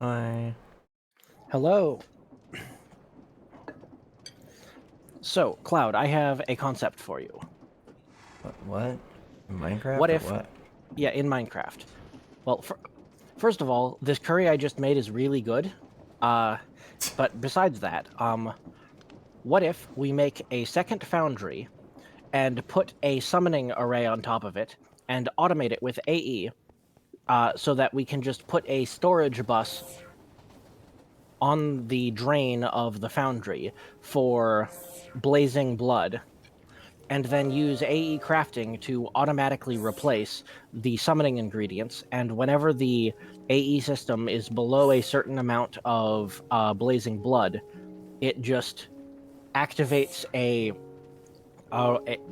I Hello. So, Cloud, I have a concept for you. what? What Minecraft or if, what? yeah, in Minecraft. Well, first of all, this curry I just made is really good. Uh, but besides that, what if we make a second foundry and put a summoning array on top of it and automate it with AE, so that we can just put a storage bus on the drain of the foundry for blazing blood, and then use AE crafting to automatically replace the summoning ingredients. And whenever the AE system is below a certain amount of blazing blood, it just activates a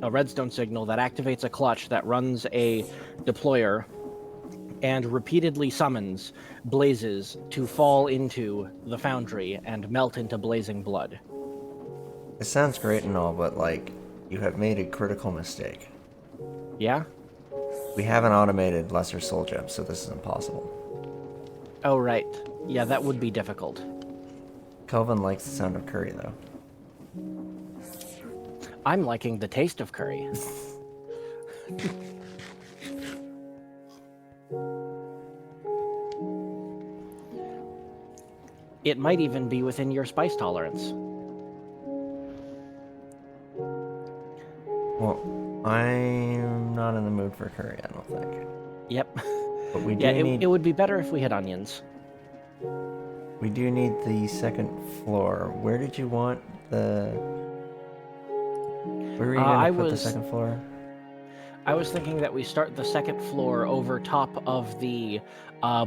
redstone signal that activates a clutch that runs a deployer and repeatedly summons blazes to fall into the foundry and melt into blazing blood. It sounds great and all, but like, you have made a critical mistake. Yeah? We have an automated lesser soul gem, so this is impossible. Oh, right. Yeah, that would be difficult. Kelvin likes the sound of curry, though. I'm liking the taste of curry. It might even be within your spice tolerance. Well, I'm not in the mood for curry, I don't think. Yep. But we Yeah, do it need would be better if we had onions. the second floor. Where did you want the? Where were you gonna I put the was second floor? I was thinking that we start the second floor over top of the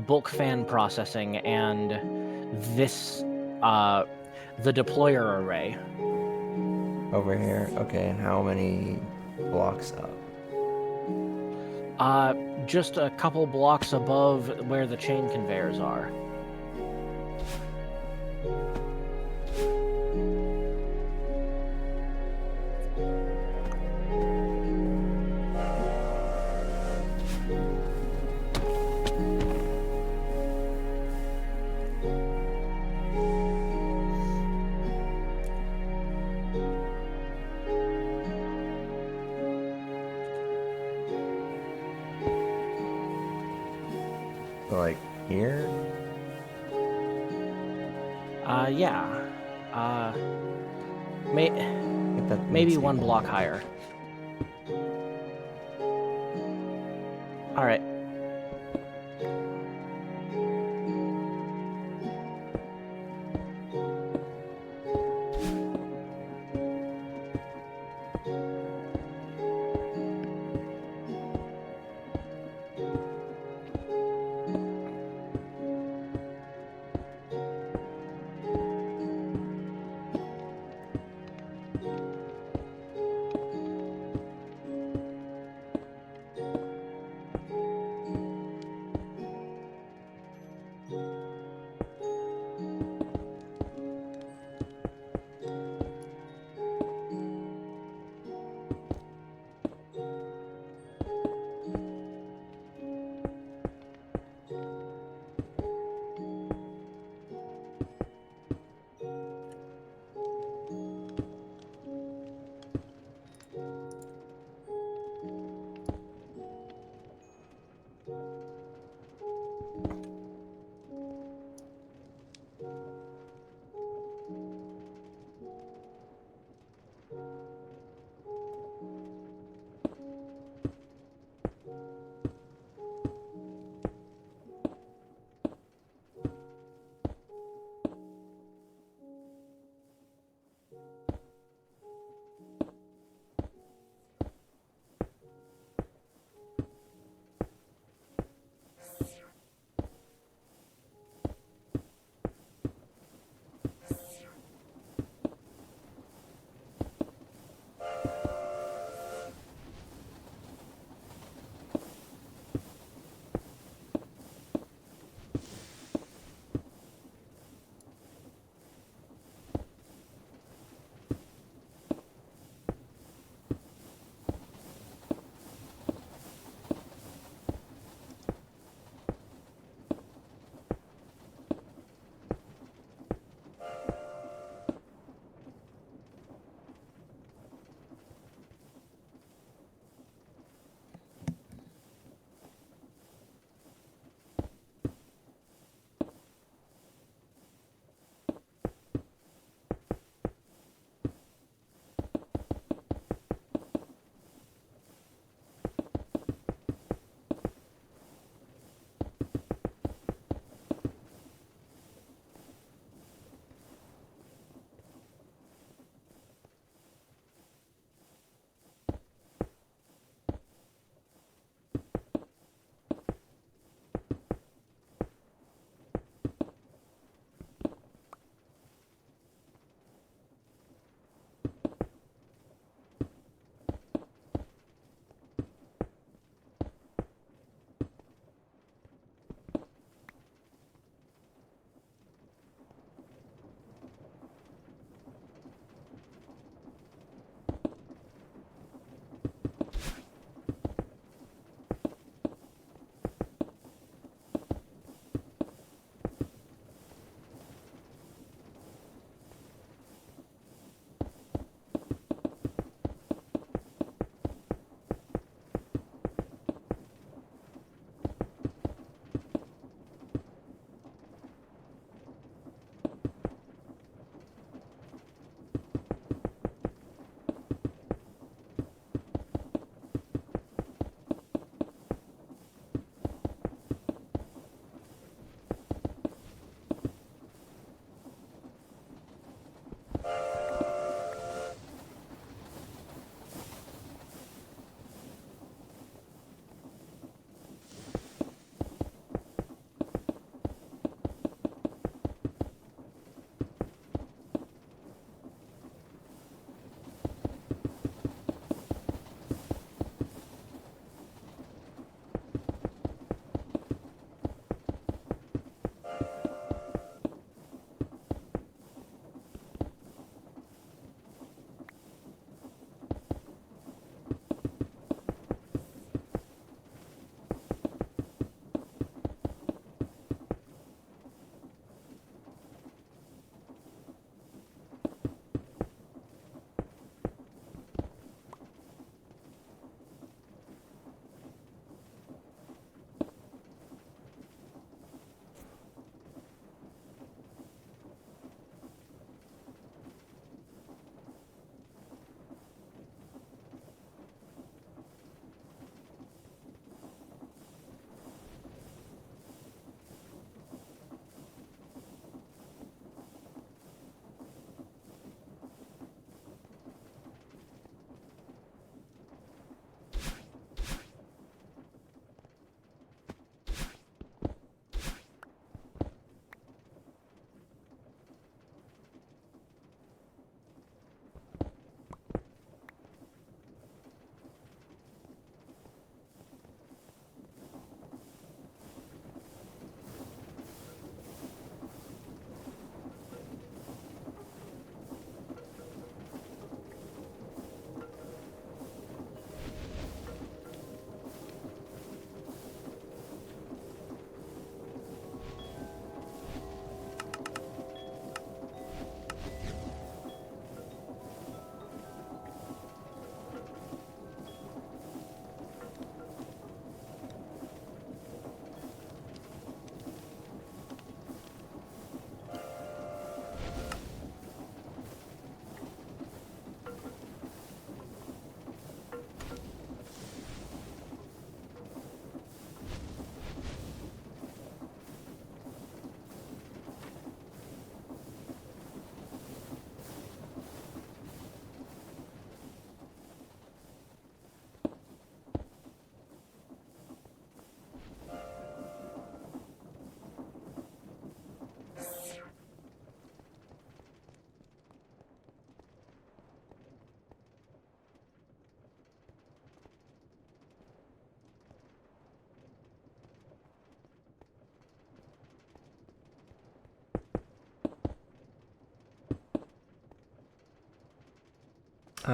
bulk fan processing and this the deployer array. Over here. Okay, and how many blocks up? Uh, just a couple blocks above where the chain conveyors are. So, like here? Yeah. Uh, may I think that needs maybe to be one block more. higher. All right.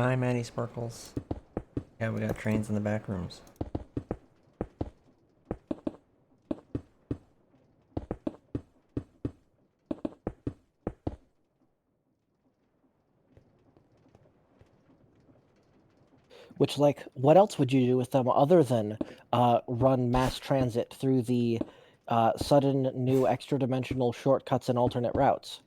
Hi, Maddie Sparkles. Yeah, we got trains in the back rooms. Which, like, what else would you do with them other than run mass transit through the sudden new extra-dimensional shortcuts and alternate routes?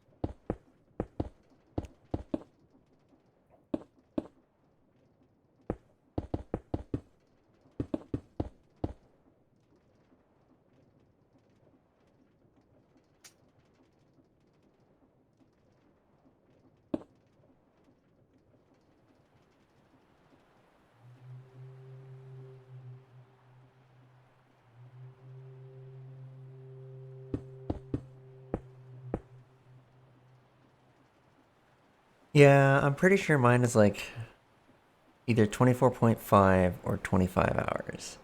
Yeah, I'm pretty sure mine is like either 24.5 or 25 hours.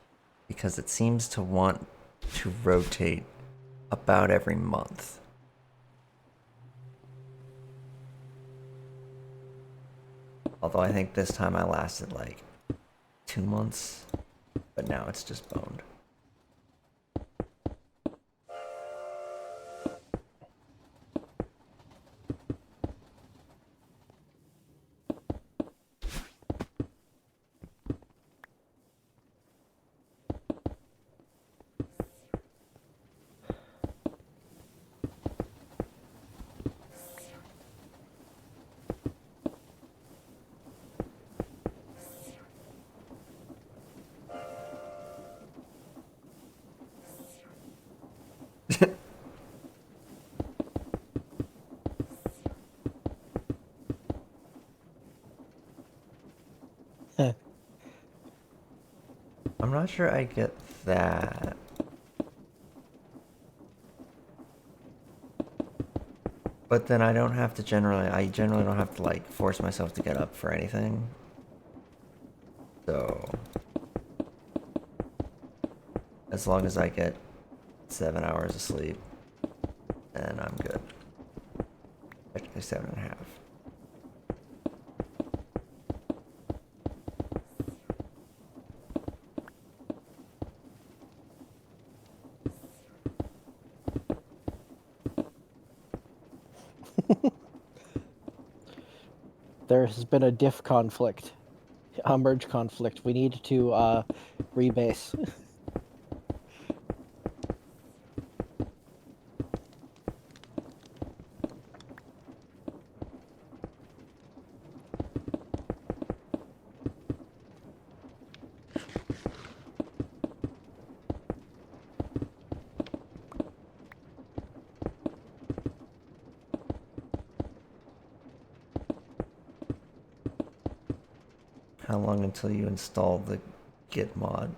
Because it seems to want to rotate about every month. Although I think this time I lasted like 2 months, but now it's just boned. I'm not sure I get that. But then I generally don't have to like force myself to get up for anything. So, as long as I get 7 hours of sleep, then I'm good. Actually, 7.5. There has been a diff conflict, a merge conflict. We need to rebase. How long until you install the Git mod?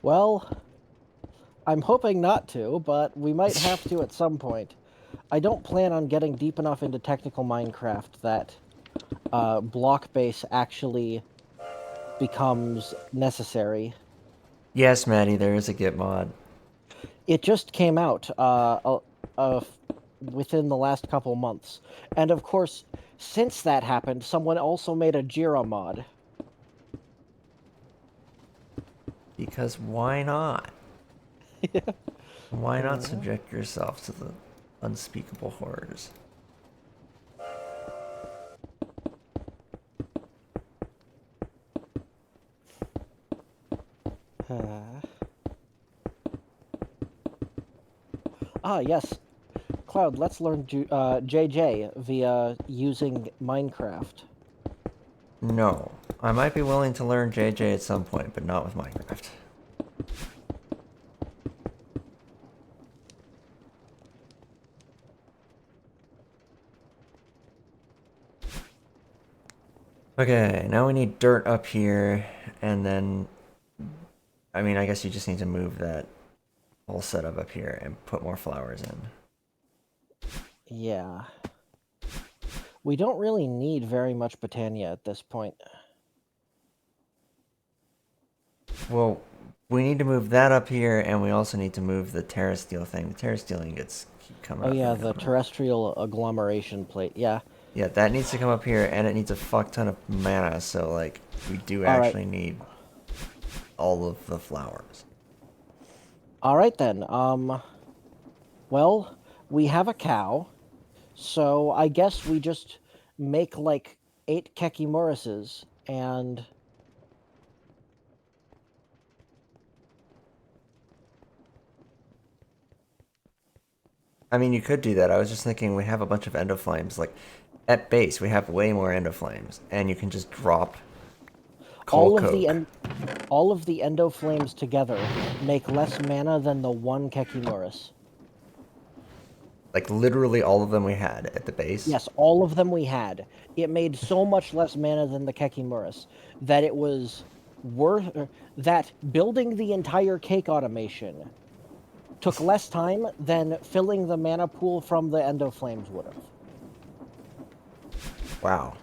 Well, I'm hoping not to, but we might have to at some point. I don't plan on getting deep enough into technical Minecraft that block base actually becomes necessary. Yes, Maddie, there is a Git mod. It just came out within the last couple months. And of course, since that happened, someone also made a Jira mod. Because why not? Why not Uh, subject yourself to the unspeakable horrors? yes. Cloud, let's learn JJ via using Minecraft. No. I might be willing to learn JJ at some point, but not with Minecraft. Okay, now we need dirt up here, and then... I mean, I guess you just need to move that whole setup up here and put more flowers in. Yeah. We don't really need very much Botania at this point. Well, We need to move that up here, and we also need to move the terrasteel thing. The terrasteel ingots keep coming Oh up. yeah, the terrestrial agglomeration plate. Yeah. Yeah, that needs to come up here, and it needs a fuck ton of mana, so, like, we do All right. actually need all of the flowers. All right then. Well, we have a cow, so I guess we just make like 8 Kekimorises and I mean, you could do that. I was just thinking we have a bunch of endoflames. Like, at base, we have way more endoflames, and you can just drop coal all of coke. the endoflames together make less mana than the 1 Kekimoris. Like, literally all of them we had at the base. Yes, all of them we had. It made so much less mana than the Kekimoris that it was worth that building the entire cake automation took less time than filling the mana pool from the endoflames would have. Wow.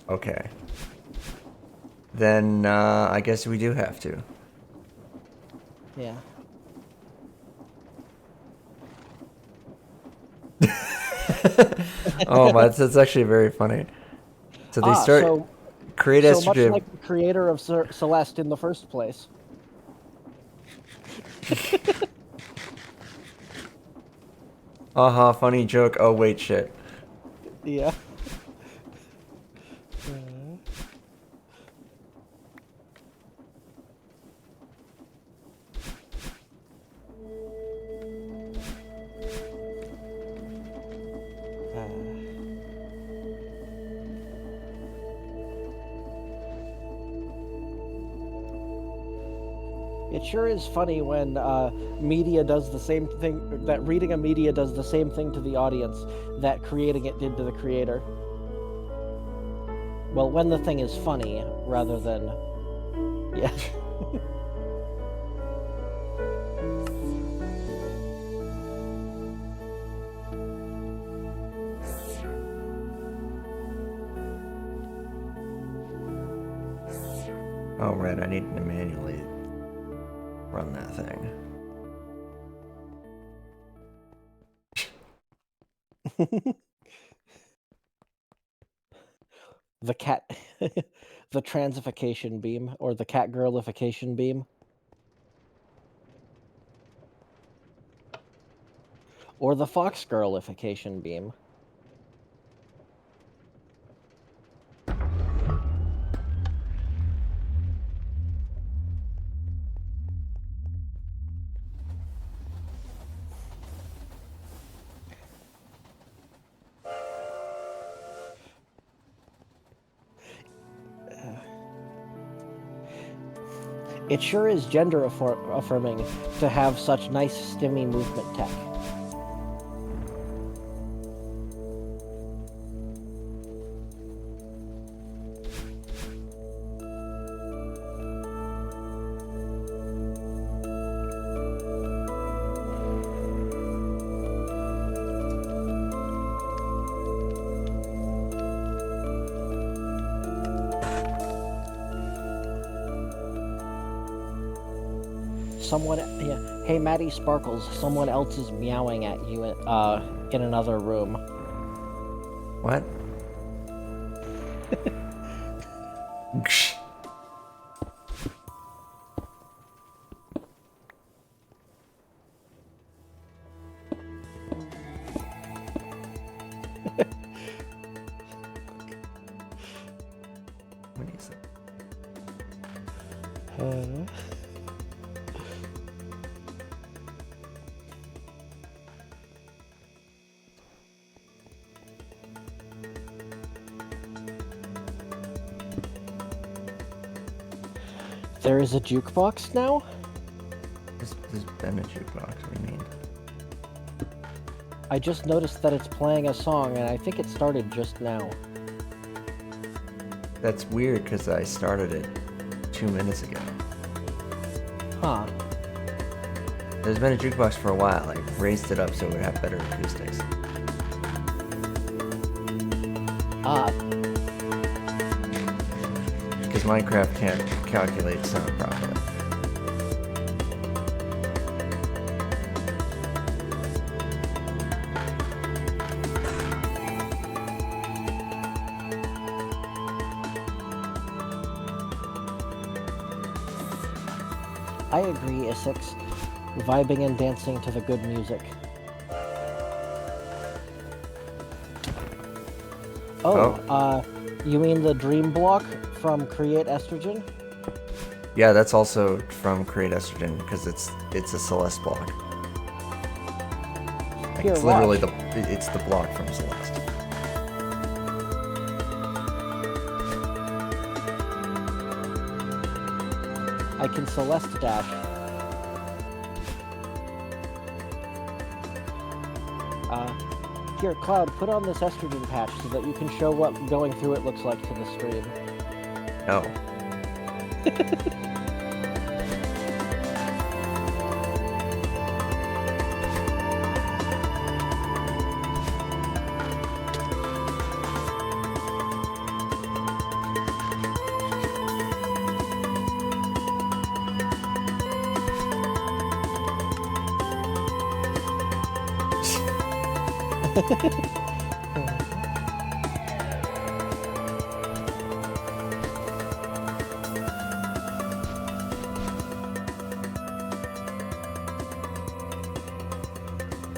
Okay. Then, I guess we do have to. Yeah. Oh, that's actually very funny. So they start create so much estrogen. like the creator of Celeste in the first place. Funny joke. Oh wait, shit. Yeah. It sure is funny when media does the same thing, that reading a media does the same thing to the audience that creating it did to the creator. Well, when the thing is funny rather than. Yeah. Oh right, I need to manually run that thing. The cat. The transification beam, or the cat girlification beam. Or the fox girlification beam. It sure is gender affirming to have such nice stimmy movement tech. Someone, yeah. Hey, Maddie Sparkles, someone else is meowing at you in another room. What? What is it? There is a jukebox now? There's been a jukebox, what do you mean? I just noticed that it's playing a song, and I think it started just now. That's weird, because I started it 2 minutes ago. Huh. There's been a jukebox for a while. I raised it up so it would have better acoustics. Because Minecraft can't calculate sound properly. I agree, Essex. Vibing and dancing to the good music. Oh, you mean the dream block from Create Estrogen? Yeah, that's also from Create Estrogen because it's a Celeste block. Like Here, it's literally watch. it's the block from Celeste. I can Celeste dash. Here, Cloud, put on this estrogen patch so that you can show what going through it looks like to the stream. No.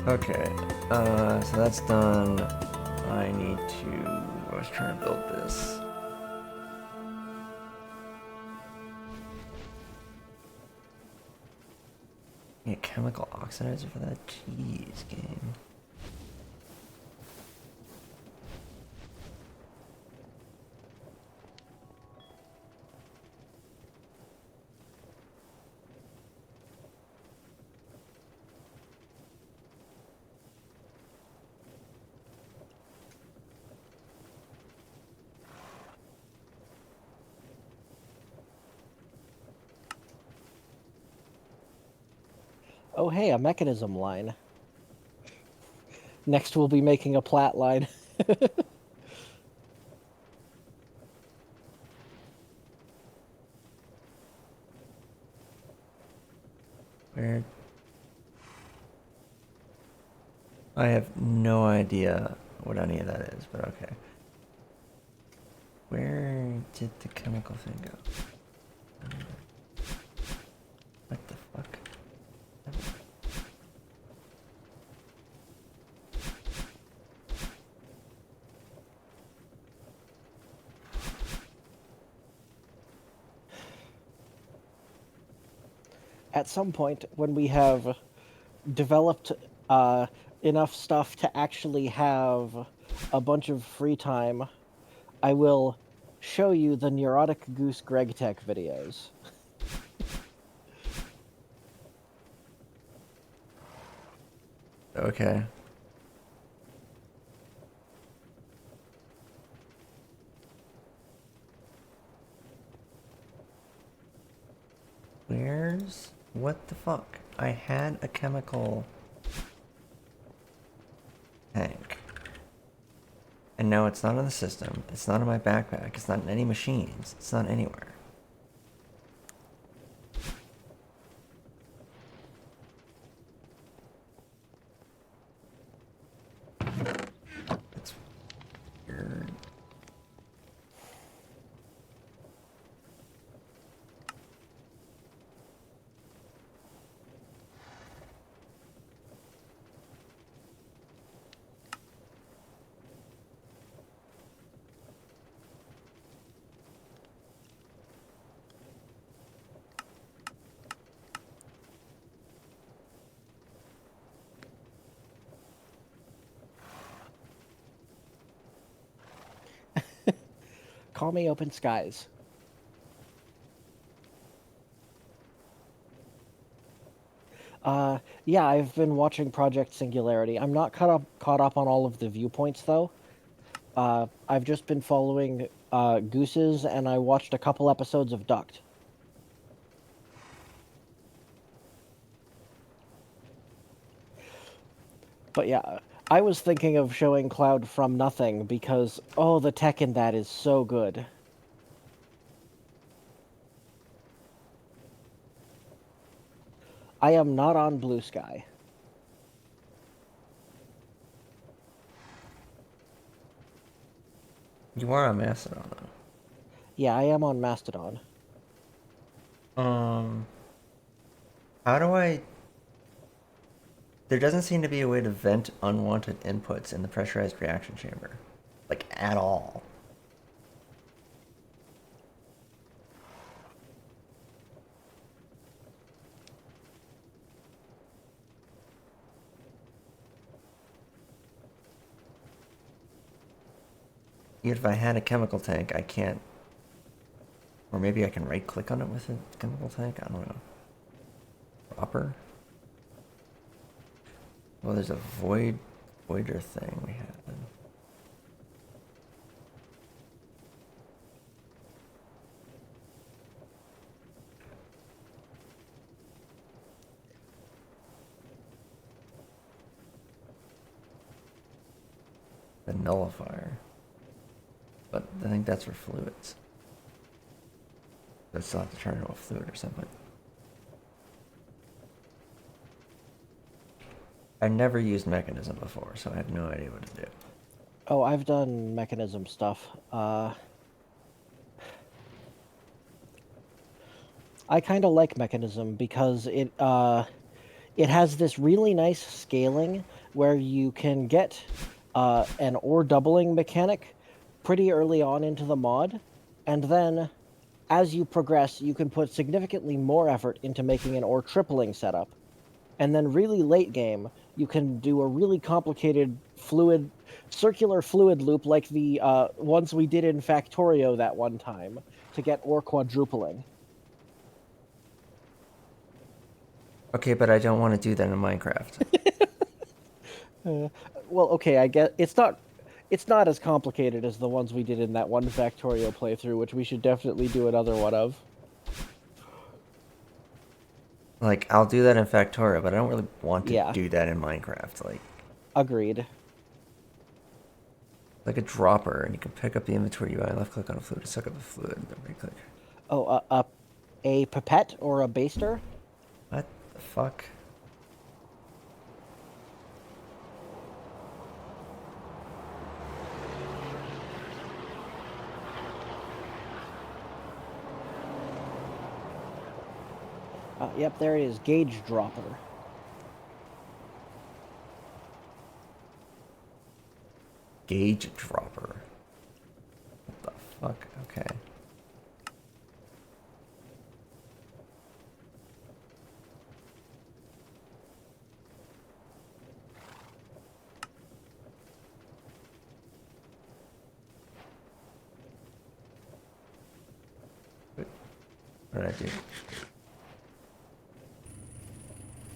Okay, so that's done. I need to. I was trying to build this. Need a chemical oxidizer for that? Jeez, game. Oh, hey, a mechanism line. Next, we'll be making a plat line. Where? I have no idea what any of that is, but okay. Where did the chemical thing go? What the fuck? At some point, when we have developed enough stuff to actually have a bunch of free time, I will show you the Neurotic Goose Greg Tech videos. Okay. Where's... What the fuck? I had a chemical tank. And now it's not in the system. It's not in my backpack. It's not in any machines. It's not anywhere. It's weird. Call me Open Skies. Yeah, I've been watching Project Singularity. I'm not caught up on all of the viewpoints though. I've just been following Gooses, and I watched a couple episodes of Duct. But yeah, I was thinking of showing Cloud from nothing because, oh, the tech in that is so good. I am not on Blue Sky. You are on Mastodon, though. Yeah, I am on Mastodon. How do I... There doesn't seem to be a way to vent unwanted inputs in the pressurized reaction chamber. Like, at all. Even if I had a chemical tank, I can't... Or maybe I can right-click on it with a chemical tank? I don't know. Proper? Well, there's a voider thing we had. The nullifier. But I think that's for fluids. I still have to turn into a fluid or something. I've never used mechanism before, so I have no idea what to do. Oh, I've done mechanism stuff. I kind of like mechanism because it has this really nice scaling where you can get an ore doubling mechanic pretty early on into the mod, and then as you progress, you can put significantly more effort into making an ore tripling setup. And then really late game, you can do a really complicated circular fluid loop like the ones we did in Factorio that one time to get ore quadrupling. Okay, but I don't want to do that in Minecraft. Well, okay, I guess it's not as complicated as the ones we did in that one Factorio playthrough, which we should definitely do another one of. Like, I'll do that in Factorio, but I don't really want to Yeah, do that in Minecraft. agreed. Like a dropper, and you can pick up the inventory UI, left click on a fluid to suck up the fluid, and then right click. Oh, a pipette or a baster? What the fuck? Yep, there it is, gauge dropper. Gauge dropper. What the fuck? Okay. What did I do?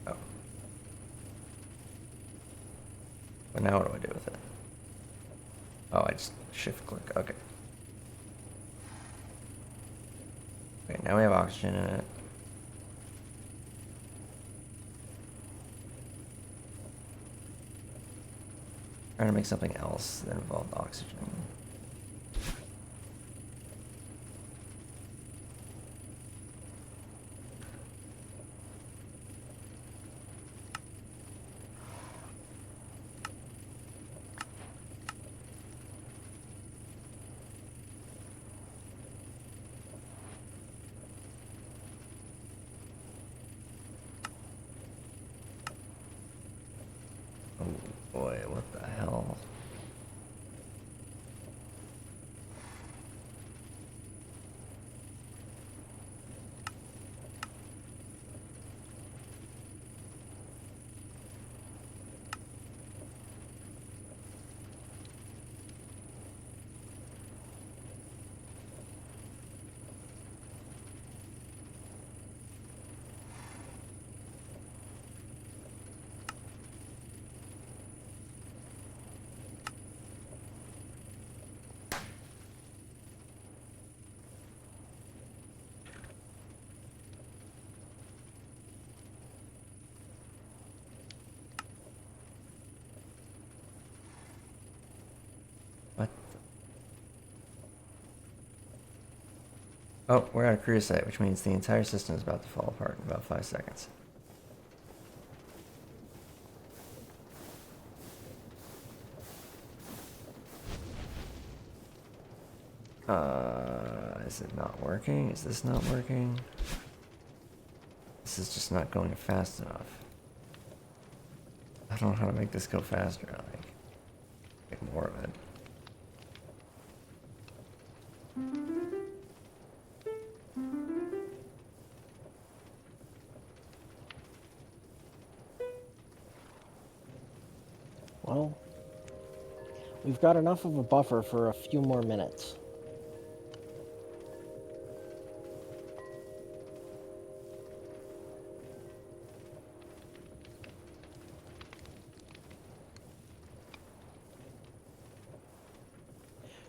Oh. But now what do I do with it? Oh, I just shift click. Okay. Okay, now we have oxygen in it. Trying to make something else that involved oxygen. Oh boy, what the hell? What? Oh, we're at a cruise site, which means the entire system is about to fall apart in about 5 seconds. Is it not working? Is this not working? This this is just not going fast enough. I don't know how to make this go faster. Like, make more of it. Well, we've got enough of a buffer for a few more minutes.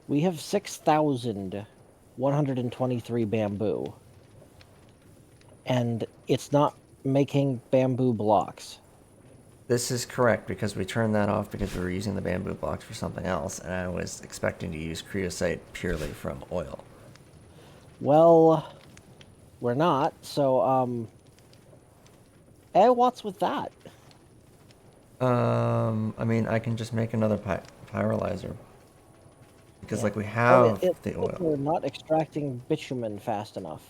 We have 6,123 bamboo. And it's not making bamboo blocks. This is correct because we turned that off because we were using the bamboo blocks for something else, and I was expecting to use creosote purely from oil. Well, we're not, so, what's with that? I mean, I can just make another pyrolyzer. Because, Yeah. like, we have the Like we're oil. not extracting bitumen fast enough.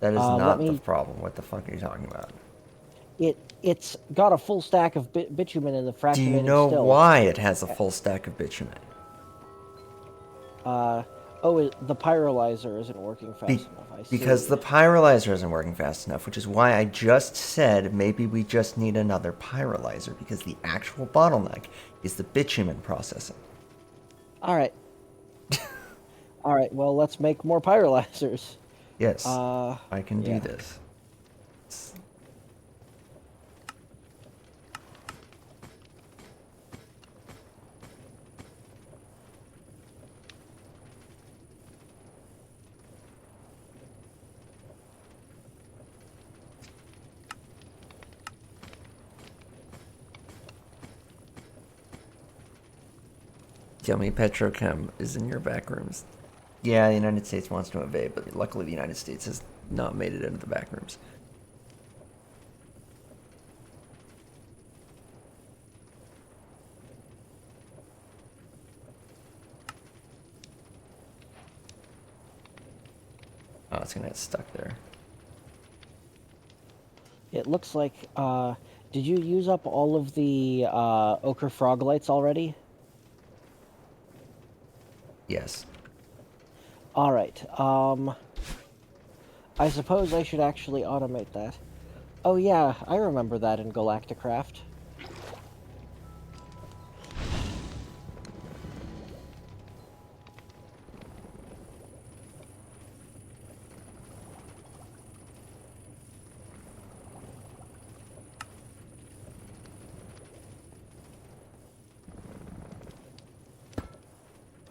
That is Let not the me... problem. What the fuck are you talking about? It's got a full stack of bitumen in the Do you fractionated know stills. why it has a full stack of bitumen? The pyrolyzer isn't working fast enough, I see. Because the pyrolyzer isn't working fast enough, which is why I just said maybe we just need another pyrolyzer, because the actual bottleneck is the bitumen processing. Alright. Alright, well, let's make more pyrolyzers. Yes, I can do Yeah. this. Yummy Petrochem is in your back rooms. Yeah, the United States wants to invade, but luckily the United States has not made it into the back rooms. Oh, it's gonna get stuck there. It looks like, did you use up all of the, ochre frog lights already? Yes. Alright, I suppose I should actually automate that. Oh yeah, I remember that in Galacticraft.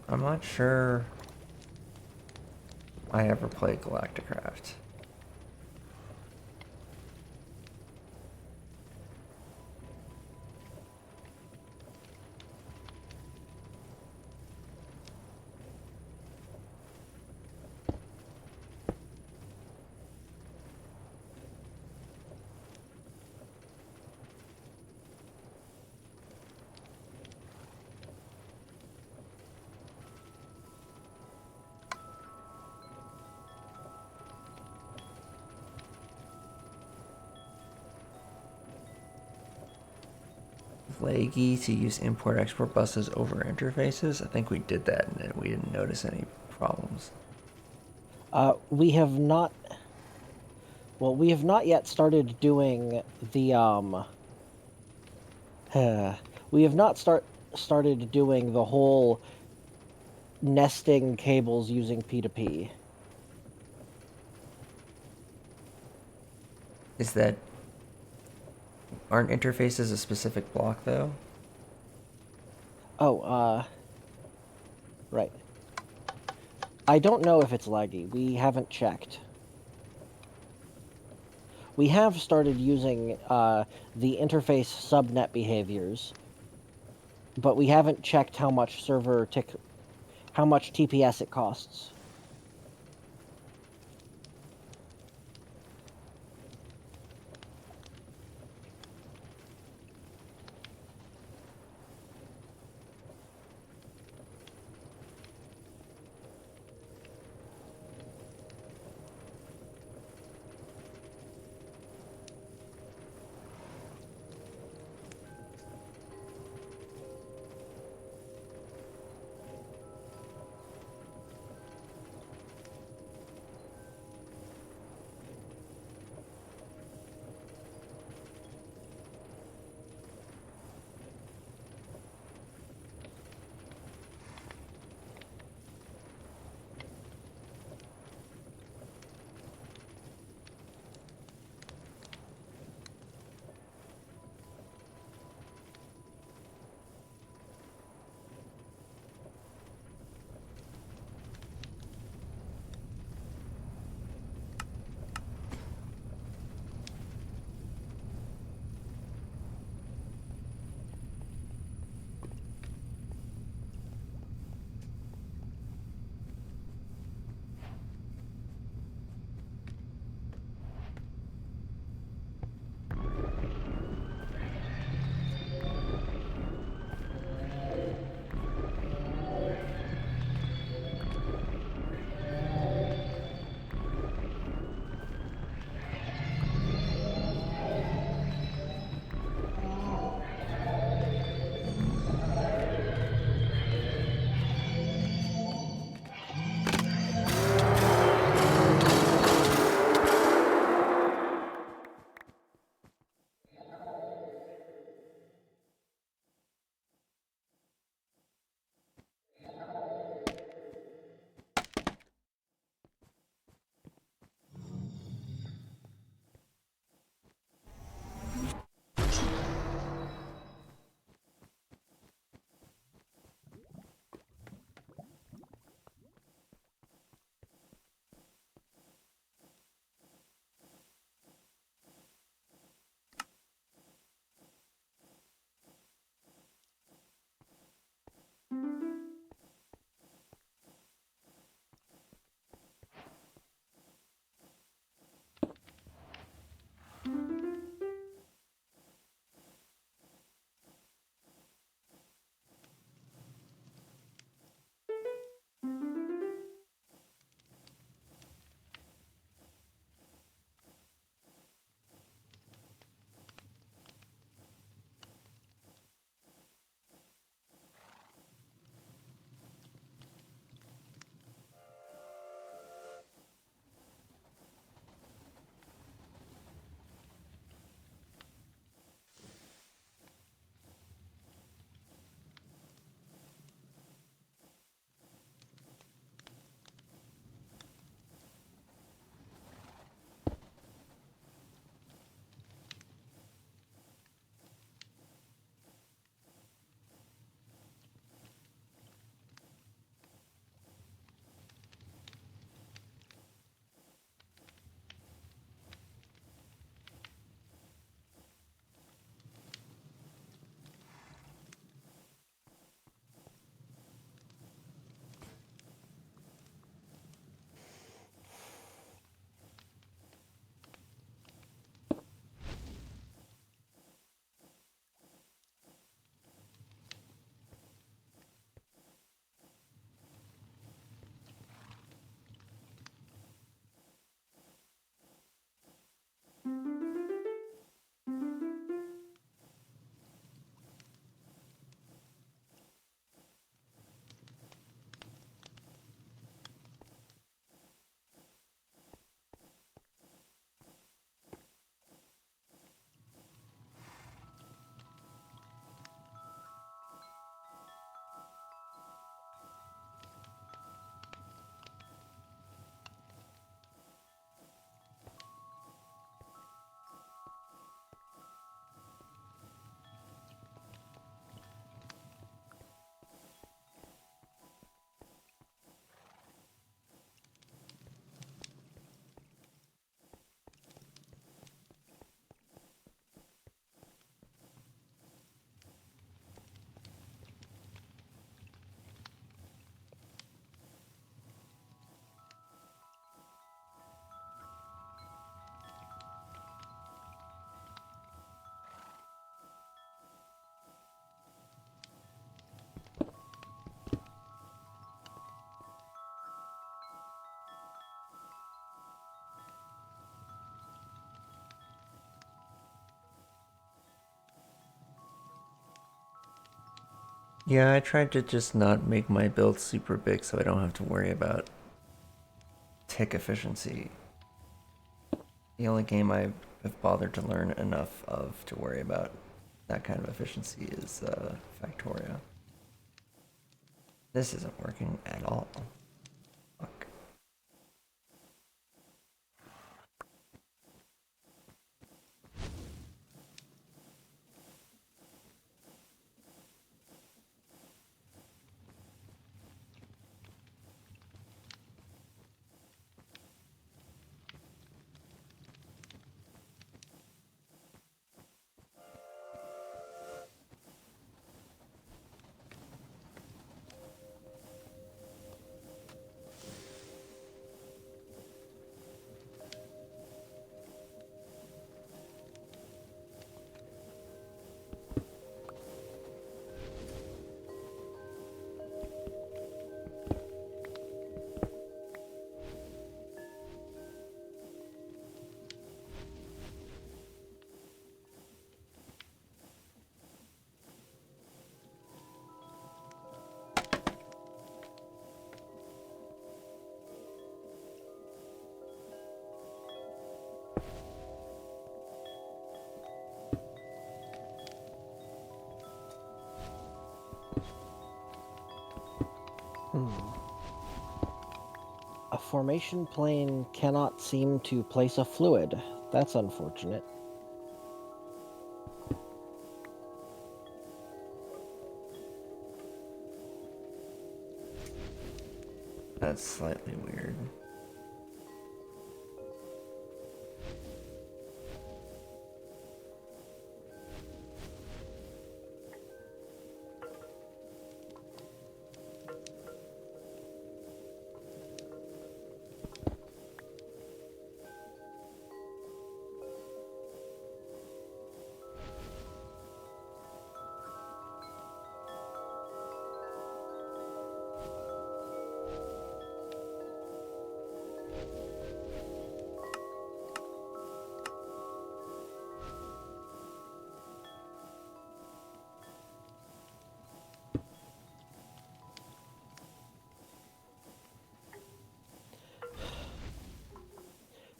I'm not sure I ever played Galacticraft. Laggy to use import-export buses over interfaces? I think we did that and we didn't notice any problems. We have not... Well, we have not yet started doing the, we have not started doing the whole nesting cables using P2P. Is that... Aren't interfaces a specific block, though? Oh, right. I don't know if it's laggy. We haven't checked. We have started using, the interface subnet behaviors, but we haven't checked how much how much TPS it costs. Yeah, I tried to just not make my build super big so I don't have to worry about tick efficiency. The only game I have bothered to learn enough of to worry about that kind of efficiency is Factorio. This isn't working at all. Fuck. A formation plane cannot seem to place a fluid. That's unfortunate. That's slightly weird.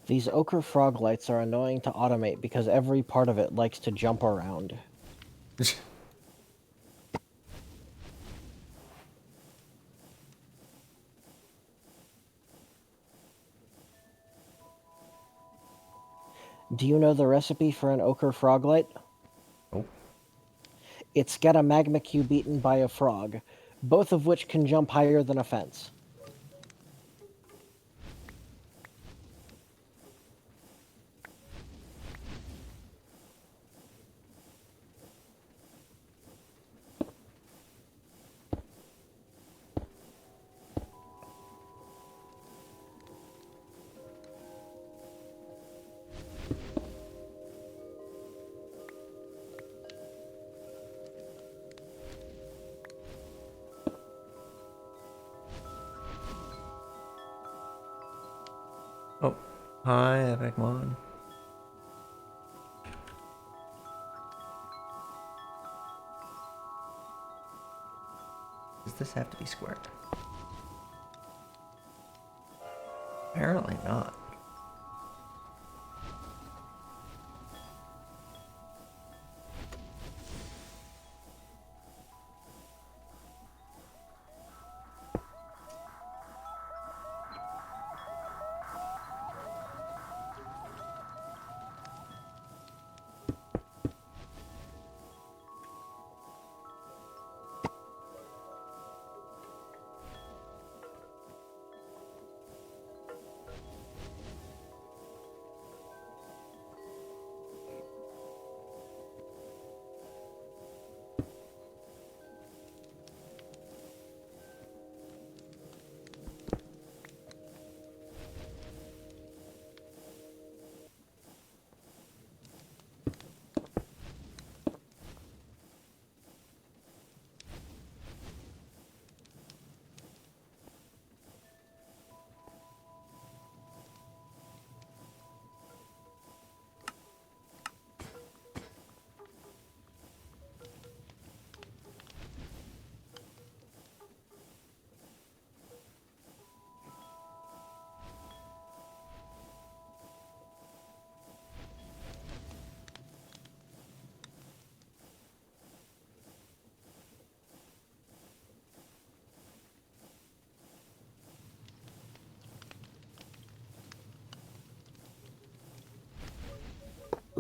These ochre frog lights are annoying to automate because every part of it likes to jump around. Do you know the recipe for an ochre frog light? Oh, It's get a magma cube eaten by a frog, both of which can jump higher than a fence. oh, hi, Epic Mon. Does this have to be square? Apparently not.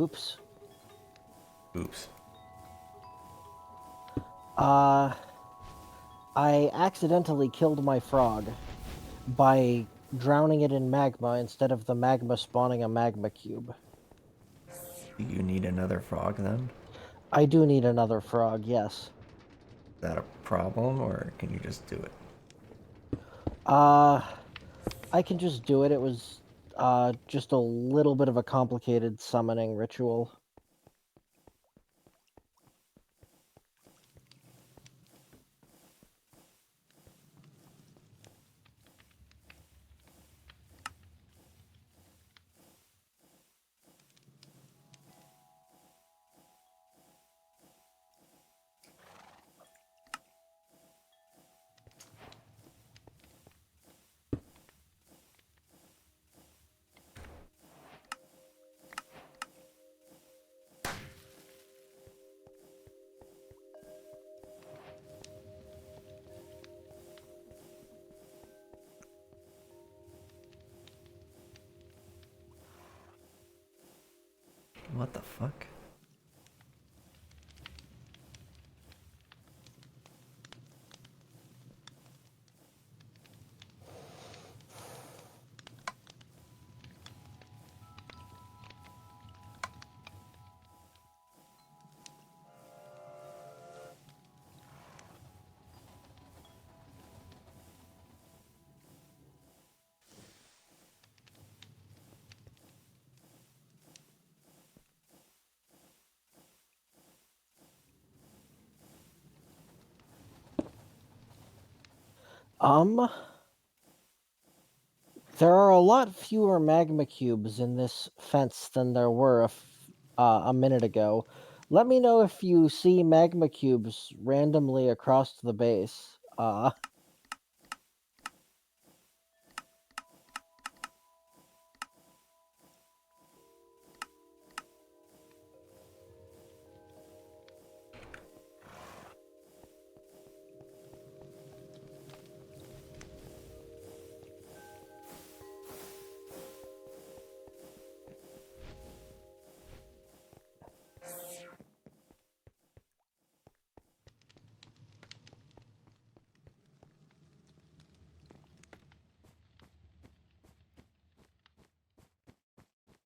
Oops. Oops. I accidentally killed my frog by drowning it in magma instead of the magma spawning a magma cube. Do you need another frog then? I do need another frog, yes. Is that a problem, or can you just do it? Uh, I can just do it. It was just a little bit of a complicated summoning ritual. What the fuck? Um, there are a lot fewer magma cubes in this fence than there were a minute ago. Let me know if you see magma cubes randomly across the base.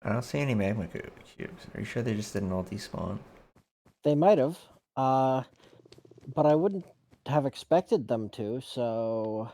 I don't see any magma cubes. Are you sure they just didn't all despawn? They might have, but I wouldn't have expected them to, so...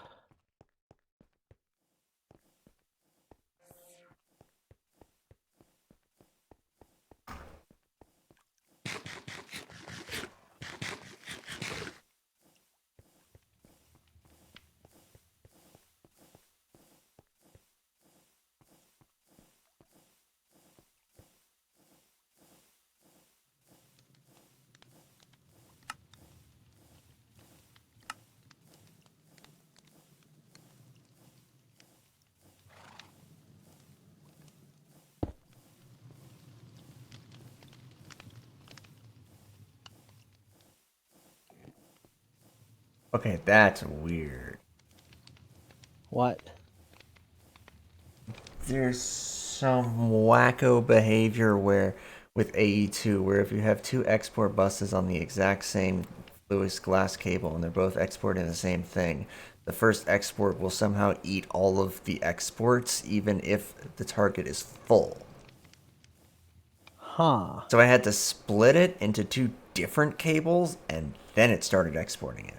Okay, that's weird. What? There's some wacko behavior where with AE2 where if you have two export buses on the exact same Lewis glass cable and they're both exporting the same thing, the first export will somehow eat all of the exports even if the target is full. Huh. So I had to split it into two different cables and then it started exporting it.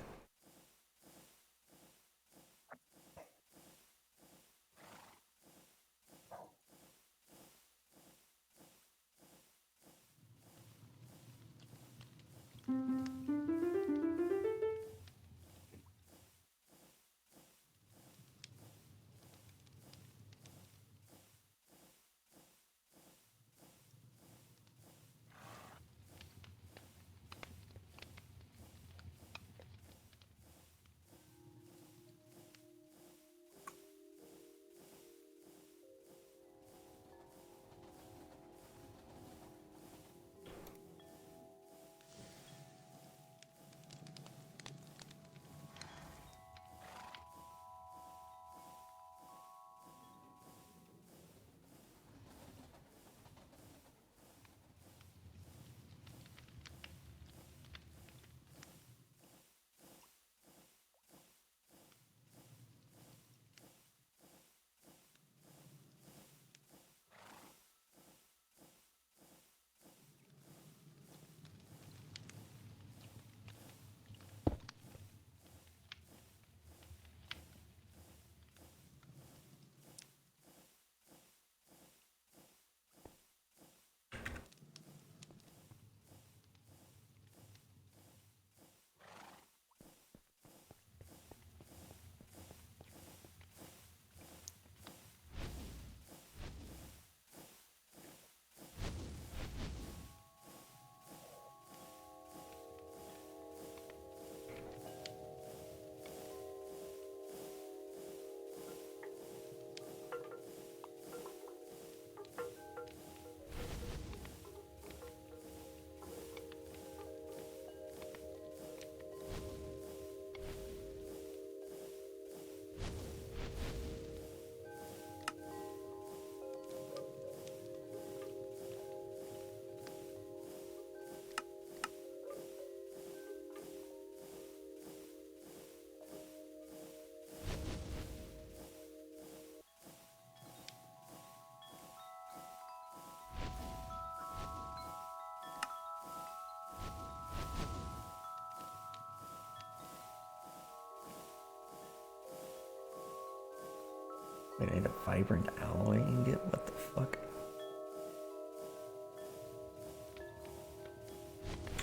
Wait, I need a vibrant alloy ingot? What the fuck?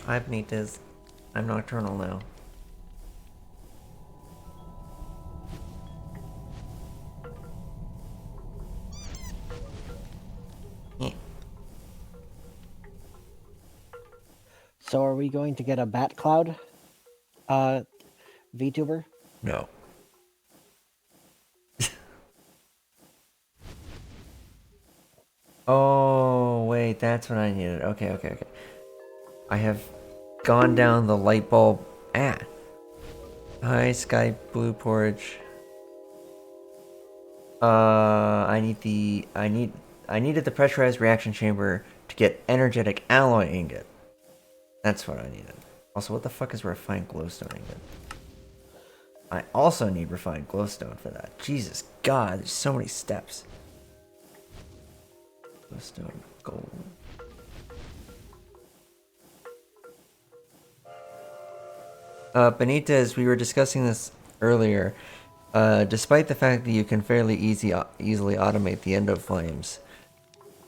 Hi, Benitez. I'm nocturnal now. Yeah. So are we going to get a bat cloud, VTuber? No. Oh, wait, that's what I needed. Okay, okay, okay. I have gone down the light bulb. Ah. Hi, Sky Blue Porridge. I needed the pressurized reaction chamber to get energetic alloy ingot. That's what I needed. Also, what the fuck is refined glowstone ingot? I also need refined glowstone for that. Jesus God, there's so many steps. Glowstone gold. Benitez, we were discussing this earlier. Despite the fact that you can fairly easily automate the endo flames,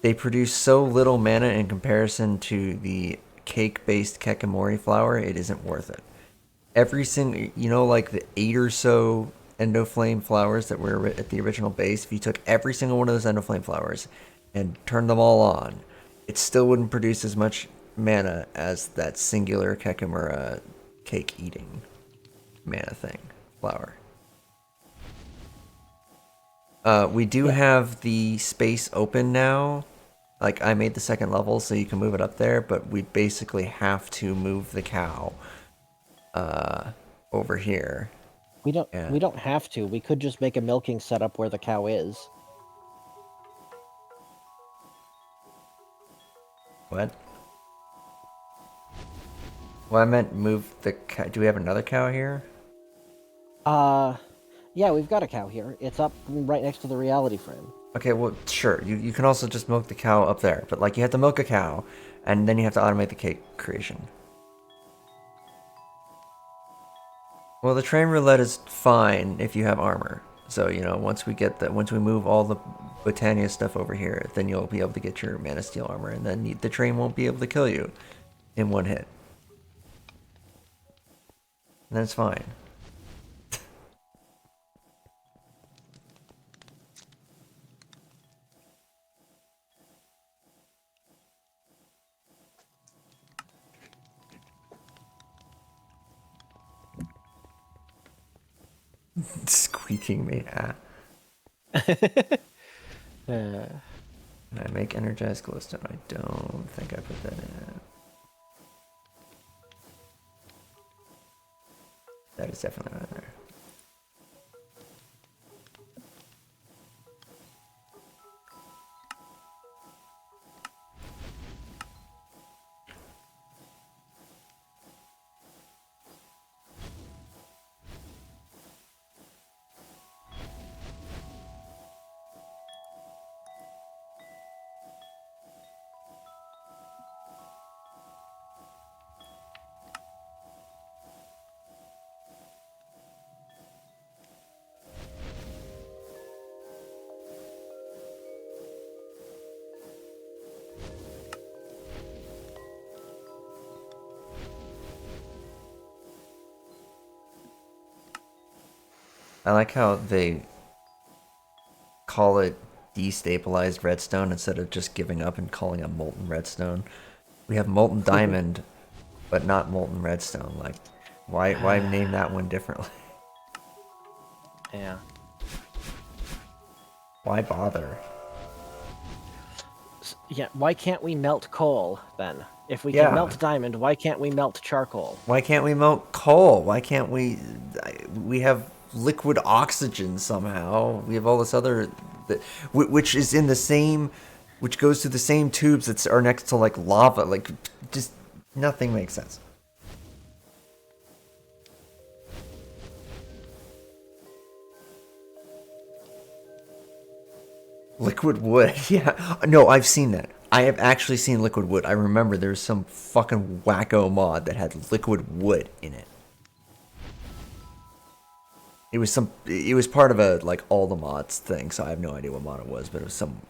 they produce so little mana in comparison to the cake-based Kekimori flower, it isn't worth it. Every single, you know, like the 8 or so endo flame flowers that were at the original base, if you took every single one of those endo flame flowers and turned them all on, it still wouldn't produce as much mana as that singular Kekimura cake eating mana thing flower. We do have the space open now. Like, I made the second level so you can move it up there, but we basically have to move the cow over here. We don't have to. We could just make a milking setup where the cow is. What? Well, I meant move the cow. Do we have another cow here? Yeah, we've got a cow here. It's up right next to the reality frame. Okay, well, sure. You can also just milk the cow up there, but like you have to milk a cow, and then you have to automate the cake creation. Well, the train roulette is fine if you have armor. So, you know, once we move all the Botania stuff over here, then you'll be able to get your Mana Steel armor, and then the train won't be able to kill you in one hit. And that's fine. Squeaking me. Ah. Can I make energized glowstone? I don't think I put that in. That is definitely not in there. I like how they call it destabilized redstone instead of just giving up and calling it molten redstone. We have molten diamond, but not molten redstone. Like, why name that one differently? Yeah. Why bother? Yeah, why can't we melt coal, then? If we Yeah. can melt diamond, why can't we melt charcoal? Why can't we melt coal? Why can't we? We have liquid oxygen somehow. We have all this other, which is in the same, which goes through the same tubes that are next to like lava. Like, just nothing makes sense. Liquid wood. Yeah. No, I've seen that. I have actually seen liquid wood. I remember there was some fucking wacko mod that had liquid wood in it. It was some. It was part of a like all the mods thing, so I have no idea what mod it was, but it was some.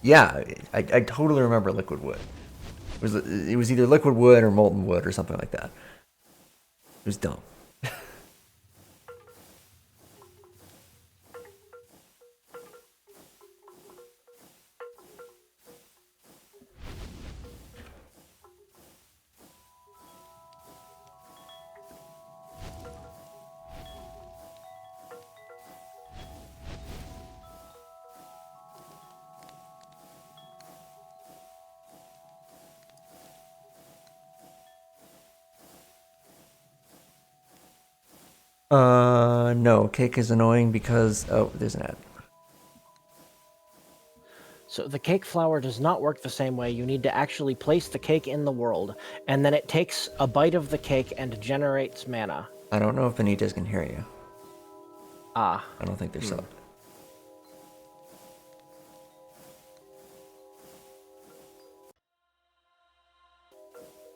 Yeah, I totally remember liquid wood. It was either liquid wood or molten wood or something like that. It was dumb. No, cake is annoying because there's an ad. So the cake flour does not work the same way. You need to actually place the cake in the world, and then it takes a bite of the cake and generates mana. I don't know if Benitez can hear you. Ah. I don't think they're subbed.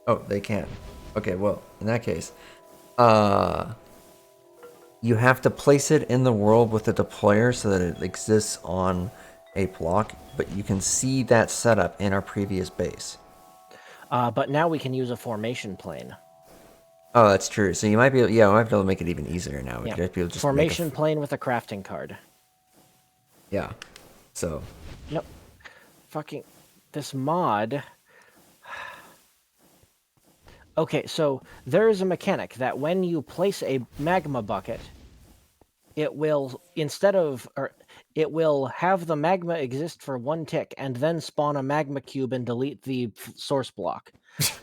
Oh, they can. Okay, well, in that case, you have to place it in the world with the deployer so that it exists on a block, but you can see that setup in our previous base. But now we can use a formation plane. Oh, that's true. So you might be, yeah, we might be able to make it even easier now. We Yeah. could be able to just Formation make plane with a crafting card. yeah. So Yep. Fucking this mod. Okay, so there is a mechanic that when you place a magma bucket, it will it will have the magma exist for one tick and then spawn a magma cube and delete the source block.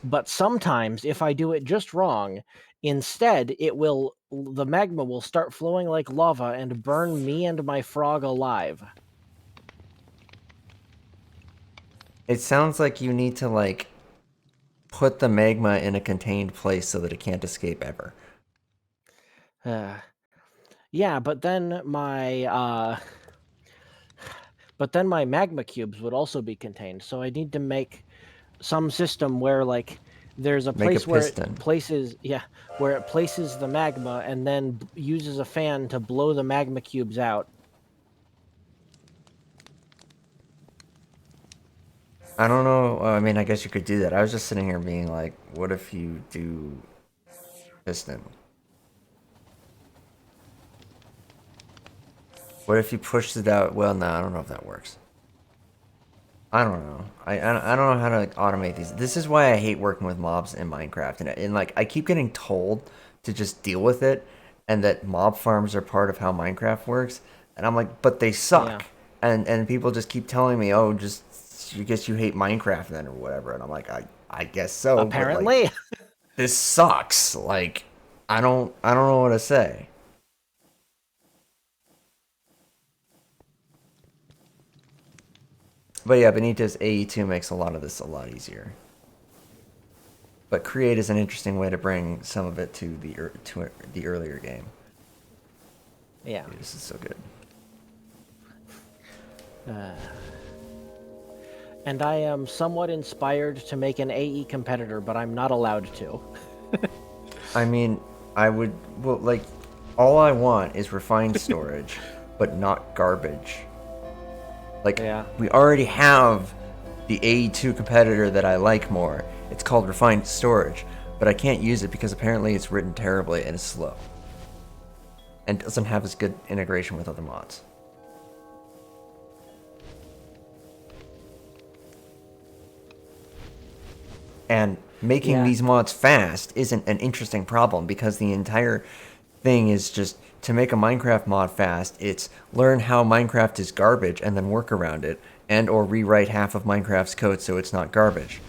But sometimes if I do it just wrong, instead the magma will start flowing like lava and burn me and my frog alive. it sounds like you need to like put the magma in a contained place so that it can't escape ever. Yeah, but then my magma cubes would also be contained. So I need to make some system where like there's a Make a place where piston. where it places the magma and then uses a fan to blow the magma cubes out. I don't know. I mean, I guess you could do that. I was just sitting here being like, what if you do piston? What if you pushed it out? Well, no, I don't know if that works. I don't know. I don't know how to like, automate these. This is why I hate working with mobs in Minecraft. And like I keep getting told to just deal with it, and that mob farms are part of how Minecraft works. And I'm like, but they Yeah. suck. And people just keep telling me, oh, just you guess you hate Minecraft then or whatever. And I'm like, I guess so. But like Apparently. this sucks. Like I don't know what to say. But yeah, Benito's AE2 makes a lot of this a lot easier. But create is an interesting way to bring some of it to the earlier game. Yeah. Dude, this is so good. And I am somewhat inspired to make an AE competitor, but I'm not allowed to. I mean, I would well like all I want is refined storage, but not garbage. Like Yeah. we already have the AE2 competitor that I like more. It's called refined storage, but I can't use it because apparently it's written terribly and is slow. And doesn't have as good integration with other mods. And making Yeah. these mods fast isn't an interesting problem because the entire thing is just to make a Minecraft mod fast, it's learn how Minecraft is garbage and then work around it and or rewrite half of Minecraft's code so it's not garbage.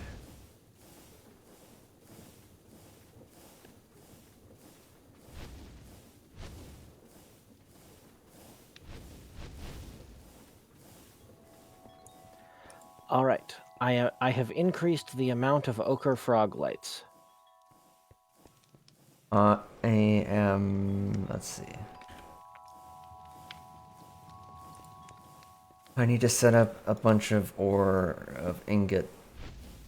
All right. I have increased the amount of ochre frog lights. I am, let's see. I need to set up a bunch of ore of ingot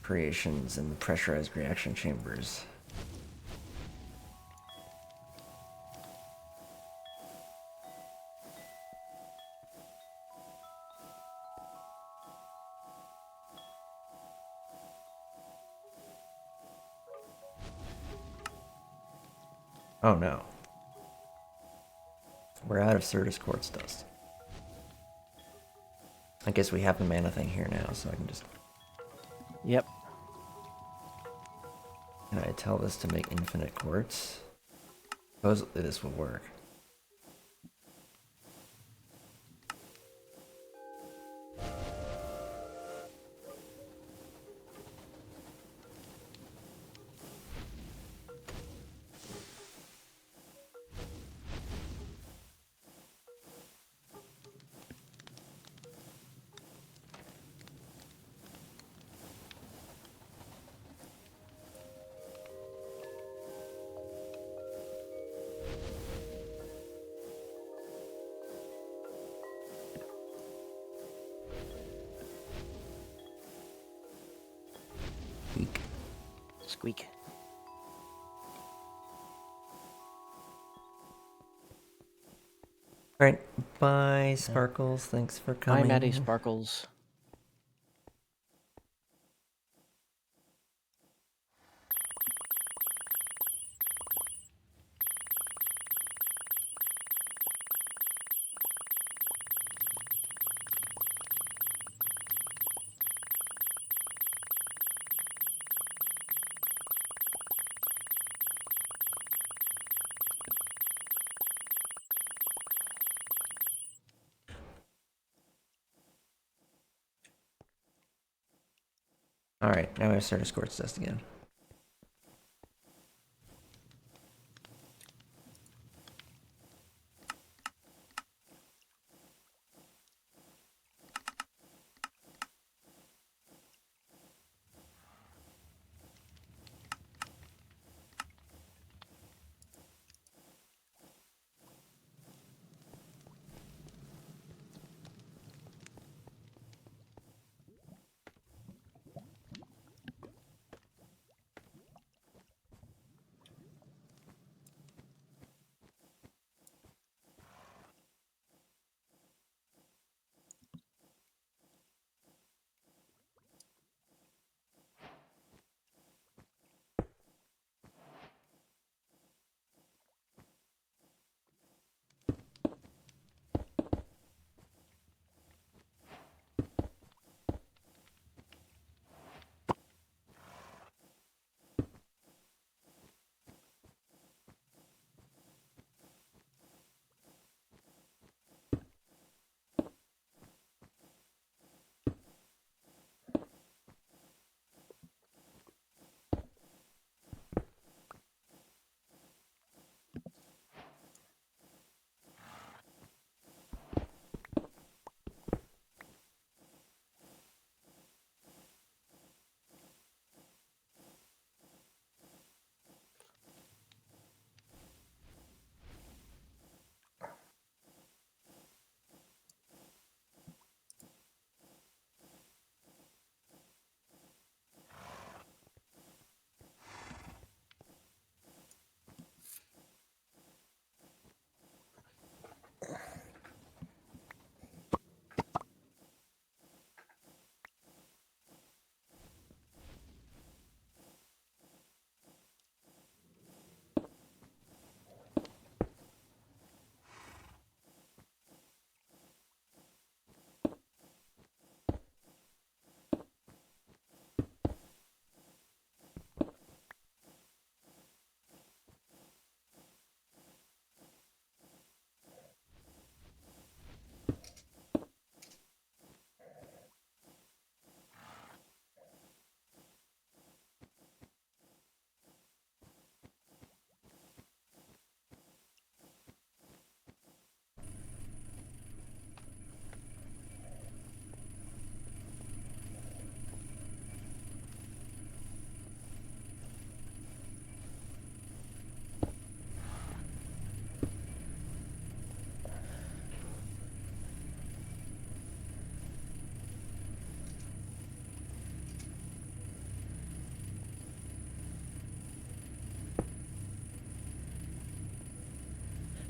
creations in the pressurized reaction chambers. Oh no. We're out of Certus Quartz Dust. I guess we have the mana thing here now, so I can just... Yep. Can I tell this to make infinite quartz? Supposedly this will work. Eek. Squeak. Alright, bye, Sparkles. Thanks for Bye, coming. Maddie Sparkles. Alright, now we have Certus Quartz Dust again.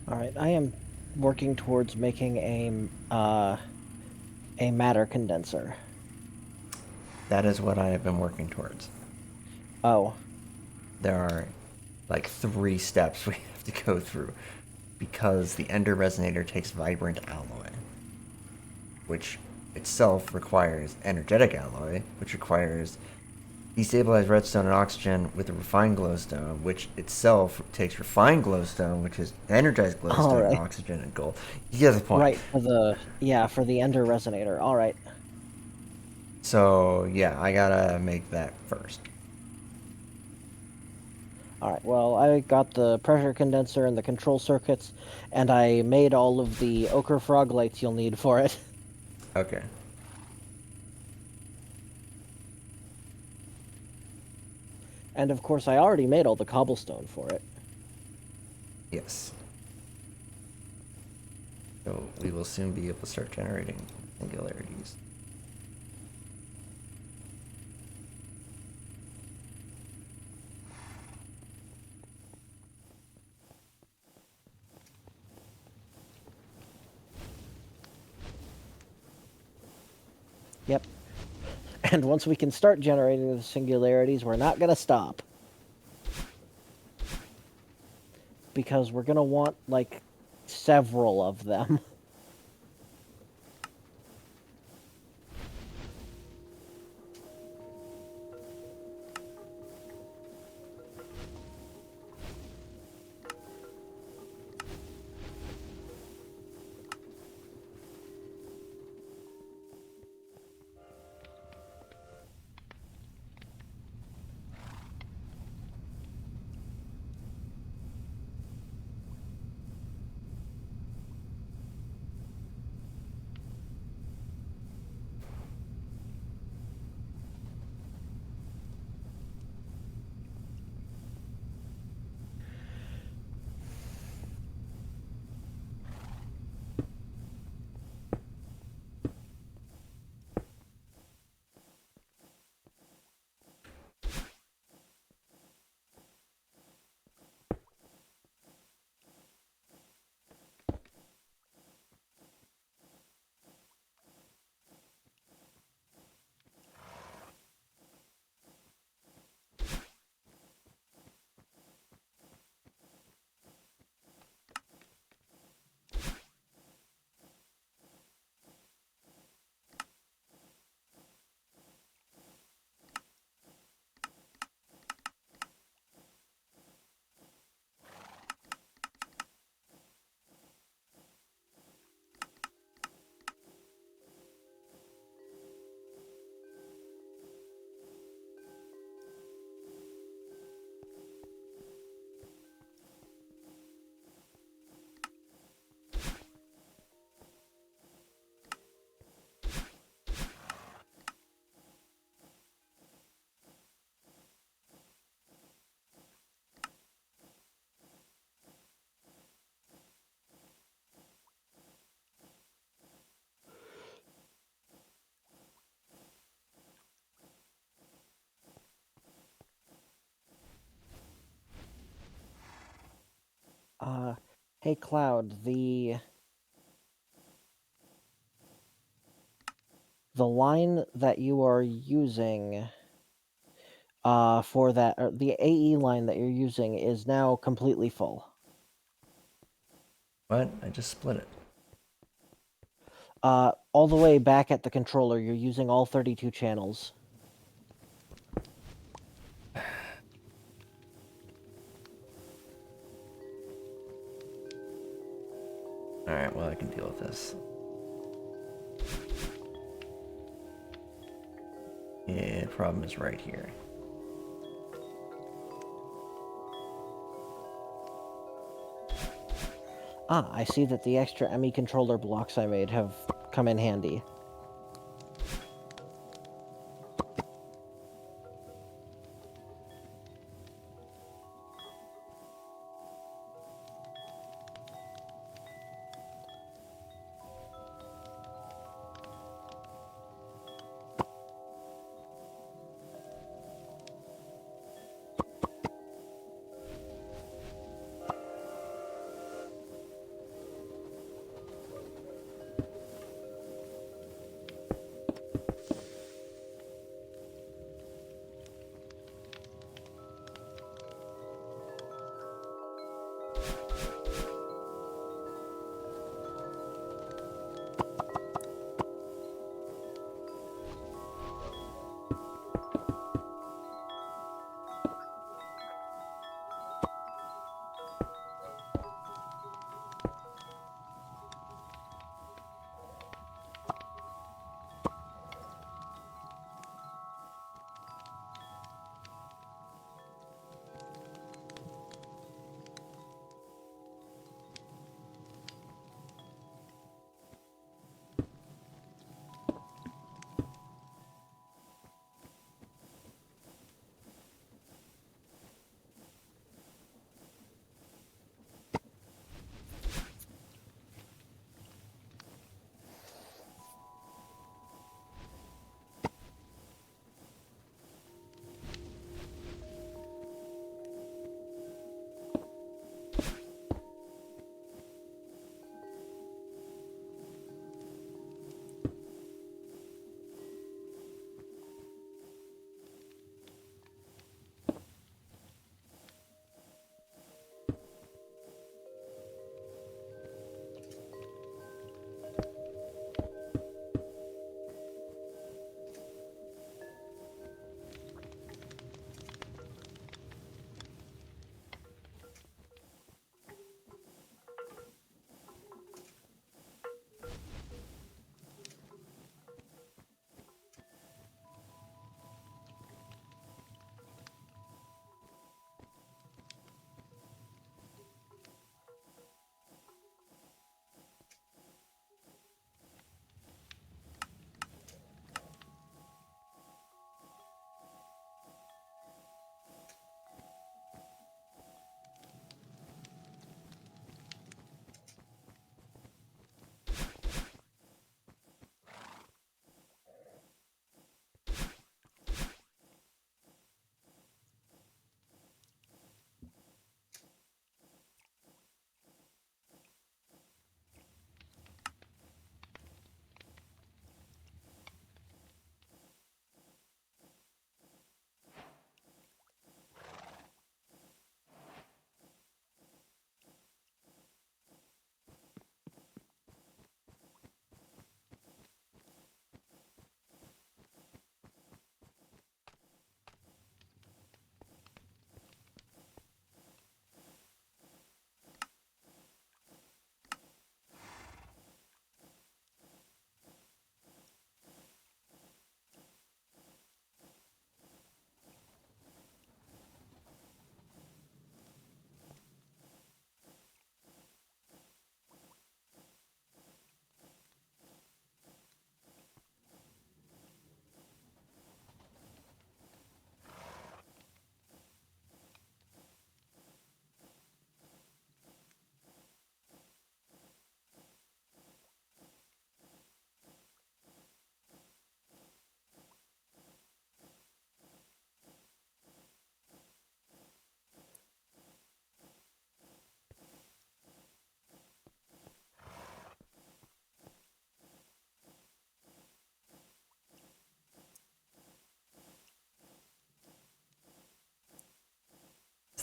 All right, I am working towards making a matter condenser. That is what I have been working towards. Oh, There are like 3 steps we have to go through because the Ender Resonator takes Vibrant Alloy, which itself requires Energetic Alloy, which requires destabilized redstone and oxygen with a refined glowstone, which itself takes refined glowstone, which is energized All glowstone and right. oxygen and gold. You get the point. Right, for the Ender Resonator. All right. So yeah, I gotta make that first. All right. Well, I got the pressure condenser and the control circuits, and I made all of the ochre frog lights you'll need for it. Okay. And of course, I already made all the cobblestone for it. Yes. So we will soon be able to start generating singularities. Yep. And once we can start generating the singularities, we're not gonna stop. Because we're gonna want, like, several of them. Uh, hey Cloud, the line that you are using for that, or the AE line that you're using is now completely full. What? I just split it. All the way back at the controller, you're using all 32 channels. Alright, well I can deal with this. Yeah, problem is right here. Ah, I see that the extra ME controller blocks I made have come in handy.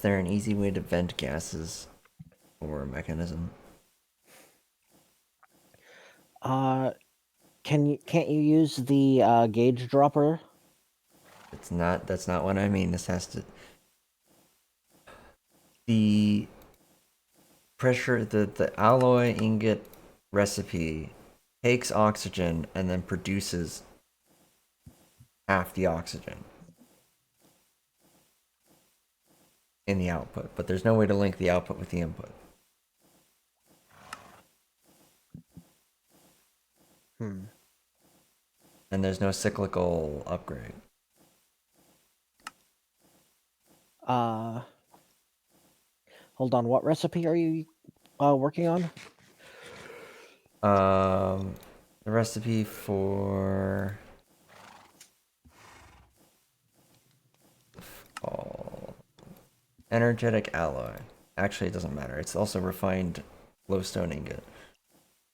there an easy way to vent gases or a mechanism? Uh, can't you use the gauge dropper? It's not. That's not what I mean. This has to. The pressure, the alloy ingot recipe takes oxygen and then produces half the oxygen in the output, but there's no way to link the output with the input. Hmm. And there's no cyclical upgrade. Uh, Hold on. What recipe are you working on? The recipe for oh, energetic alloy. Actually, it doesn't matter. It's also refined glowstone ingot.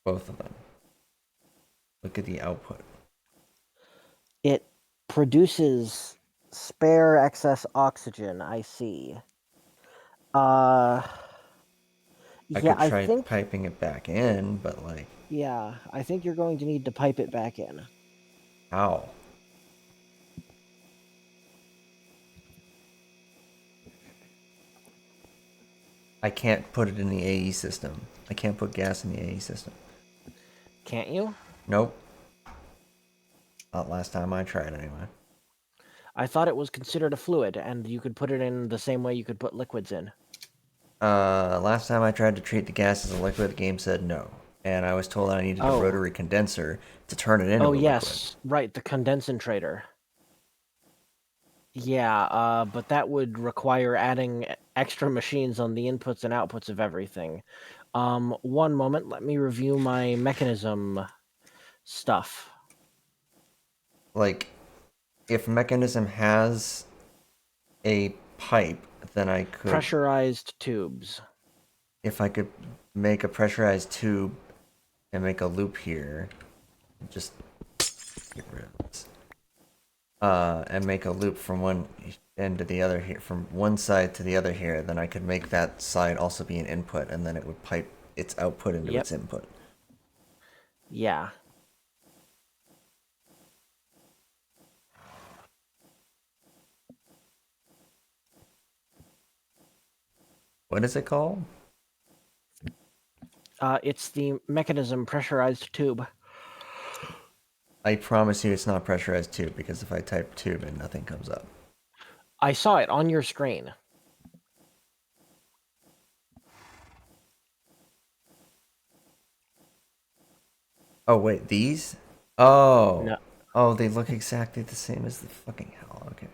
Both of them. Look at the output. It produces spare excess oxygen. I see. Uh, I yeah, could I try think. piping it back in, but like, Yeah, I think you're going to need to pipe it back in. how? I can't put it in the AE system. I can't put gas in the AE system. Can't you? Nope. Not last time I tried, anyway. I thought it was considered a fluid, and you could put it in the same way you could put liquids in. Last time I tried to treat the gas as a liquid, the game said no. And I was told I needed a Oh. rotary condenser to turn it into Oh, a liquid. yes. Right, the condensator. Yeah, but that would require adding extra machines on the inputs and outputs of everything. One moment, let me review my mechanism stuff. Like, if mechanism has a pipe, then I could, Pressurized tubes. if I could make a pressurized tube and make a loop here, just get rid of this. And make a loop from one end to the other here, from one side to the other here, then I could make that side also be an input, and then it would pipe its output into Yep. its input. Yeah. What is it called? It's the mechanism pressurized tube. I promise you it's not pressurized tube, because if I type tube and nothing comes up. I saw it on your screen. Oh, wait, these? Oh. No, Oh, they look exactly the same as the fucking hell. Okay.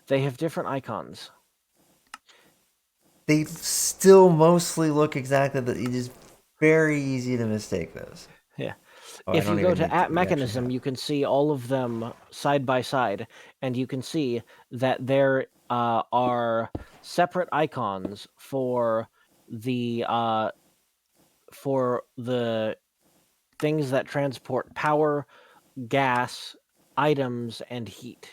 they have different icons. They still mostly look exactly the. It is very easy to mistake those. Yeah. Oh, I If you don't go even to need to. app We actually mechanism, have. you can see all of them side by side, and you can see that there are separate icons for the things that transport power, gas, items, and heat.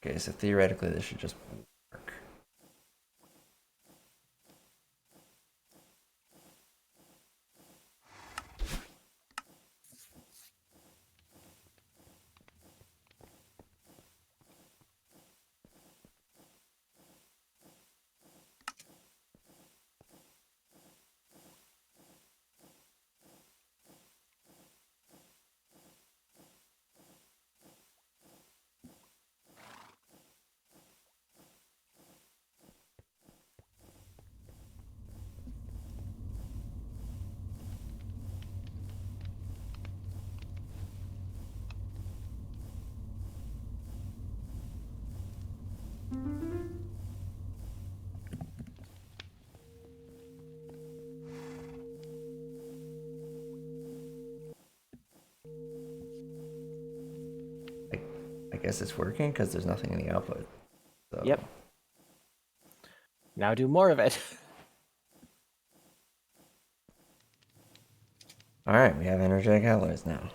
Okay, so theoretically this should just work. I, I guess it's working because there's nothing in the output. So. Yep. Now do more of it. All right, we have energetic alloys now.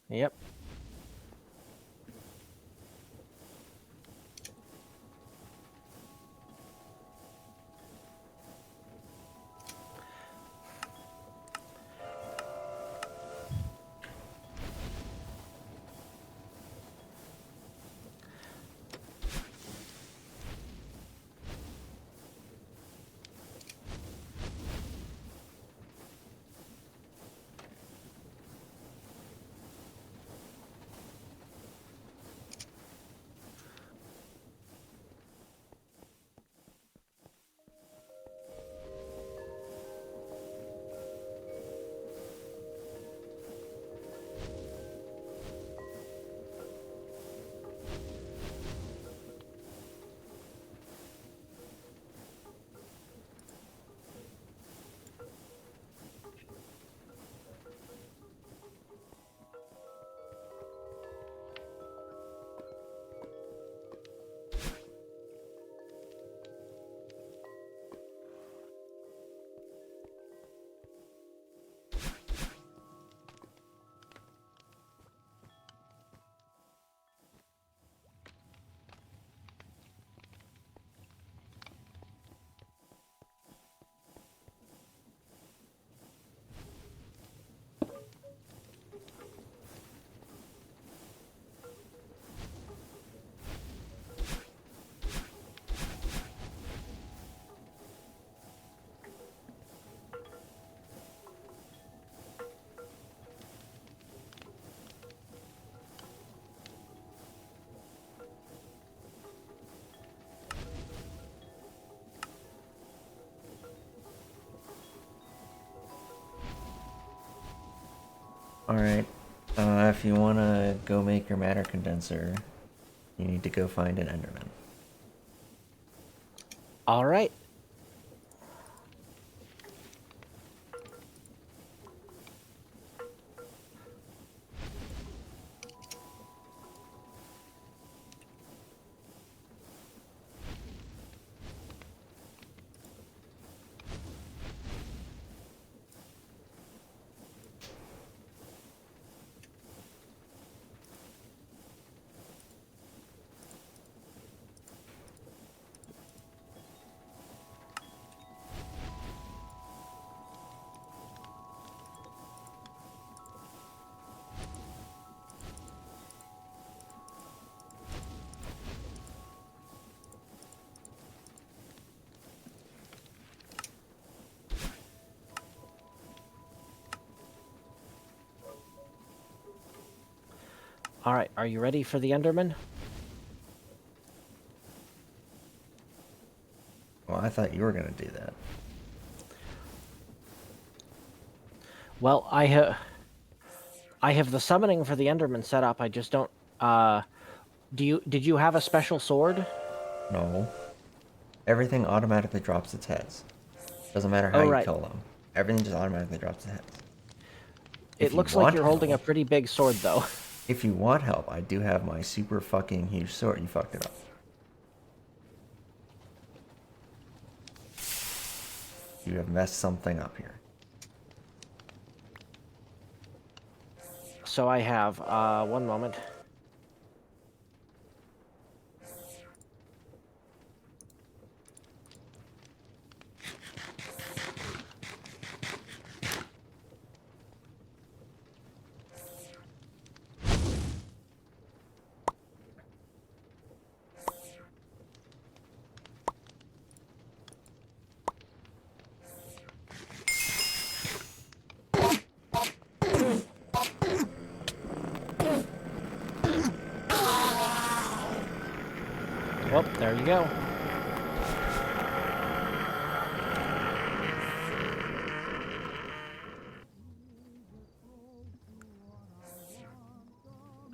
Yep. Alright, if you want to go make your matter condenser, you need to go find an Enderman. All right. All right. Are you ready for the Enderman? Well, I thought you were going to do that. Well, I have the summoning for the Enderman set up. I just don't. Did you have a special sword? No. Everything automatically drops its heads. Doesn't matter how Oh, you right. kill them. Everything just automatically drops its heads. It looks like you're holding a pretty big sword, though. If you want help, I do have my super fucking huge sword. You fucked it up. You have messed something up here. So I have. One moment. Well, there you go.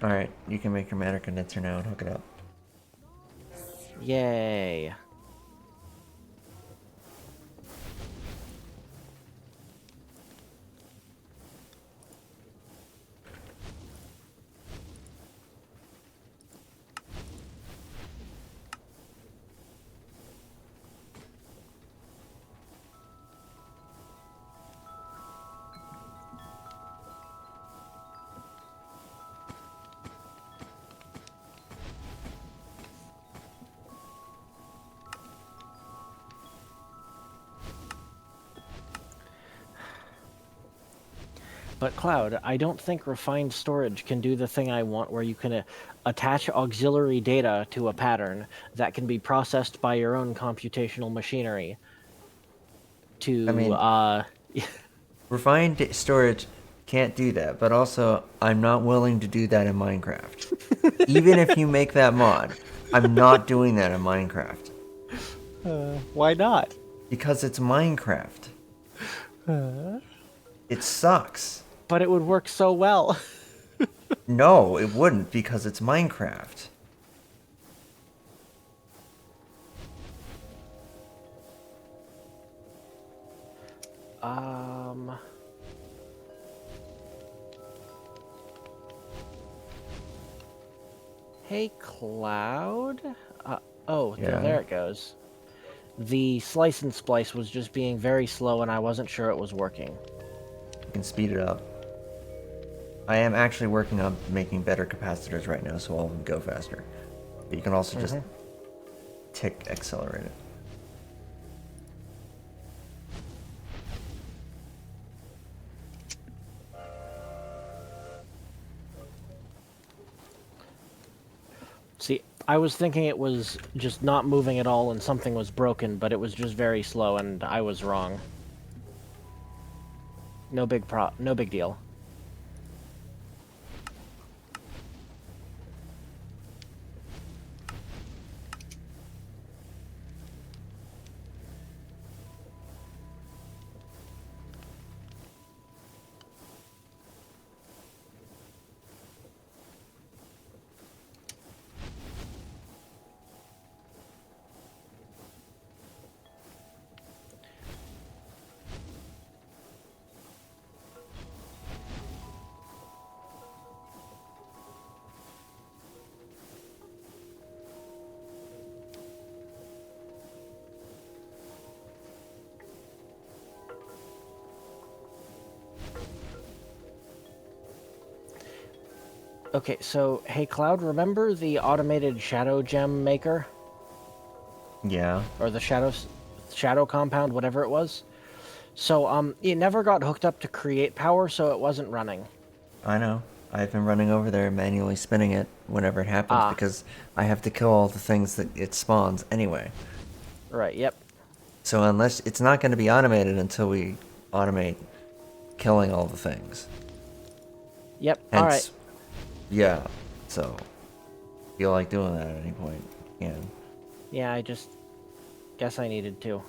Alright, you can make your matter condenser now and hook it up. Yay. But Cloud, I don't think refined storage can do the thing I want where you can attach auxiliary data to a pattern that can be processed by your own computational machinery I to mean, refined storage can't do that, but also I'm not willing to do that in Minecraft. Even if you make that mod, I'm not doing that in Minecraft. why not? Because it's Minecraft. It sucks. But it would work so well. No, it wouldn't because it's Minecraft. um Hey Cloud? Oh, Yeah, there it goes. The slice and splice was just being very slow and I wasn't sure it was working. you can speed it up. I am actually working on making better capacitors right now, so all of them go faster. But you can also just tick accelerate it. See, I was thinking it was just not moving at all and something was broken, but it was just very slow and I was wrong. No big deal. Okay, so hey Cloud, remember the automated shadow gem maker Yeah, or the shadow compound, whatever it was? So it never got hooked up to create power, so it wasn't running. I know. I've been running over there manually spinning it whenever it happens Ah, because I have to kill all the things that it spawns anyway. right, yep. So unless it's not going to be automated until we automate killing all the things. Yep, alright. Hence, yeah. So, feel like doing that at any point, you can. Yeah, I just guess I needed to.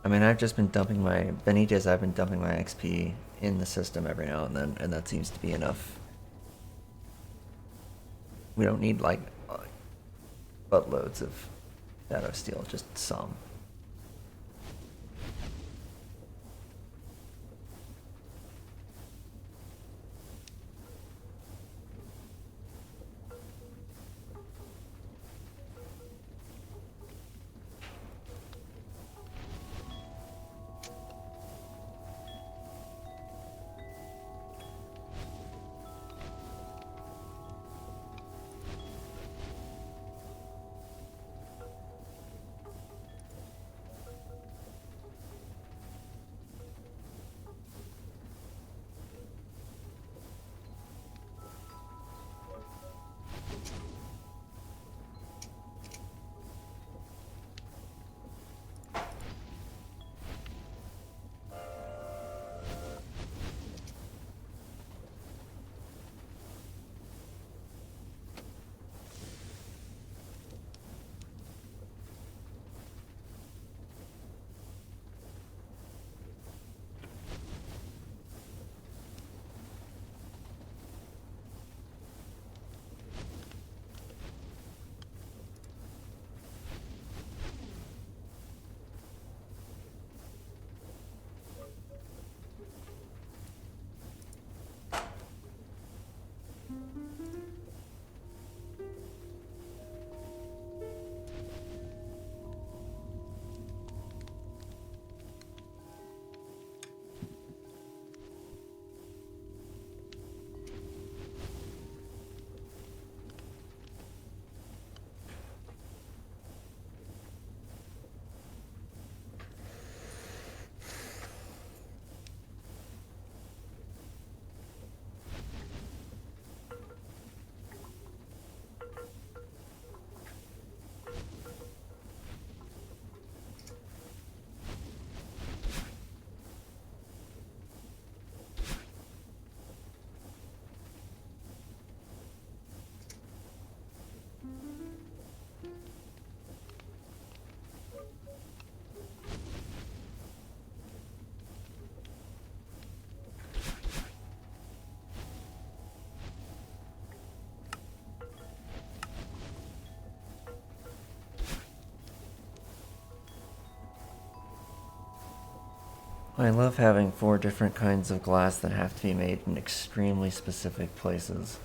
I mean, I've just been dumping my Benitez. I've been dumping my XP in the system every now and then, and that seems to be enough. We don't need like buttloads of Shadow Steel, just some. I love having 4 different kinds of glass that have to be made in extremely specific places.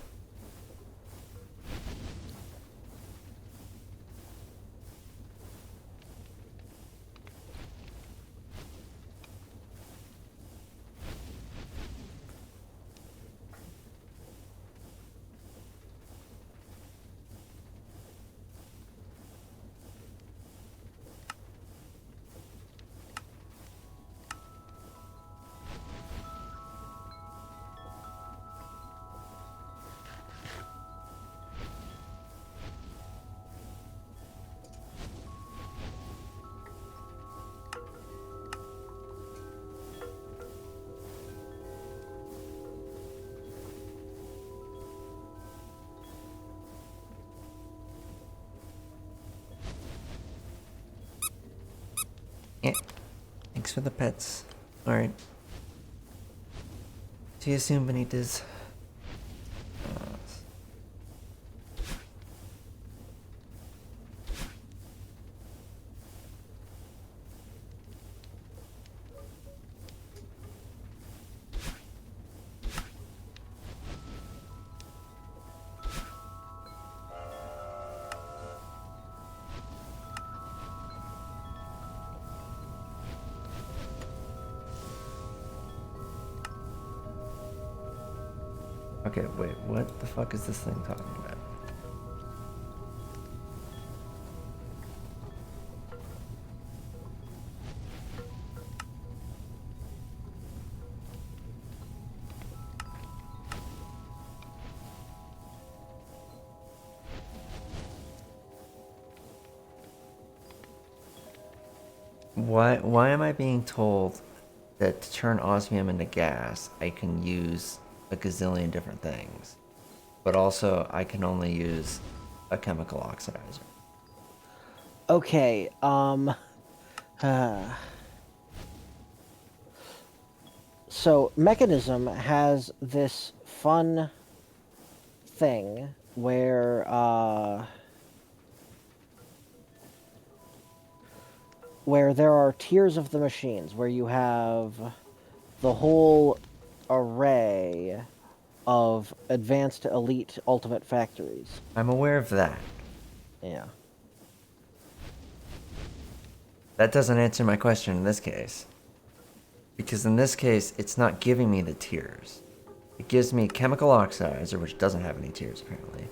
Yeah. Thanks for the pets. Alright. See you soon, Benitez. Okay, wait, what the fuck is this thing talking about? Why am I being told that to turn osmium into gas, I can use a gazillion different things, but also I can only use a chemical oxidizer? Okay, so Mechanism has this fun thing where there are tiers of the machines, where you have the whole array of advanced to elite ultimate factories. I'm aware of that. Yeah. That doesn't answer my question in this case. Because in this case, it's not giving me the tiers. It gives me chemical oxidizer, which doesn't have any tiers apparently,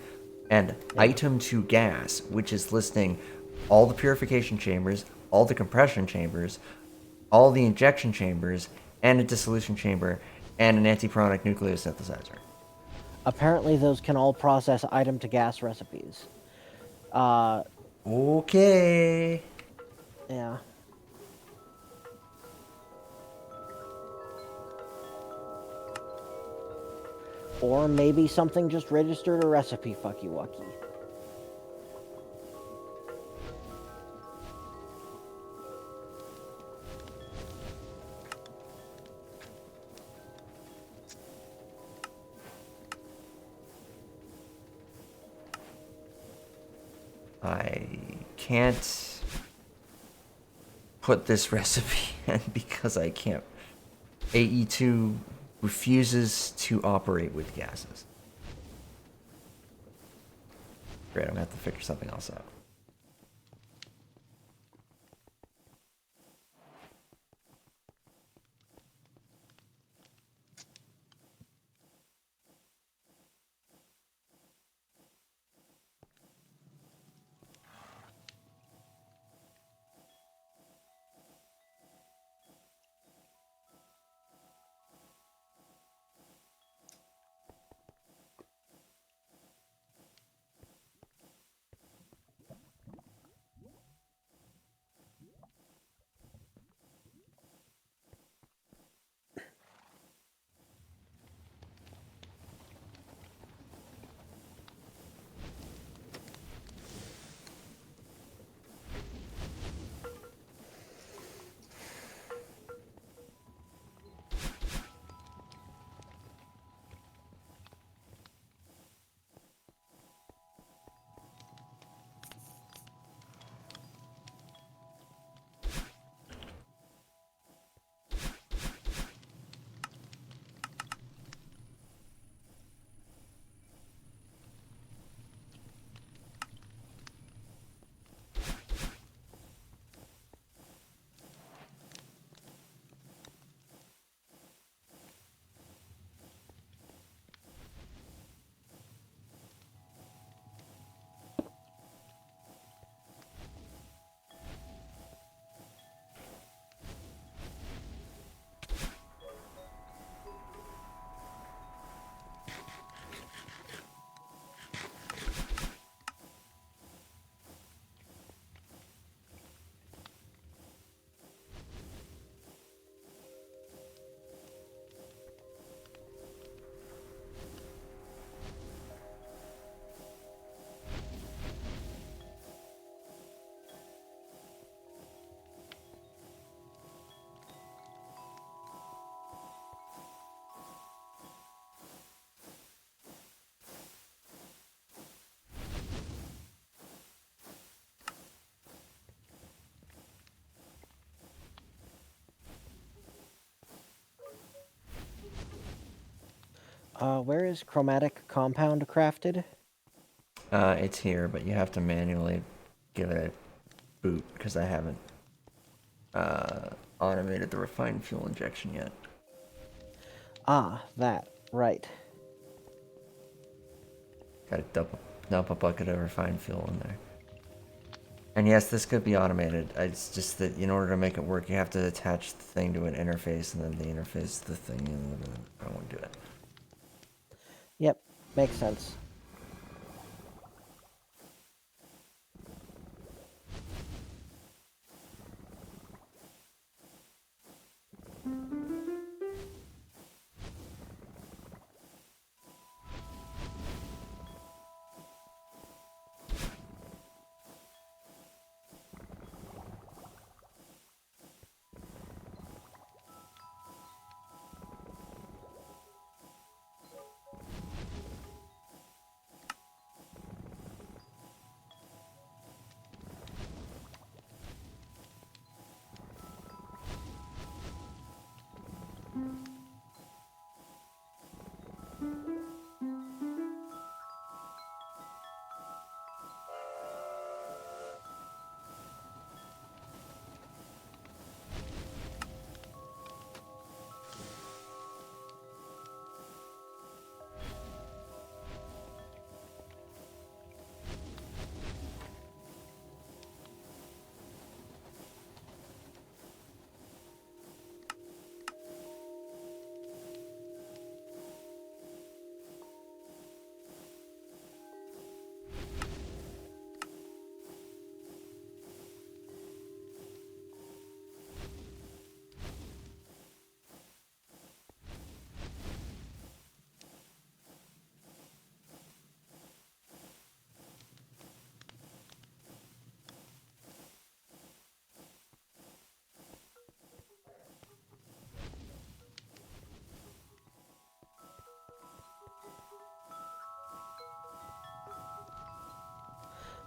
and item to gas, which is listing all the purification chambers, all the compression chambers, all the injection chambers, and a dissolution chamber, and an antipronic nucleosynthesizer. Apparently, those can all process item to gas recipes. Okay. Yeah. Or maybe something just registered a recipe fucky wucky. I can't put this recipe in because I can't. AE2 refuses to operate with gases. Great, I'm gonna have to figure something else out. Where is chromatic compound crafted? It's here, but you have to manually give it a boot because I haven't automated the refined fuel injection yet. Ah, that. Right. Got to dump a bucket of refined fuel in there. And yes, this could be automated. It's just that in order to make it work, you have to attach the thing to an interface, and then the interface to the thing, and I won't do it. Yep, makes sense.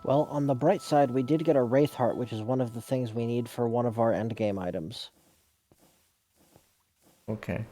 Well, on the bright side, we did get a Wraith Heart, which is one of the things we need for one of our endgame items. Okay.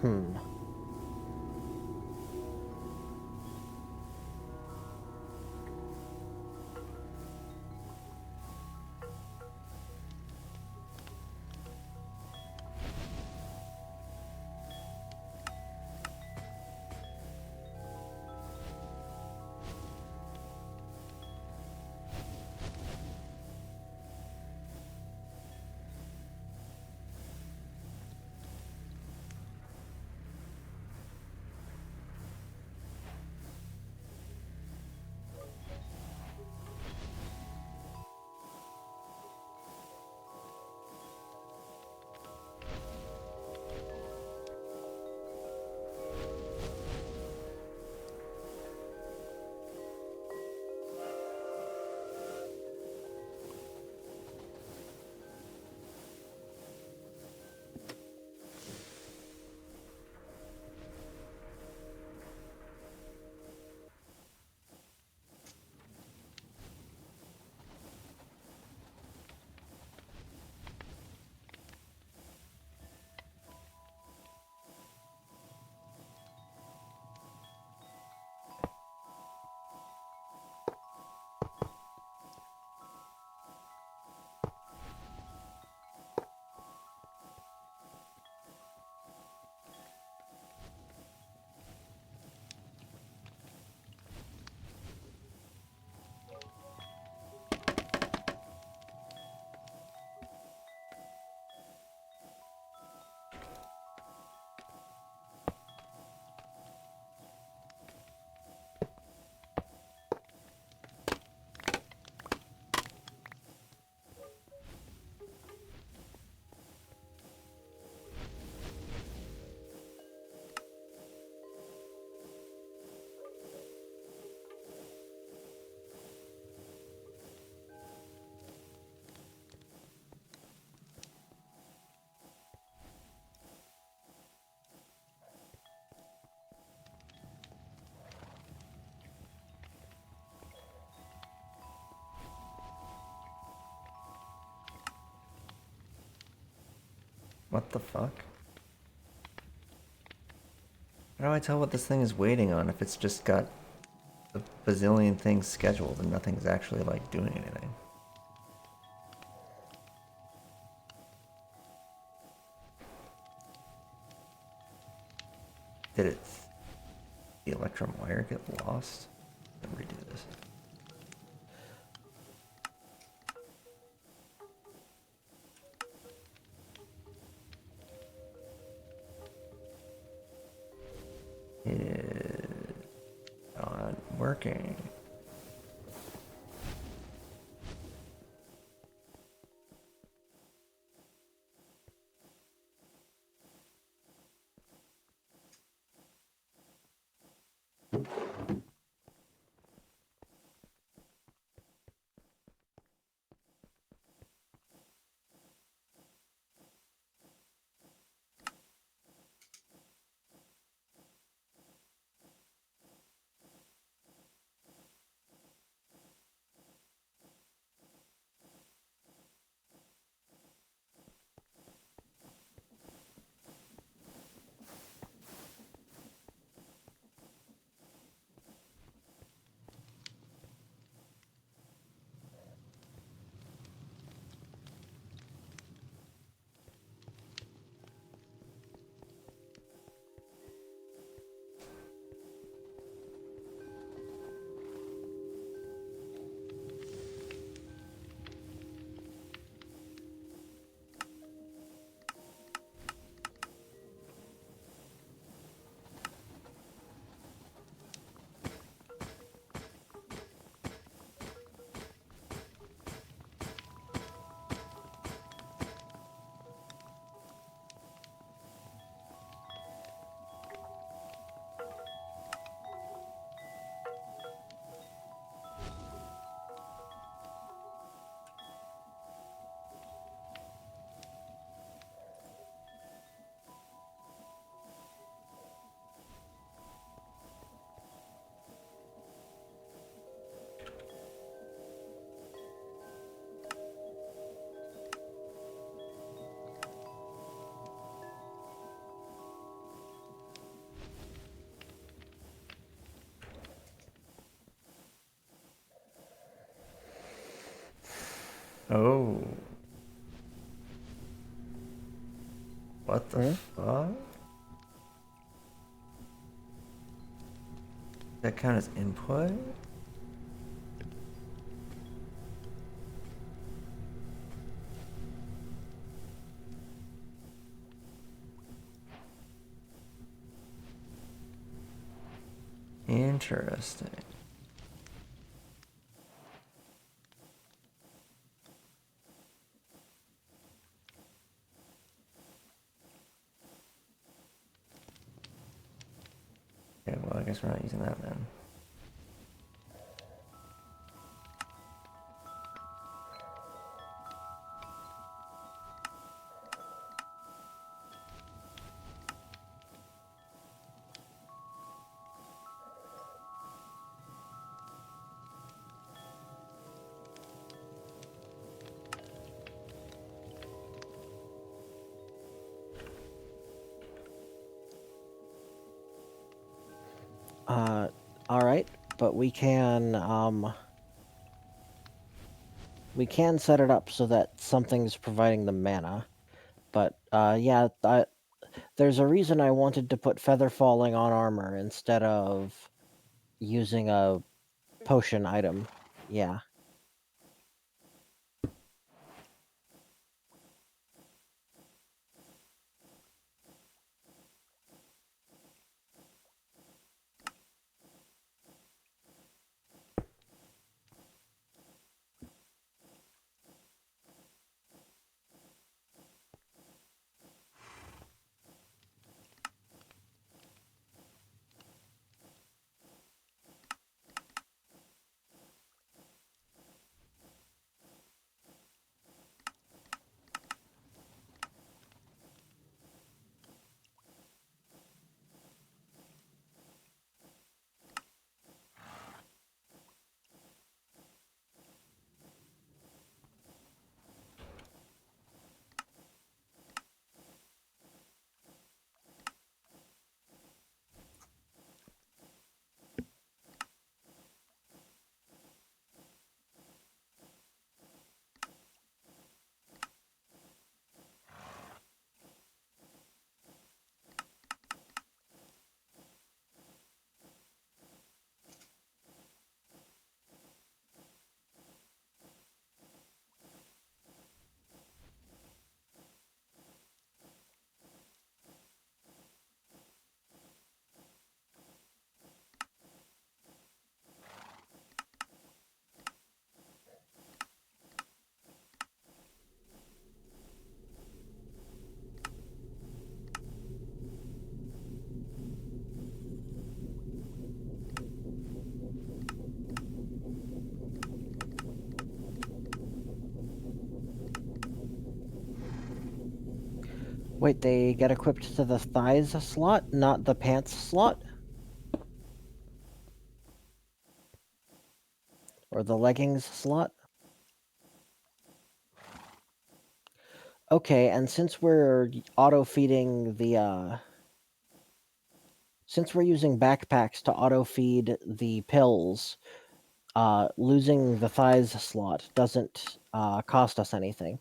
Hmm. What the fuck? How do I tell what this thing is waiting on if it's just got a bazillion things scheduled and nothing's actually, like, doing anything? Did the electrum wire get lost? Let me redo this. It's not working. Oh. What the fuck? That count as input? Interesting. Okay, well, I guess we're not using that then. All right, but we can set it up so that something's providing the mana. But yeah, there's a reason I wanted to put feather falling on armor instead of using a potion item. Yeah. Wait, they get equipped to the thighs slot, not the pants slot? Or the leggings slot? Okay, and since we're auto-feeding the, since we're using backpacks to auto-feed the pills, losing the thighs slot doesn't, cost us anything.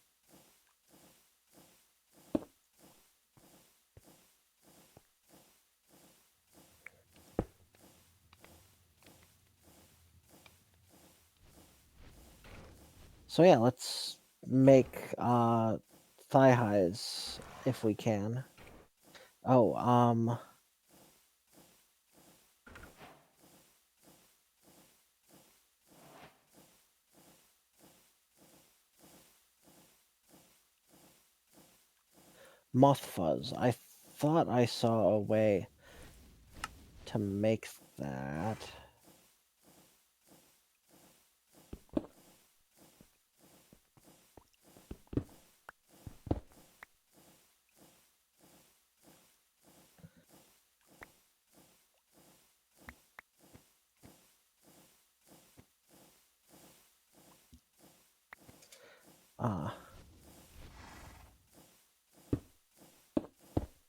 So yeah, let's make, thigh highs if we can. Oh, moth fuzz. I thought I saw a way to make that. Ah.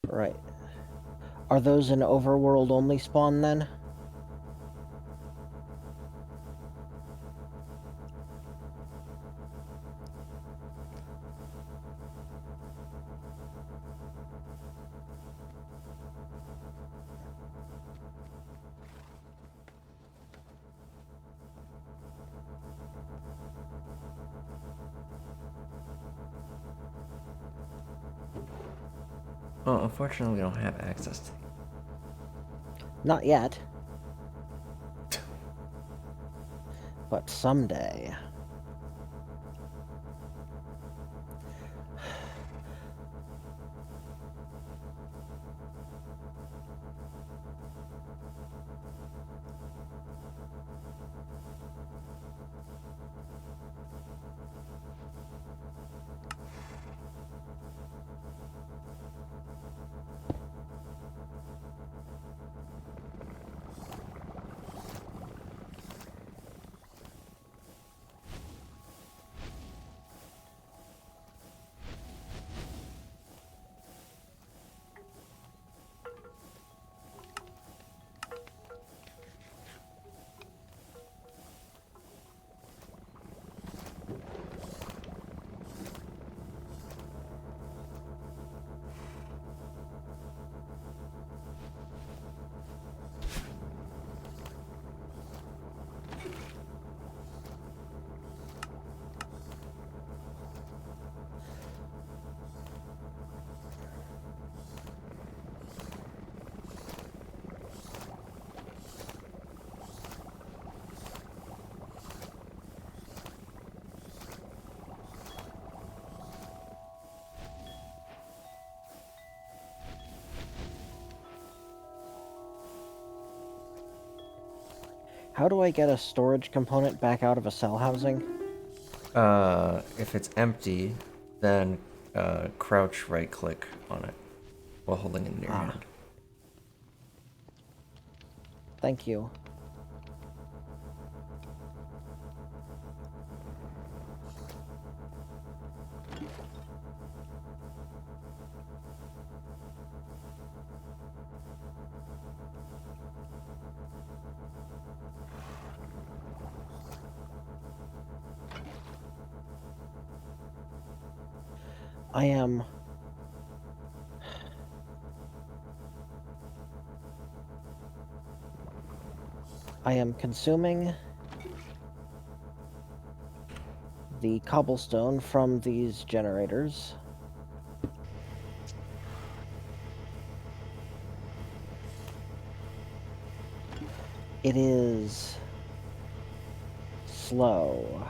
Right. Are those an overworld only spawn then? Well, unfortunately, we don't have access to. Not yet. But someday. How do I get a storage component back out of a cell housing? If it's empty, then crouch right click on it while holding it in your hand. Thank you. I am consuming the cobblestone from these generators. It is slow.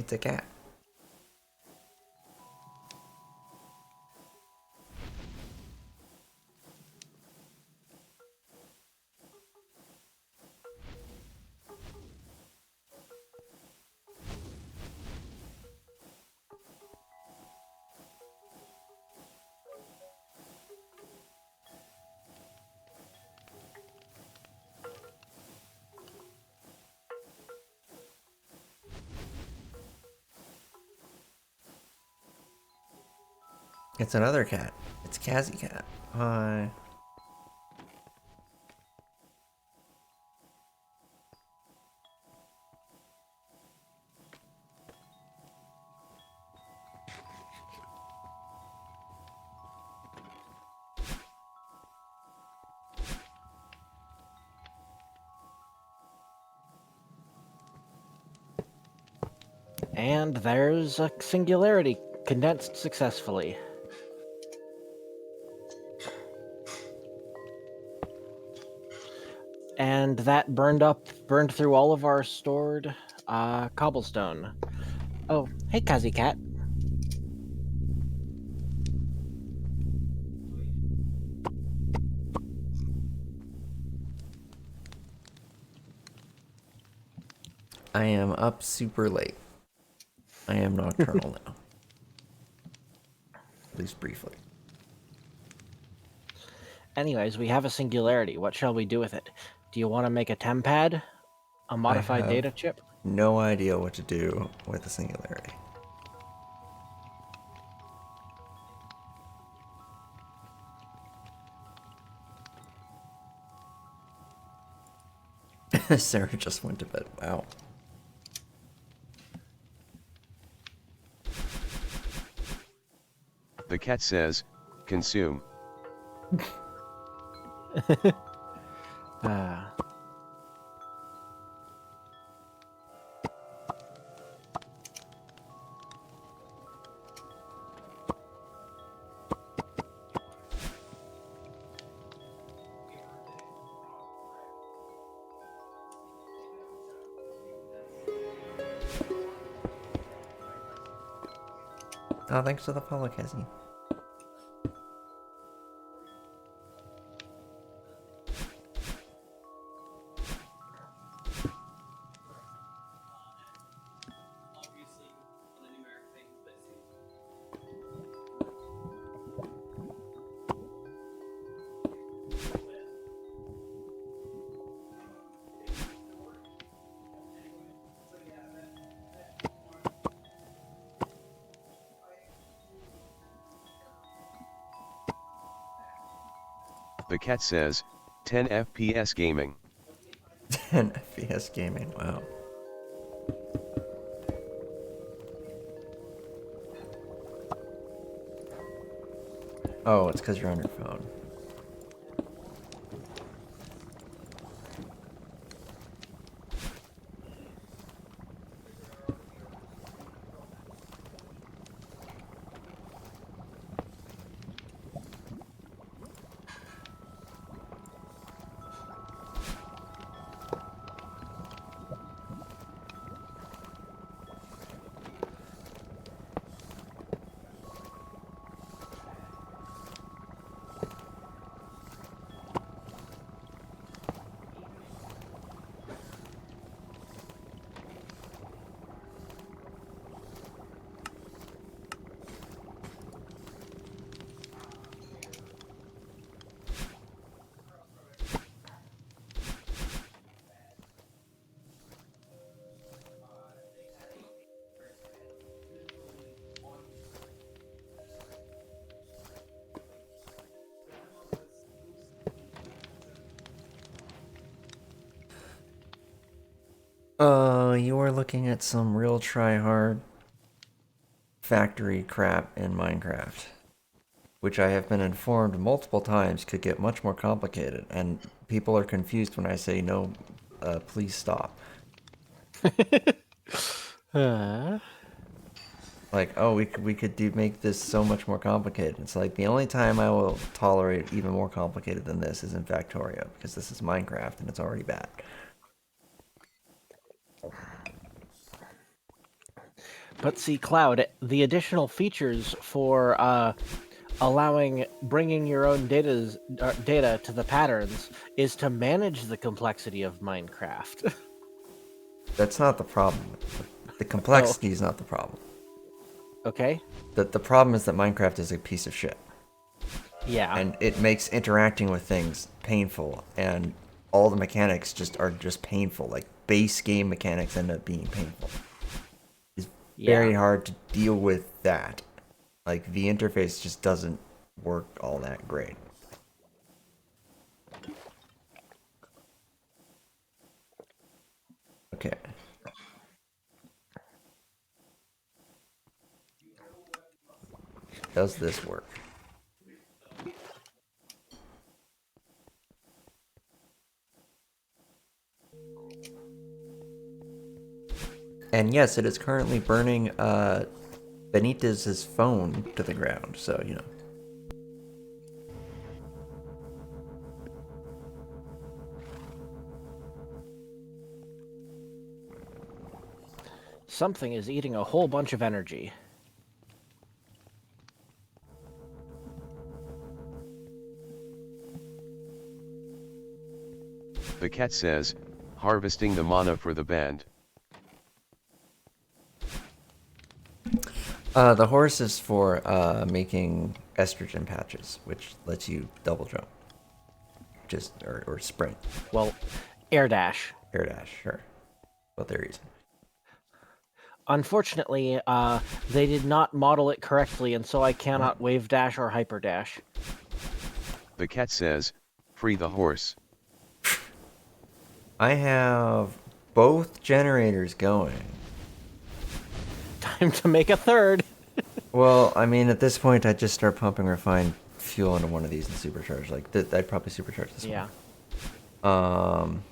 It's a cat. It's another cat. It's Kazzy Cat. Hi. And there's a singularity condensed successfully. And that burned through all of our stored cobblestone. Oh, hey, Kazi Cat. I am up super late. I am nocturnal now. At least briefly. Anyways, we have a singularity. What shall we do with it? Do you want to make a tempad? A modified have data chip? no idea what to do with the singularity. Sarah just went to bed. Wow. The cat says, consume. Uh, Oh, thanks for the follow, Kazzy. The cat says, 10 FPS gaming. 10 FPS gaming. Wow. Oh, it's because you're on your phone. You are looking at some real try-hard factory crap in Minecraft, which I have been informed multiple times could get much more complicated, and people are confused when I say no, please stop. Like, oh, we could make this so much more complicated. It's like the only time I will tolerate even more complicated than this is in Factorio, because this is Minecraft and it's already bad. But see, Cloud, the additional features for bringing your own data to the patterns is to manage the complexity of Minecraft. That's not the problem. The complexity is not the problem. Okay. The problem is that Minecraft is a piece of shit. Yeah. And it makes interacting with things painful, and all the mechanics are just painful. Like, base game mechanics end up being painful. It's very hard to deal with that. Like, the interface just doesn't work all that great. Okay. Does this work? And yes, it is currently burning Benitez's phone to the ground, so, you know. Something is eating a whole bunch of energy. The cat says, harvesting the mana for the band. The horse is for making estrogen patches, which lets you double jump. Or sprint. Well, air dash. Air dash, sure. What they're using. Unfortunately, they did not model it correctly, and so I cannot wave dash or hyper dash. The cat says, free the horse. I have both generators going. Time to make a third. Well, I mean, at this point, I'd just start pumping refined fuel into one of these and supercharge. Like, I'd probably supercharge this one.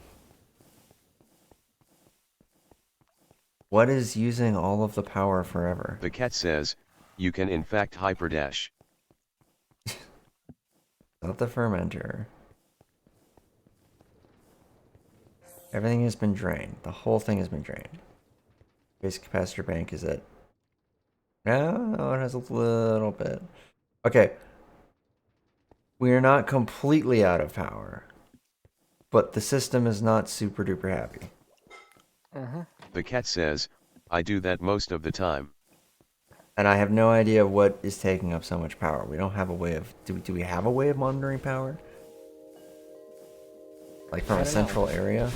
What is using all of the power forever? The cat says, you can in fact hyperdash. Not the fermenter. Everything has been drained. The whole thing has been drained. Base capacitor bank is at... No, it has a little bit. Okay. We are not completely out of power. But the system is not super duper happy. The cat says, I do that most of the time. And I have no idea what is taking up so much power. We don't have a way of... Do we have a way of monitoring power? Like from a central area?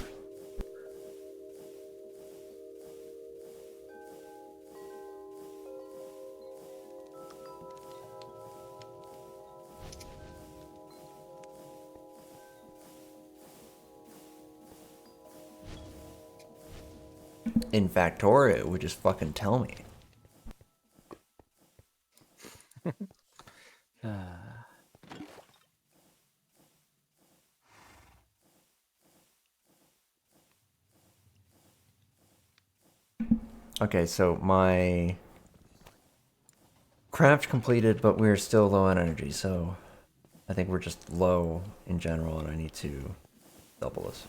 In Factorio, it would just fucking tell me. Okay, so my craft completed, but we're still low on energy, so I think we're just low in general, and I need to double this.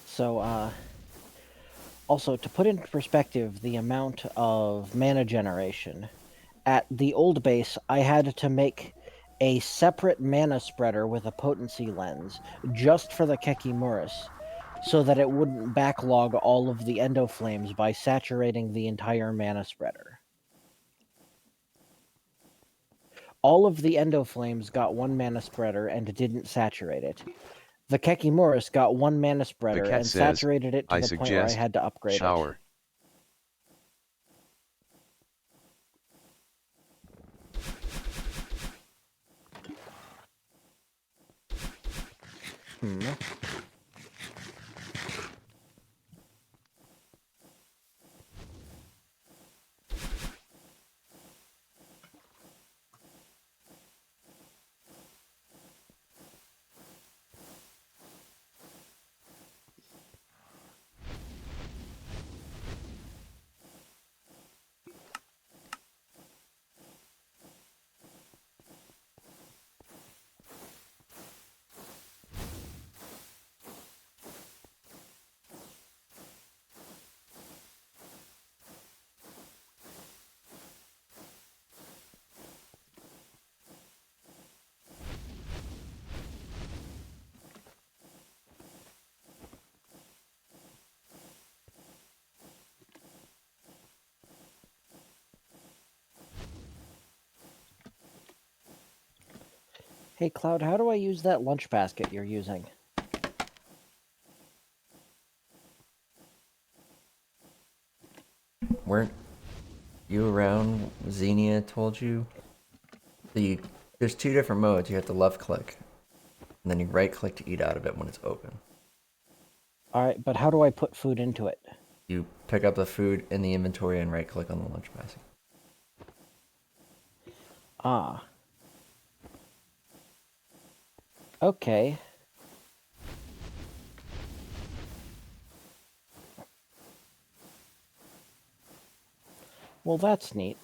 So, also, to put into perspective the amount of mana generation, at the old base, I had to make a separate mana spreader with a potency lens just for the Kekimuris, so that it wouldn't backlog all of the endo flames by saturating the entire mana spreader. All of the Endoflames got 1 mana spreader and didn't saturate it. The Kekimurus got 1 mana spreader cat and says, saturated it to I the point where I suggest had to upgrade shower. it. Hey, Cloud, how do I use that lunch basket you're using? Weren't you around? Xenia told you? There's 2 different modes. You have to left click, and then you right click to eat out of it when it's open. Alright, but how do I put food into it? You pick up the food in the inventory and right click on the lunch basket. Ah. Okay. Well, that's neat.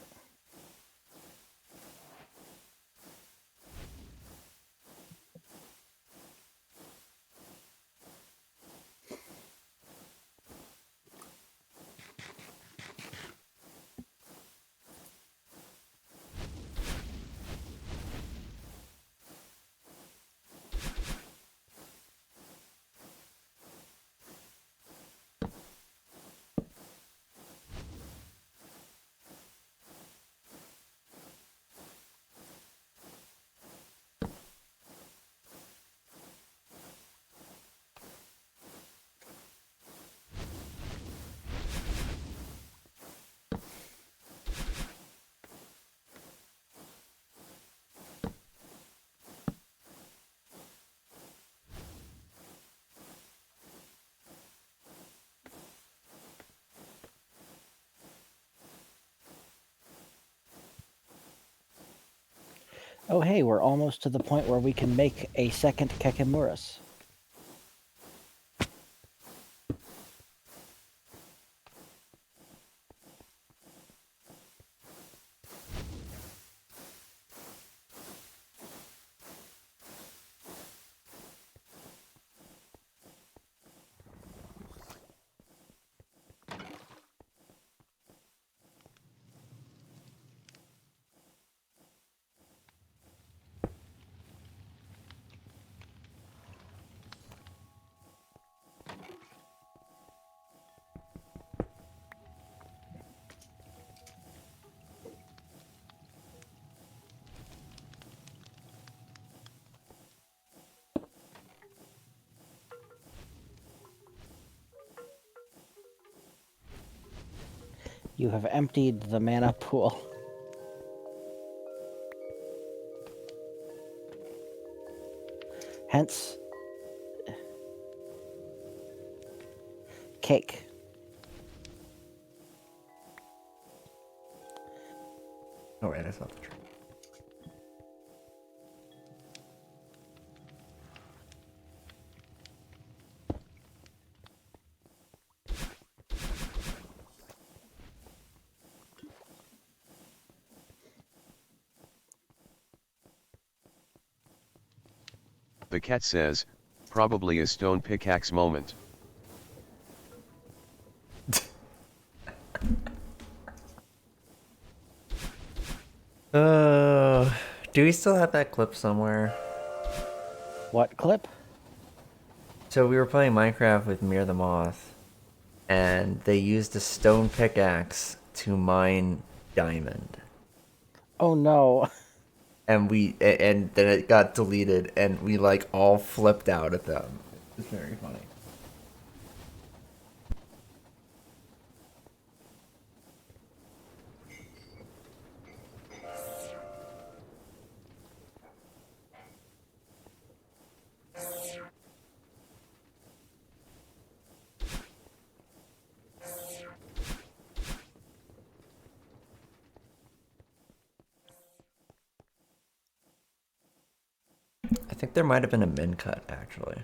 Oh, hey, we're almost to the point where we can make a second Kekimurus. You have emptied the mana pool. Hence, cake. Oh, right, I saw the tree. The cat says, probably a stone pickaxe moment. Do we still have that clip somewhere? What clip? So we were playing Minecraft with Mir the Moth, and they used a stone pickaxe to mine diamond. Oh no. and then it got deleted, and we like all flipped out at them. It's very funny. I think there might have been a min cut actually.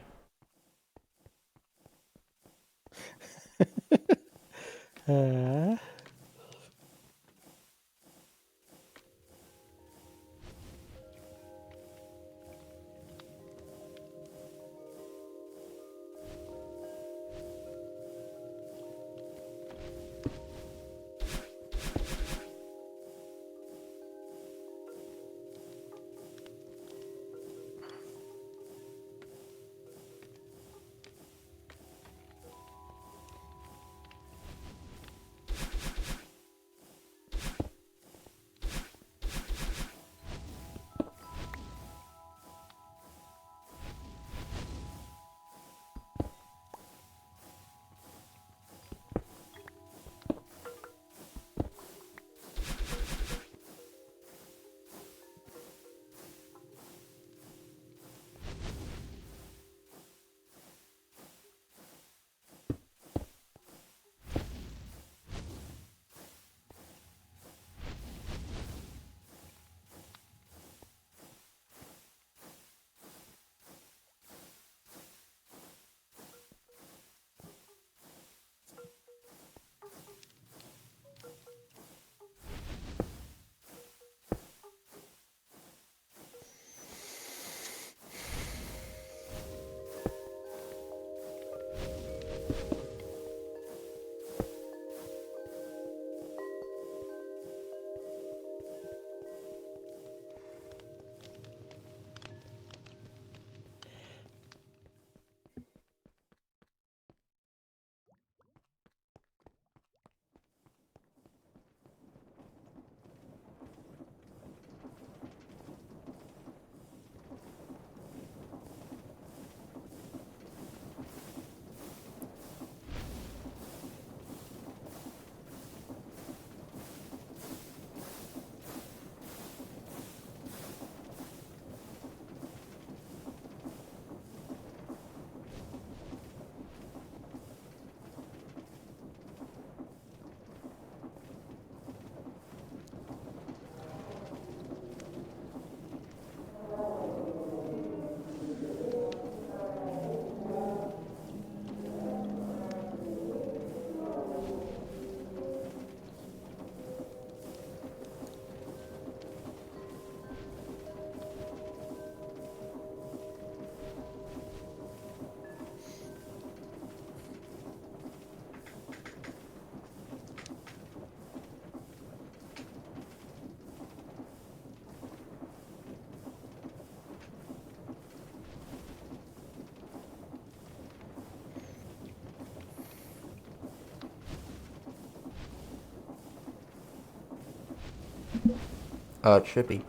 Trippy.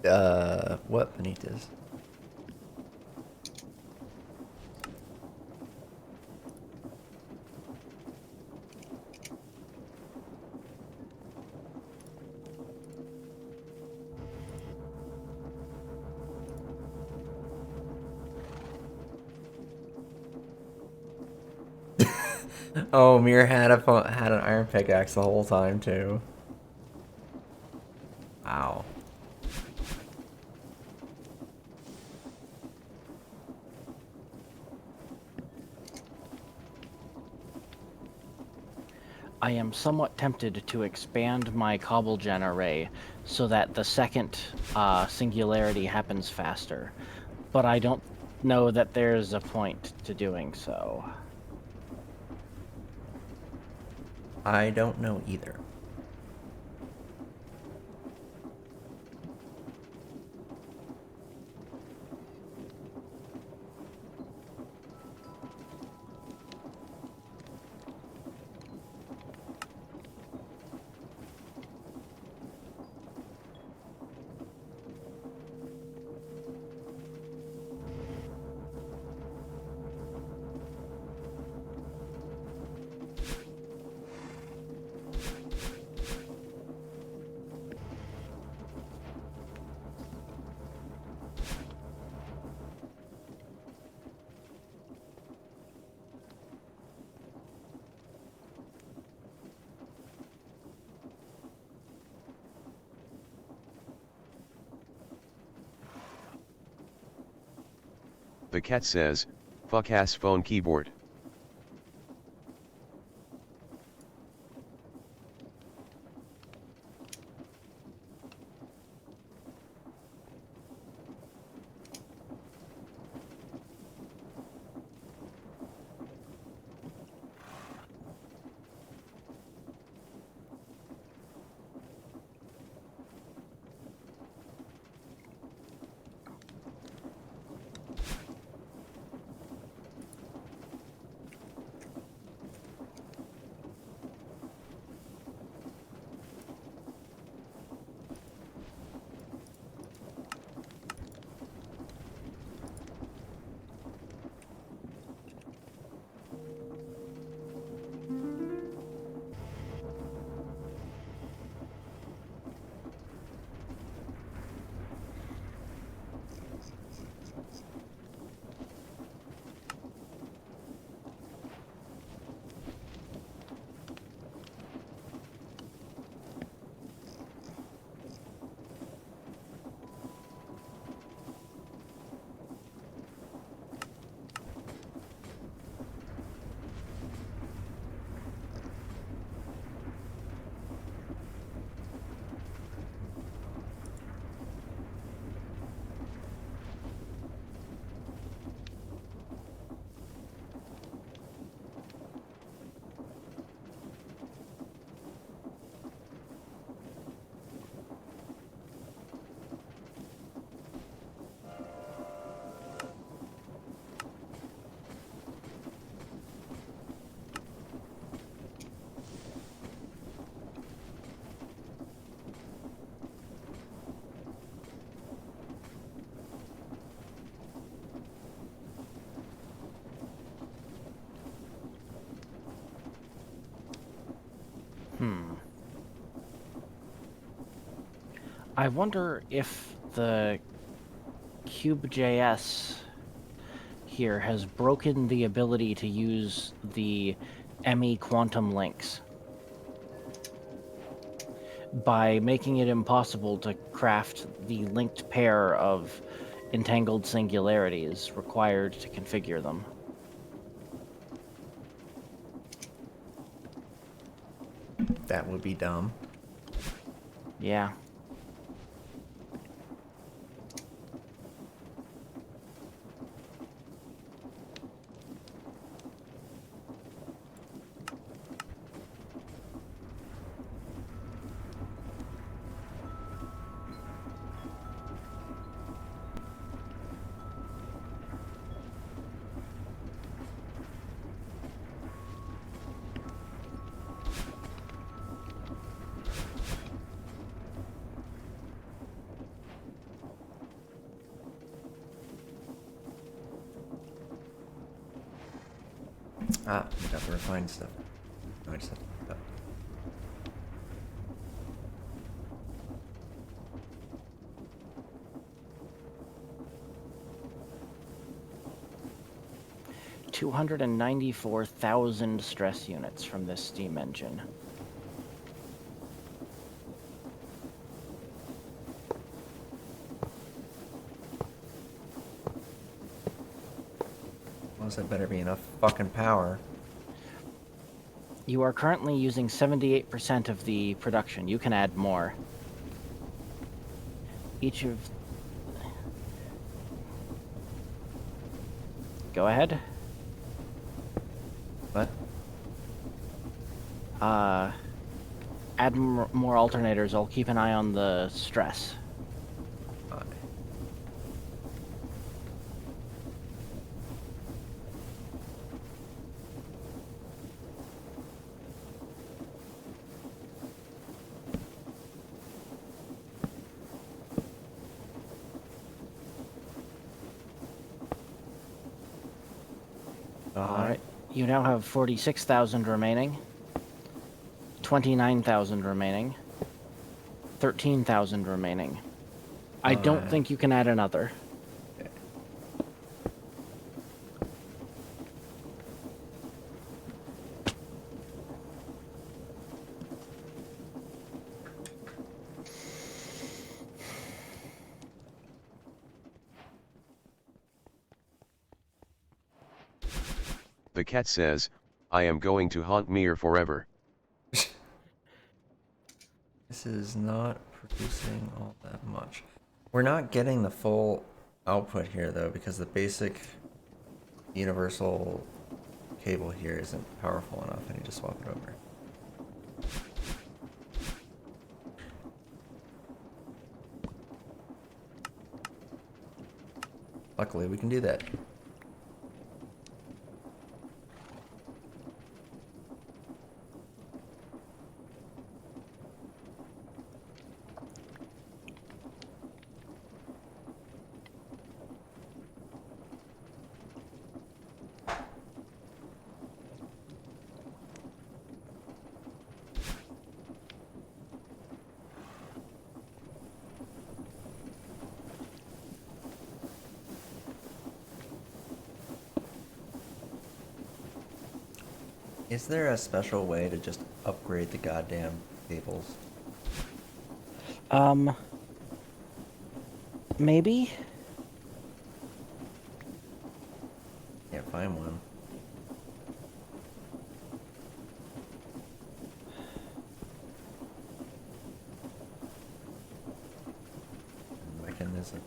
What Benitez? Oh, Mir had had an iron pickaxe the whole time too. Wow. I am somewhat tempted to expand my cobble gen array so that the second singularity happens faster, but I don't know that there's a point to doing so. I don't know either. The cat says, fuck ass phone keyboard. I wonder if the Cube.js here has broken the ability to use the ME quantum links by making it impossible to craft the linked pair of entangled singularities required to configure them. That would be dumb. Yeah. Ah, we got the refined stuff. No, I just have to... 294,000 stress units from this steam engine. Well, that better be enough fucking power. You are currently using 78% of the production. You can add more. Each of... Go ahead. What? Add more alternators. I'll keep an eye on the stress. Aye. Alright. You now have 46,000 remaining. 29,000 remaining. 13,000 remaining. I don't think you can add another. Okay. The cat says, I am going to haunt Mir forever. This is not producing all that much. We're not getting the full output here though, because the basic universal cable here isn't powerful enough. I need to swap it over. Luckily, we can do that. Is there a special way to just upgrade the goddamn cables? Maybe? Can't find one. Mechanism.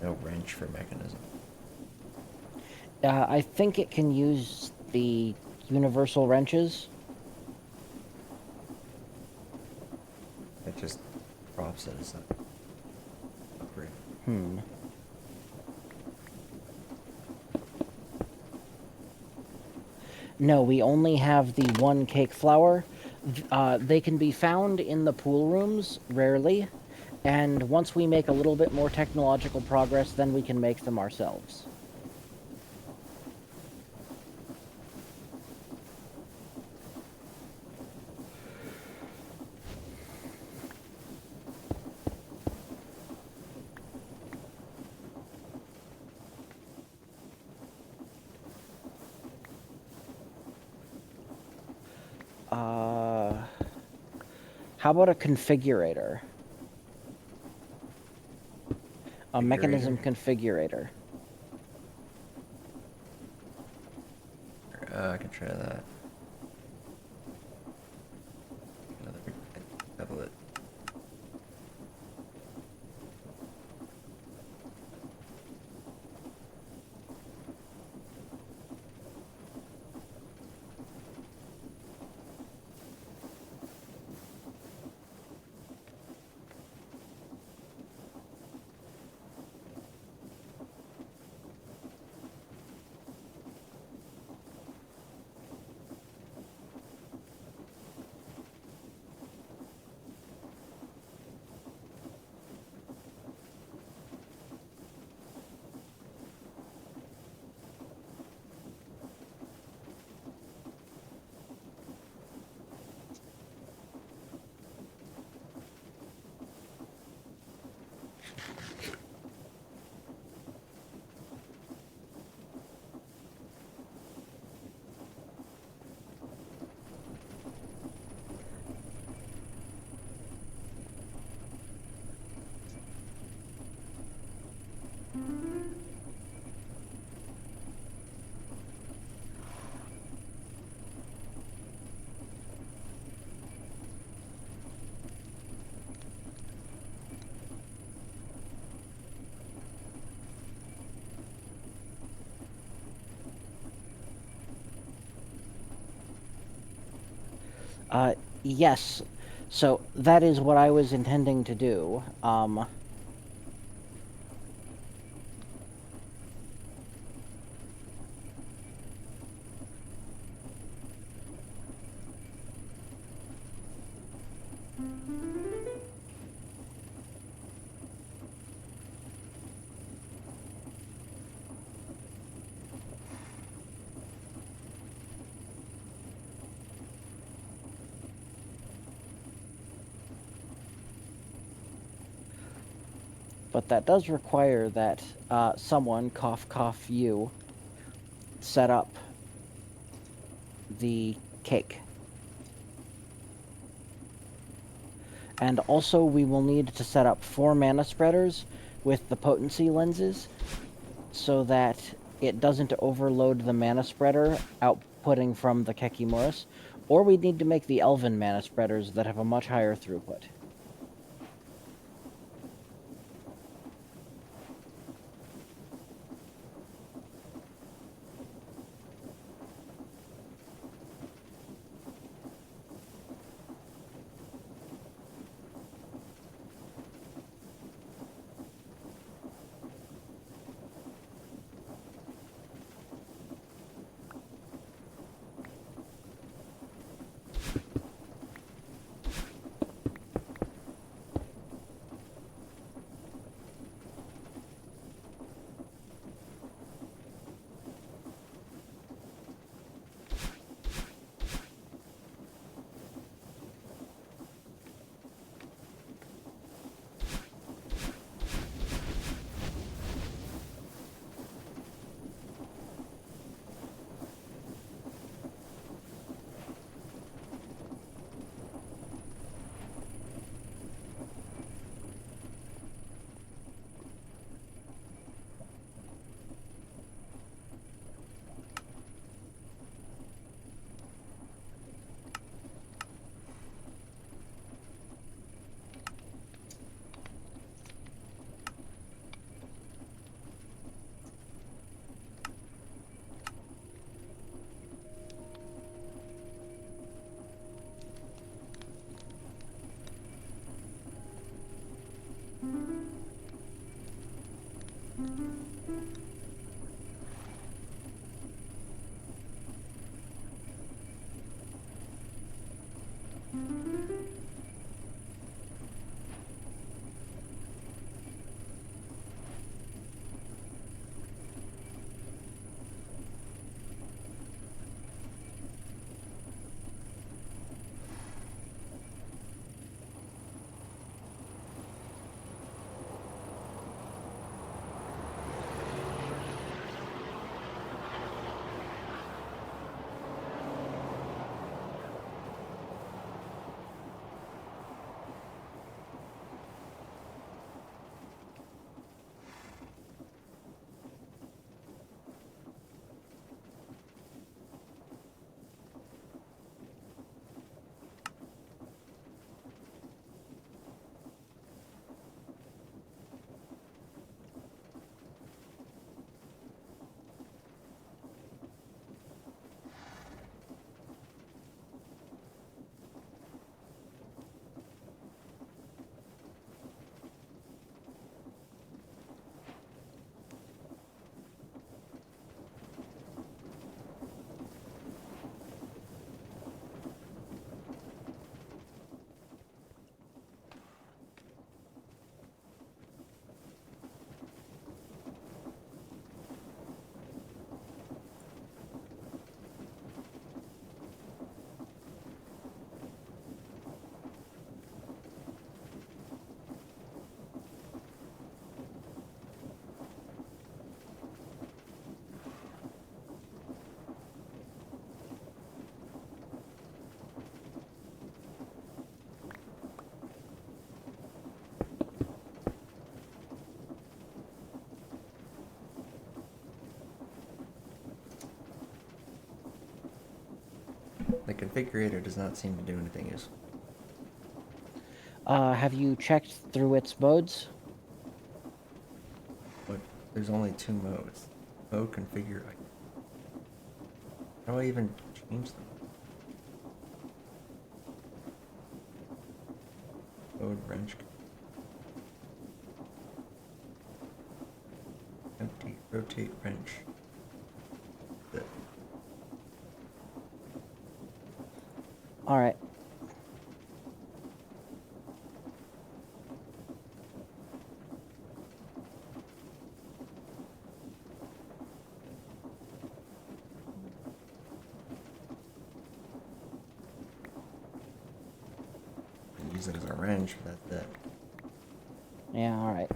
No wrench for mechanism. I think it can use the universal wrenches. It just drops it as an upgrade. No, we only have the one cake flour. They can be found in the pool rooms, rarely. And once we make a little bit more technological progress, then we can make them ourselves. How about a configurator? A mechanism configurator. I can try that. Another tablet. Yes. So that is what I was intending to do. But that does require that someone, cough cough you, set up the cake. And also we will need to set up 4 mana spreaders with the potency lenses so that it doesn't overload the mana spreader outputting from the Kekimuras. Or we need to make the Elven mana spreaders that have a much higher throughput. The configurator does not seem to do anything useful. Have you checked through its modes? But there's only 2 modes. Mode configure. How do I even change them? code wrench. Empty rotate wrench. All right. Use it as a wrench, but that's it. Yeah, all right.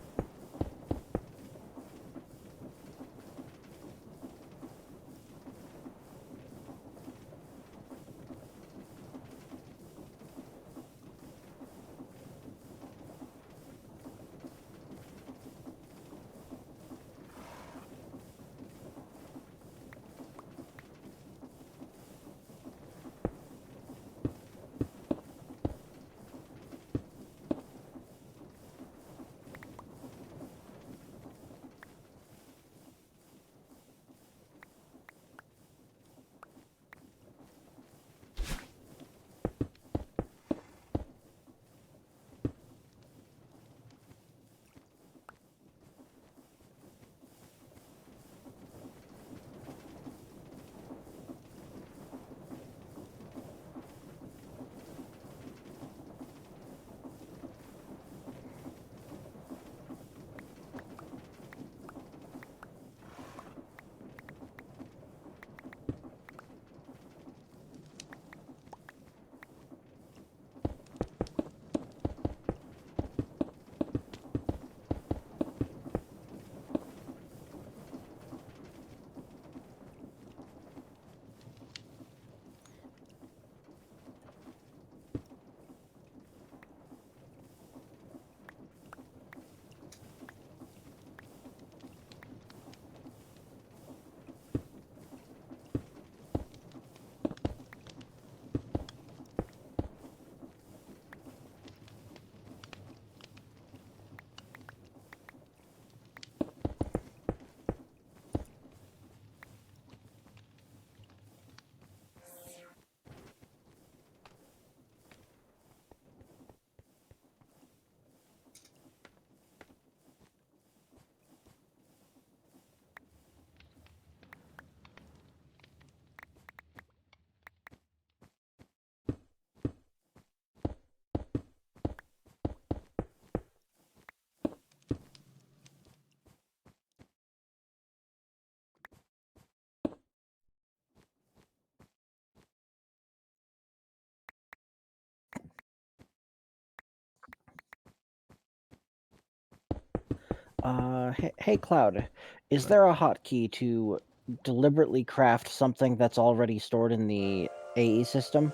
Hey, Cloud, is there a hotkey to deliberately craft something that's already stored in the AE system?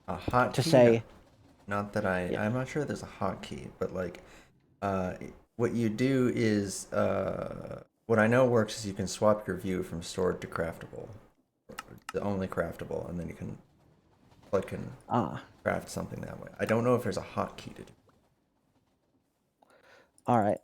A hotkey? To say, not that yeah, I'm not sure there's a hotkey, but like, uh, what you do is, what I know works is you can swap your view from stored to craftable, to only craftable, and then you can click and ah, craft something that way. I don't know if there's a hotkey to do. all right.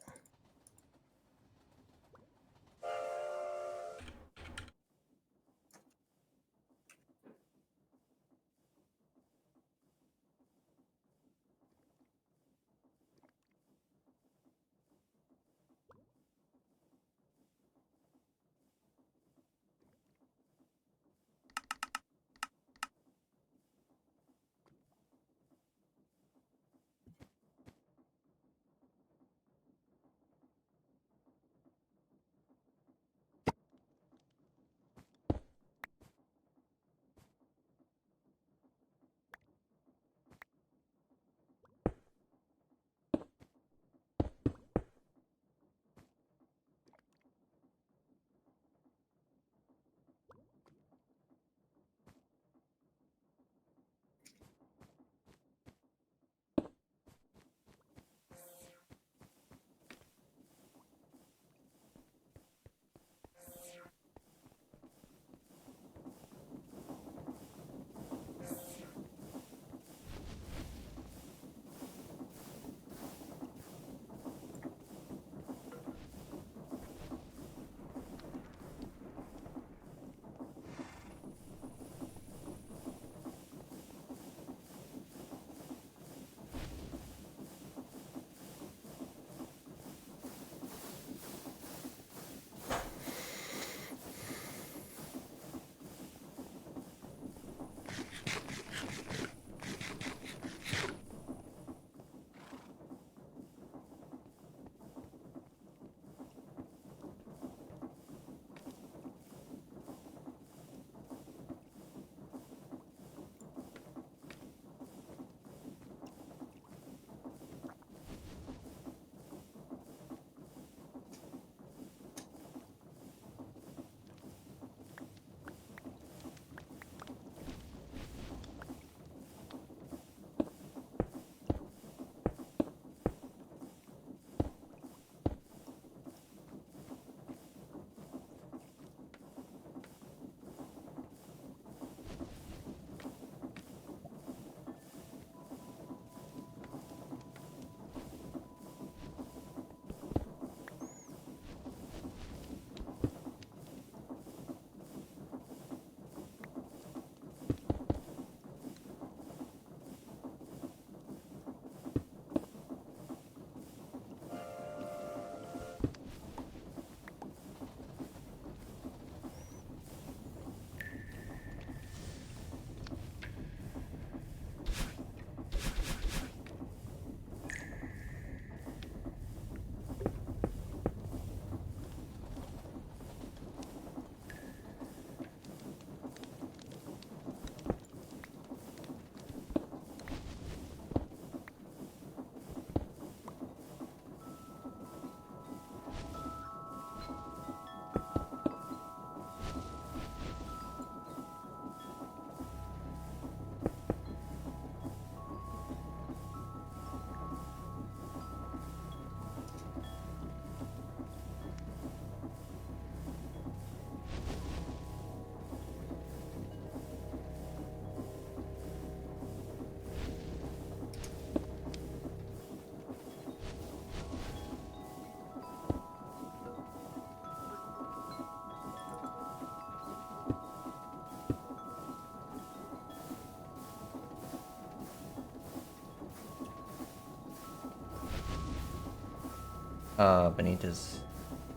Benita's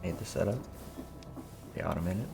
made the setup. They automate it.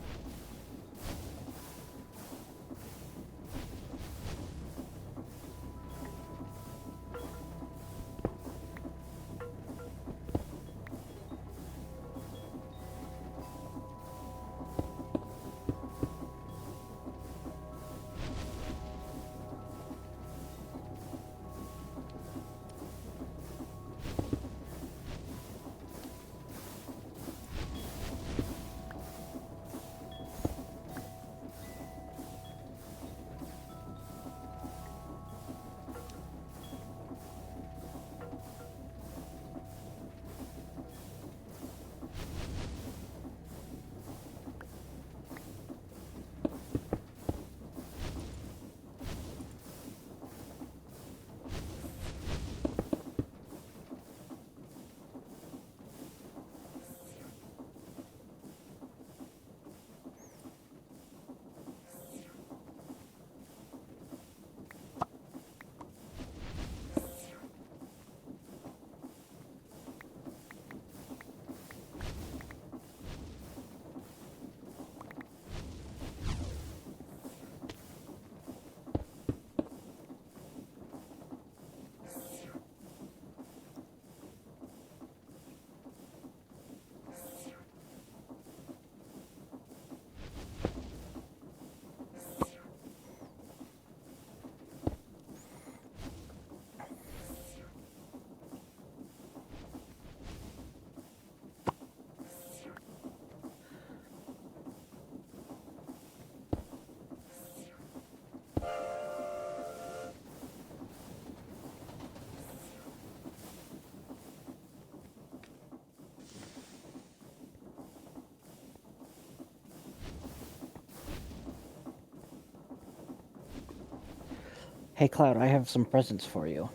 Hey, Cloud, I have some presents for you.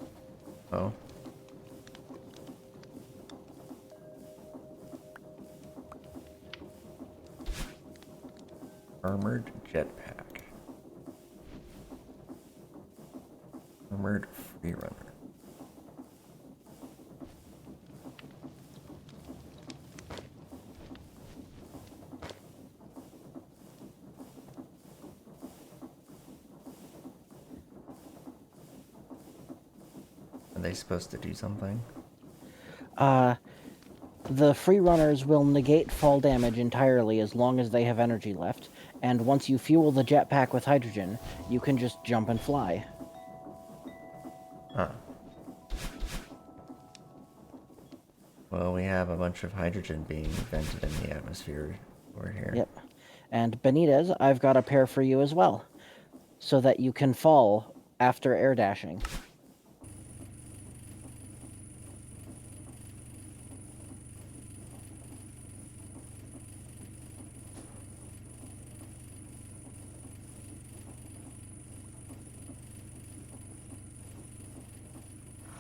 Oh. Armored jetpack. Armored freerunner. Are they supposed to do something? The free runners will negate fall damage entirely as long as they have energy left, and once you fuel the jetpack with hydrogen, you can just jump and fly. Huh. Well, we have a bunch of hydrogen being vented in the atmosphere over here. Yep. And Benitez, I've got a pair for you as well, so that you can fall after air dashing.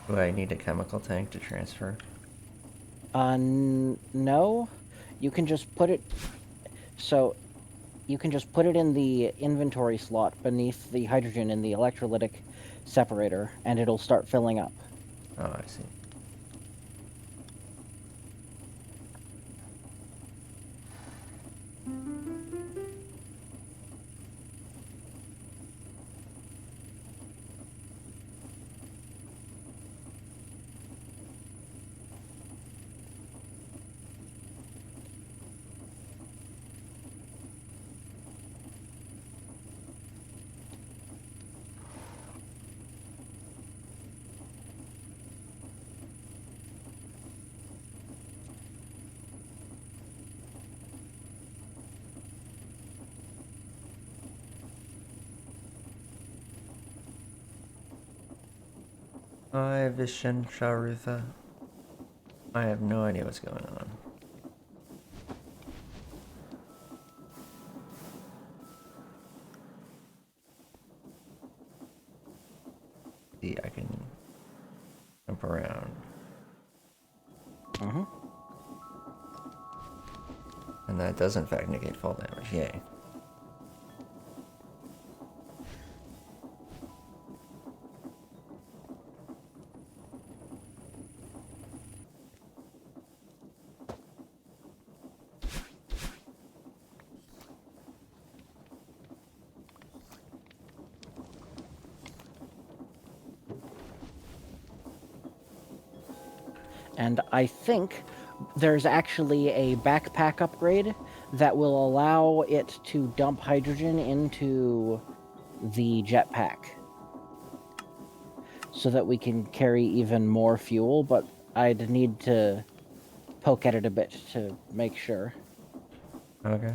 Do I need a chemical tank to transfer? No. You can just put it... So, you can just put it in the inventory slot beneath the hydrogen in the electrolytic separator, and it'll start filling up. Oh, I see. Hi, Vishen Sharutha. I have no idea what's going on. See, I can jump around. Mm-hmm. And that does in fact negate fall damage, yay. And I think there's actually a backpack upgrade that will allow it to dump hydrogen into the jetpack so that we can carry even more fuel, but I'd need to poke at it a bit to make sure. Okay.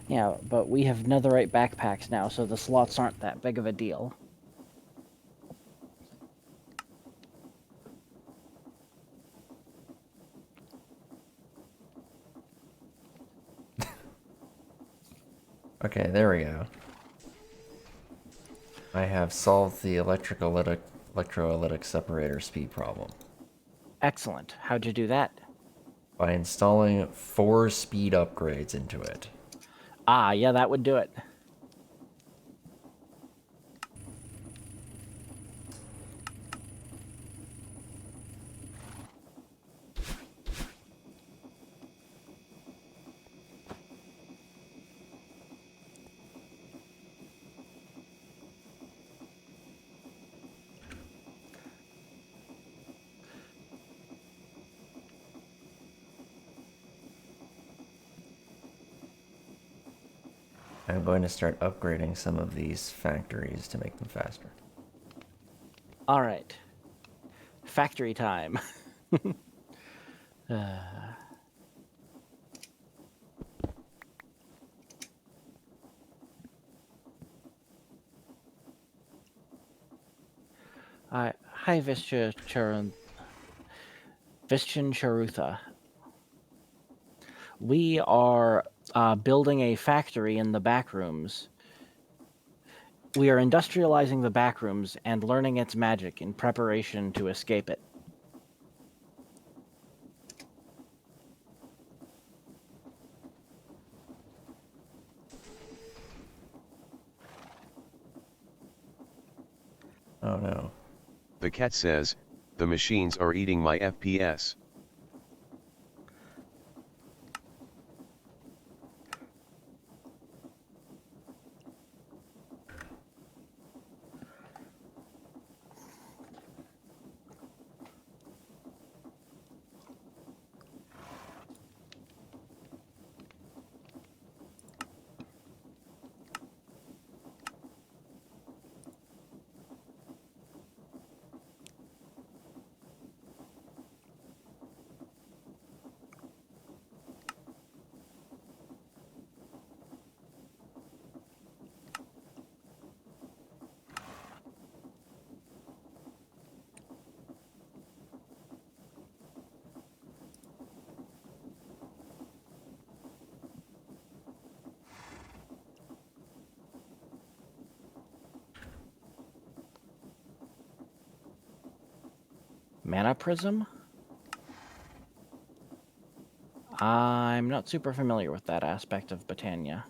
Yeah, but we have netherite backpacks now, so the slots aren't that big of a deal. Okay, there we go. I have solved the electrolytic separator speed problem Excellent. How'd you do that? by installing 4 speed upgrades into it. Ah, yeah, that would do it. I'm going to start upgrading some of these factories to make them faster. All right. Factory time. Hi, Vishchan Charutha. We are building a factory in the back rooms. We are industrializing the back rooms and learning its magic in preparation to escape it. Oh no. The cat says, the machines are eating my FPS. Mana Prism? I'm not super familiar with that aspect of Botania.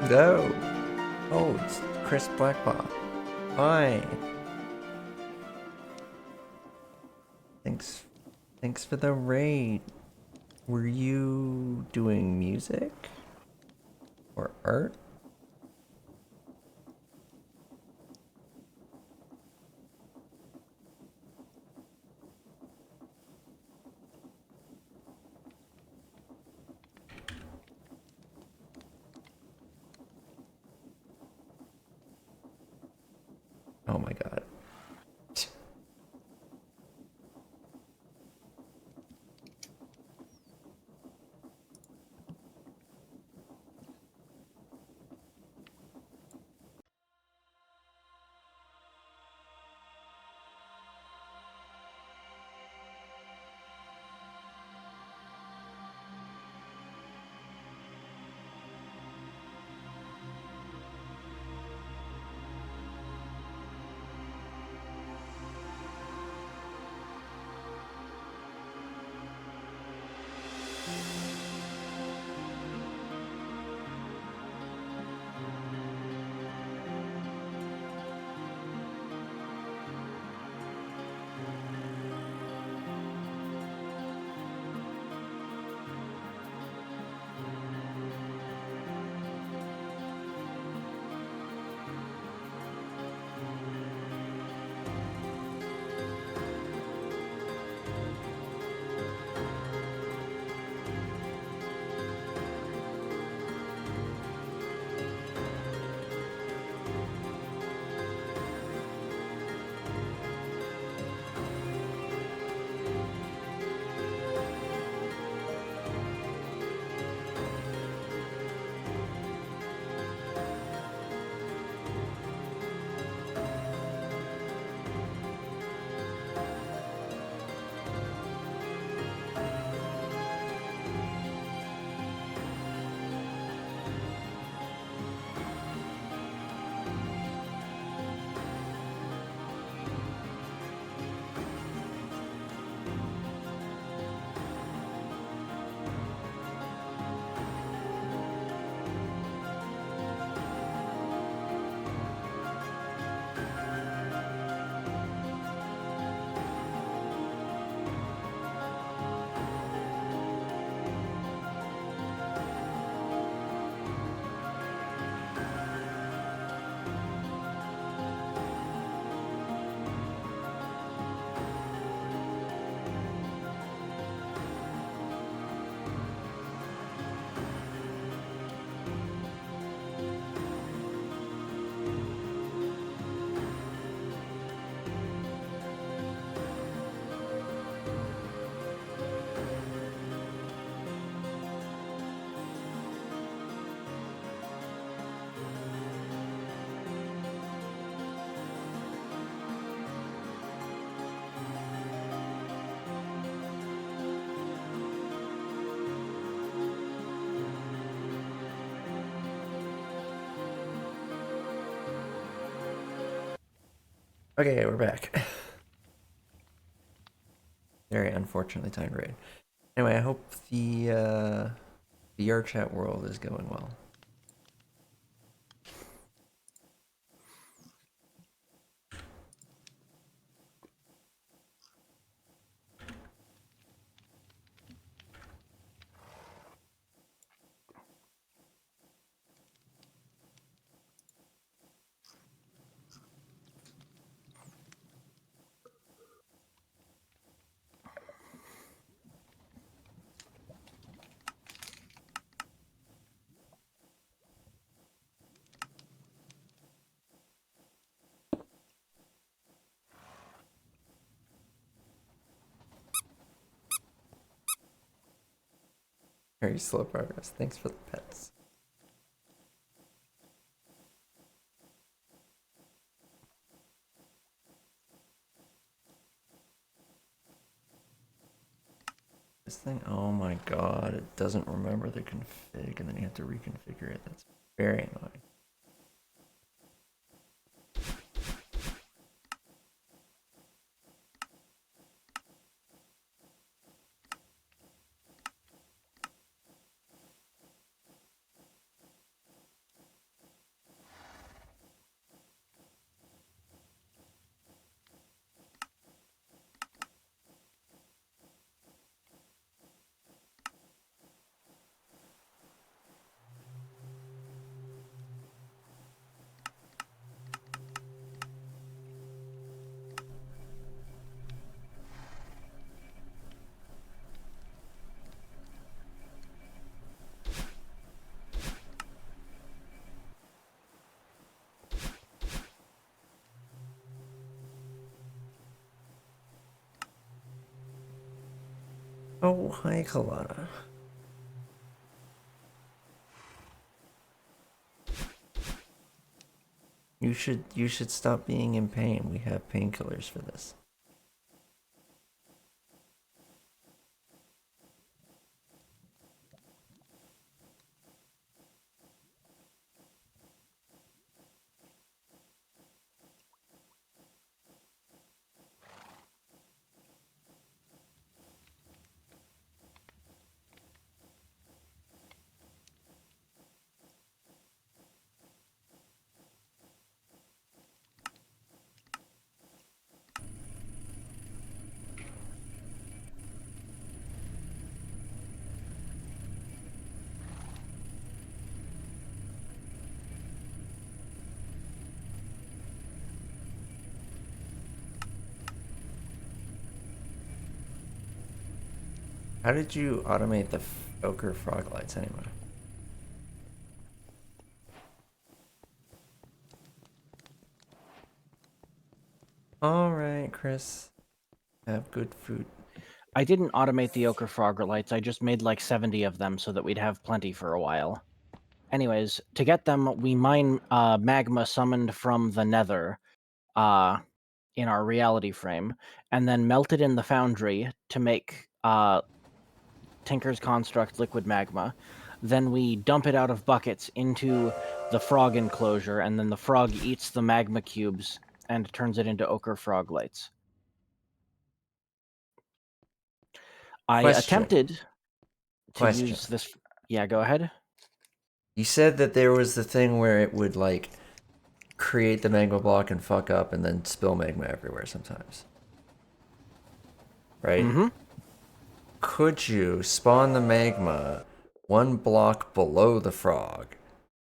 No. Oh, it's Chris Blackpaw. Hi. Thanks for the raid. Were you doing music? Or art? Oh my god. Okay, we're back. Very unfortunately timed raid. Anyway, I hope the VR chat world is going well. Very slow progress. Thanks for the pets. This thing, oh my god, it doesn't remember the config and then you have to reconfigure it. That's very annoying. Oh, hi, Kalana. You should stop being in pain. We have painkillers for this. How did you automate the ochre frog lights anyway? All right, Chris. Have good food. I didn't automate the ochre frog lights. I just made like 70 of them so that we'd have plenty for a while. Anyways, to get them, we mine magma summoned from the nether in our reality frame, and then melt it in the foundry to make Tinker's Construct liquid magma. Then we dump it out of buckets into the frog enclosure, and then the frog eats the magma cubes and turns it into ochre frog lights. I Question. attempted to Question. use this. Yeah, go ahead. You said that there was the thing where it would like create the magma block and fuck up and then spill magma everywhere sometimes. Right? Mm-hmm. Could you spawn the magma one block below the frog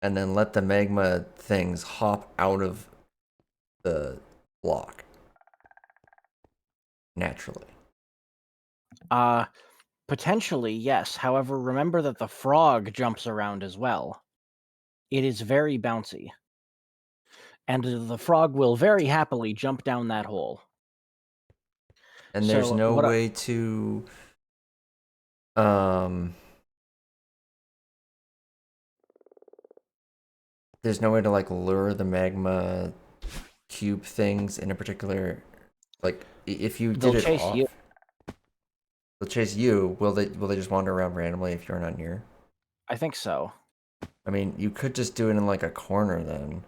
and then let the magma things hop out of the block naturally? Potentially, yes. However, remember that the frog jumps around as well. It is very bouncy. And the frog will very happily jump down that hole. And there's So no what way to um there's no way to like lure the magma cube things in a particular, like if you they'll did it chase you. off, they'll chase you. Will they just wander around randomly if you're not near? I think so. I mean, you could just do it in like a corner then.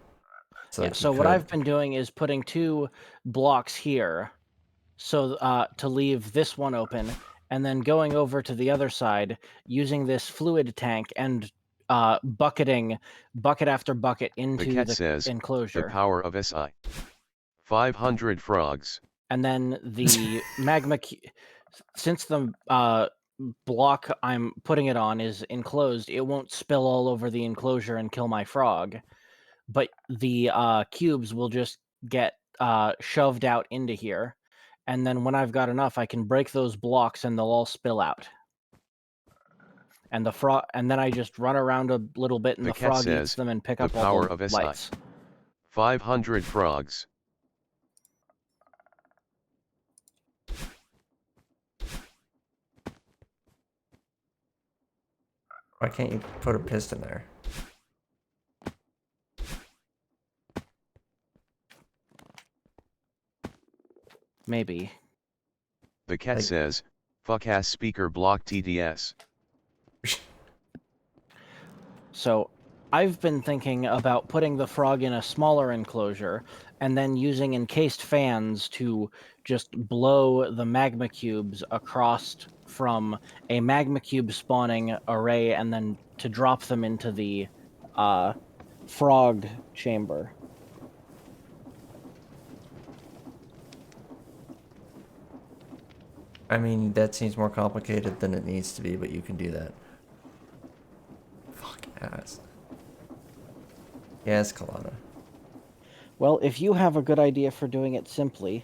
So Yeah, like you so what could. I've been doing is putting 2 blocks here, so to leave this one open, and then going over to the other side, using this fluid tank and bucketing bucket after bucket The into cat the says, the enclosure. power of SI. 500 frogs. And then the magma, since the block I'm putting it on is enclosed, it won't spill all over the enclosure and kill my frog. But the cubes will just get shoved out into here, and then when I've got enough, I can break those blocks and they'll all spill out. And the frog, and then I just run around a little bit, and The the cat frog eats says, them and pick the up all power the of SI. lights. 500 frogs. Why can't you put a piston there? Maybe. The cat Like, says, fuck ass speaker block TDS. So I've been thinking about putting the frog in a smaller enclosure and then using encased fans to just blow the magma cubes across from a magma cube spawning array and then to drop them into the frog chamber. I mean, that seems more complicated than it needs to be, but you can do that. Fuck ass. Yes, Kalana. Well, if you have a good idea for doing it simply.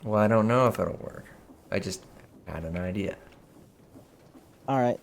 Well, I don't know if it'll work. I just had an idea. All right.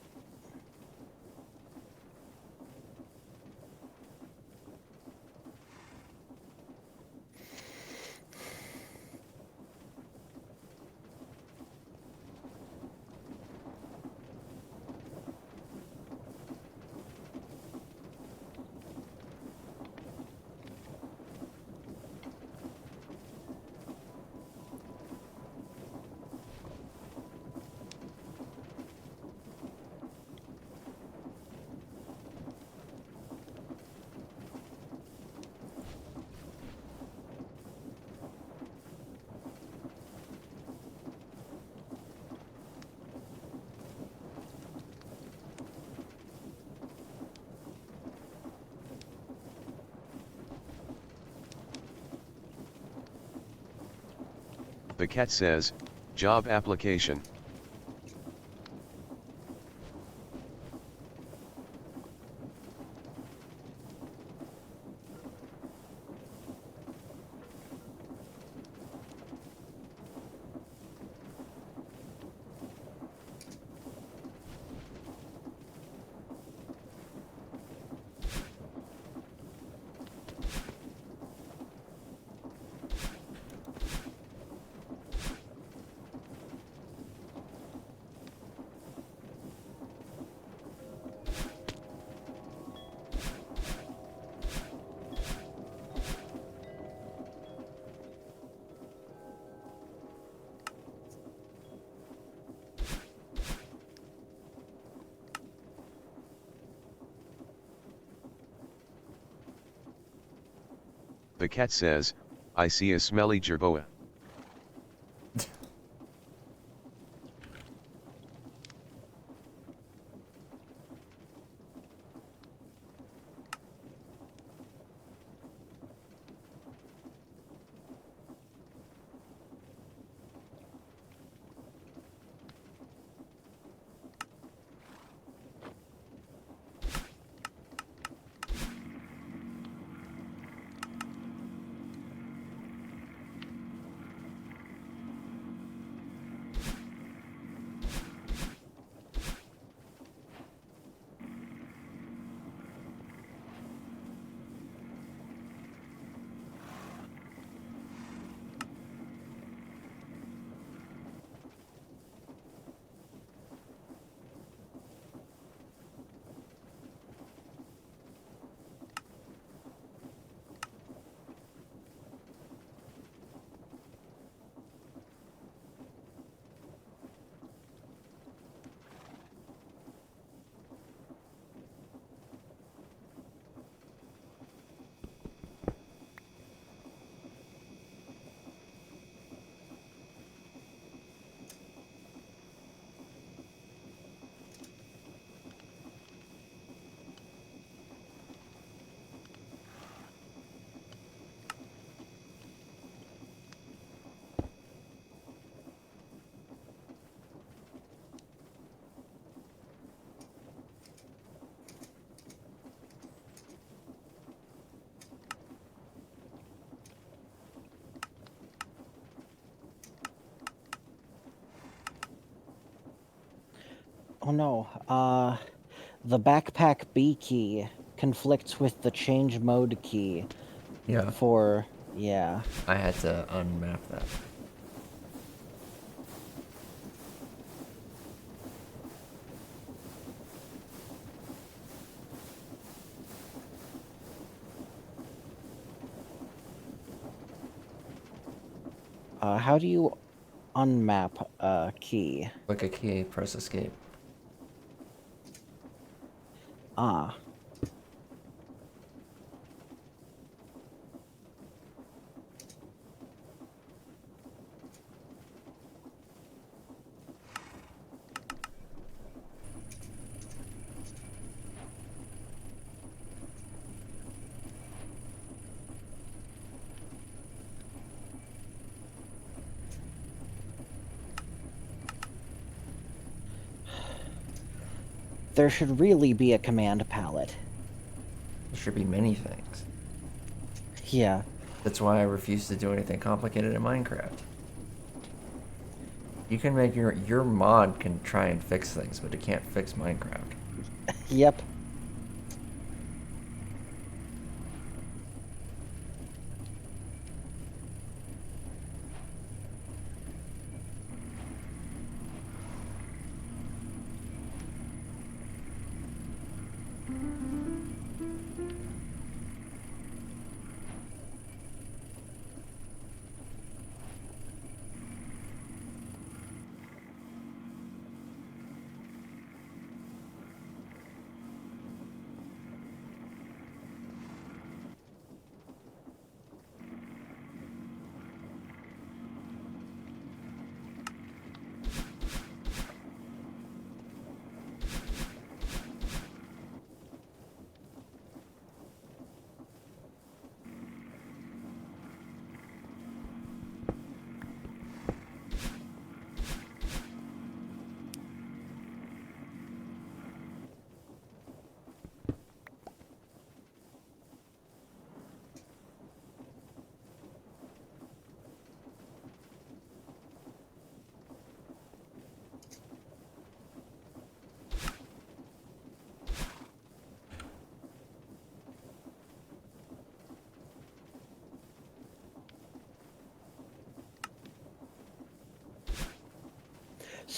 The cat says, job application. The cat says, I see a smelly jerboa. Oh no. The backpack B key conflicts with the change mode key Yeah, for, yeah. I had to unmap that. How do you unmap a key? Click a key, press escape. Ah. There should really be a command palette. There should be many things. Yeah. That's why I refuse to do anything complicated in Minecraft. You can make your mod can try and fix things, but it can't fix Minecraft. Yep.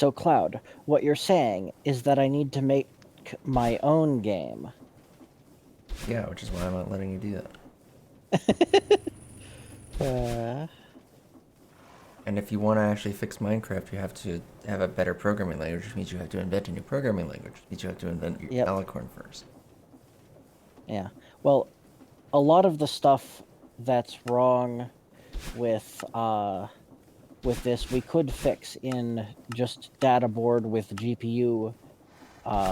So, Cloud, what you're saying is that I need to make my own game. Yeah, which is why I'm not letting you do that. And if you want to actually fix Minecraft, you have to have a better programming language, which means you have to invent a new programming language, which means you have to invent your Yep. Alicorn first. Yeah. Well, a lot of the stuff that's wrong with this we could fix in just data board with GPU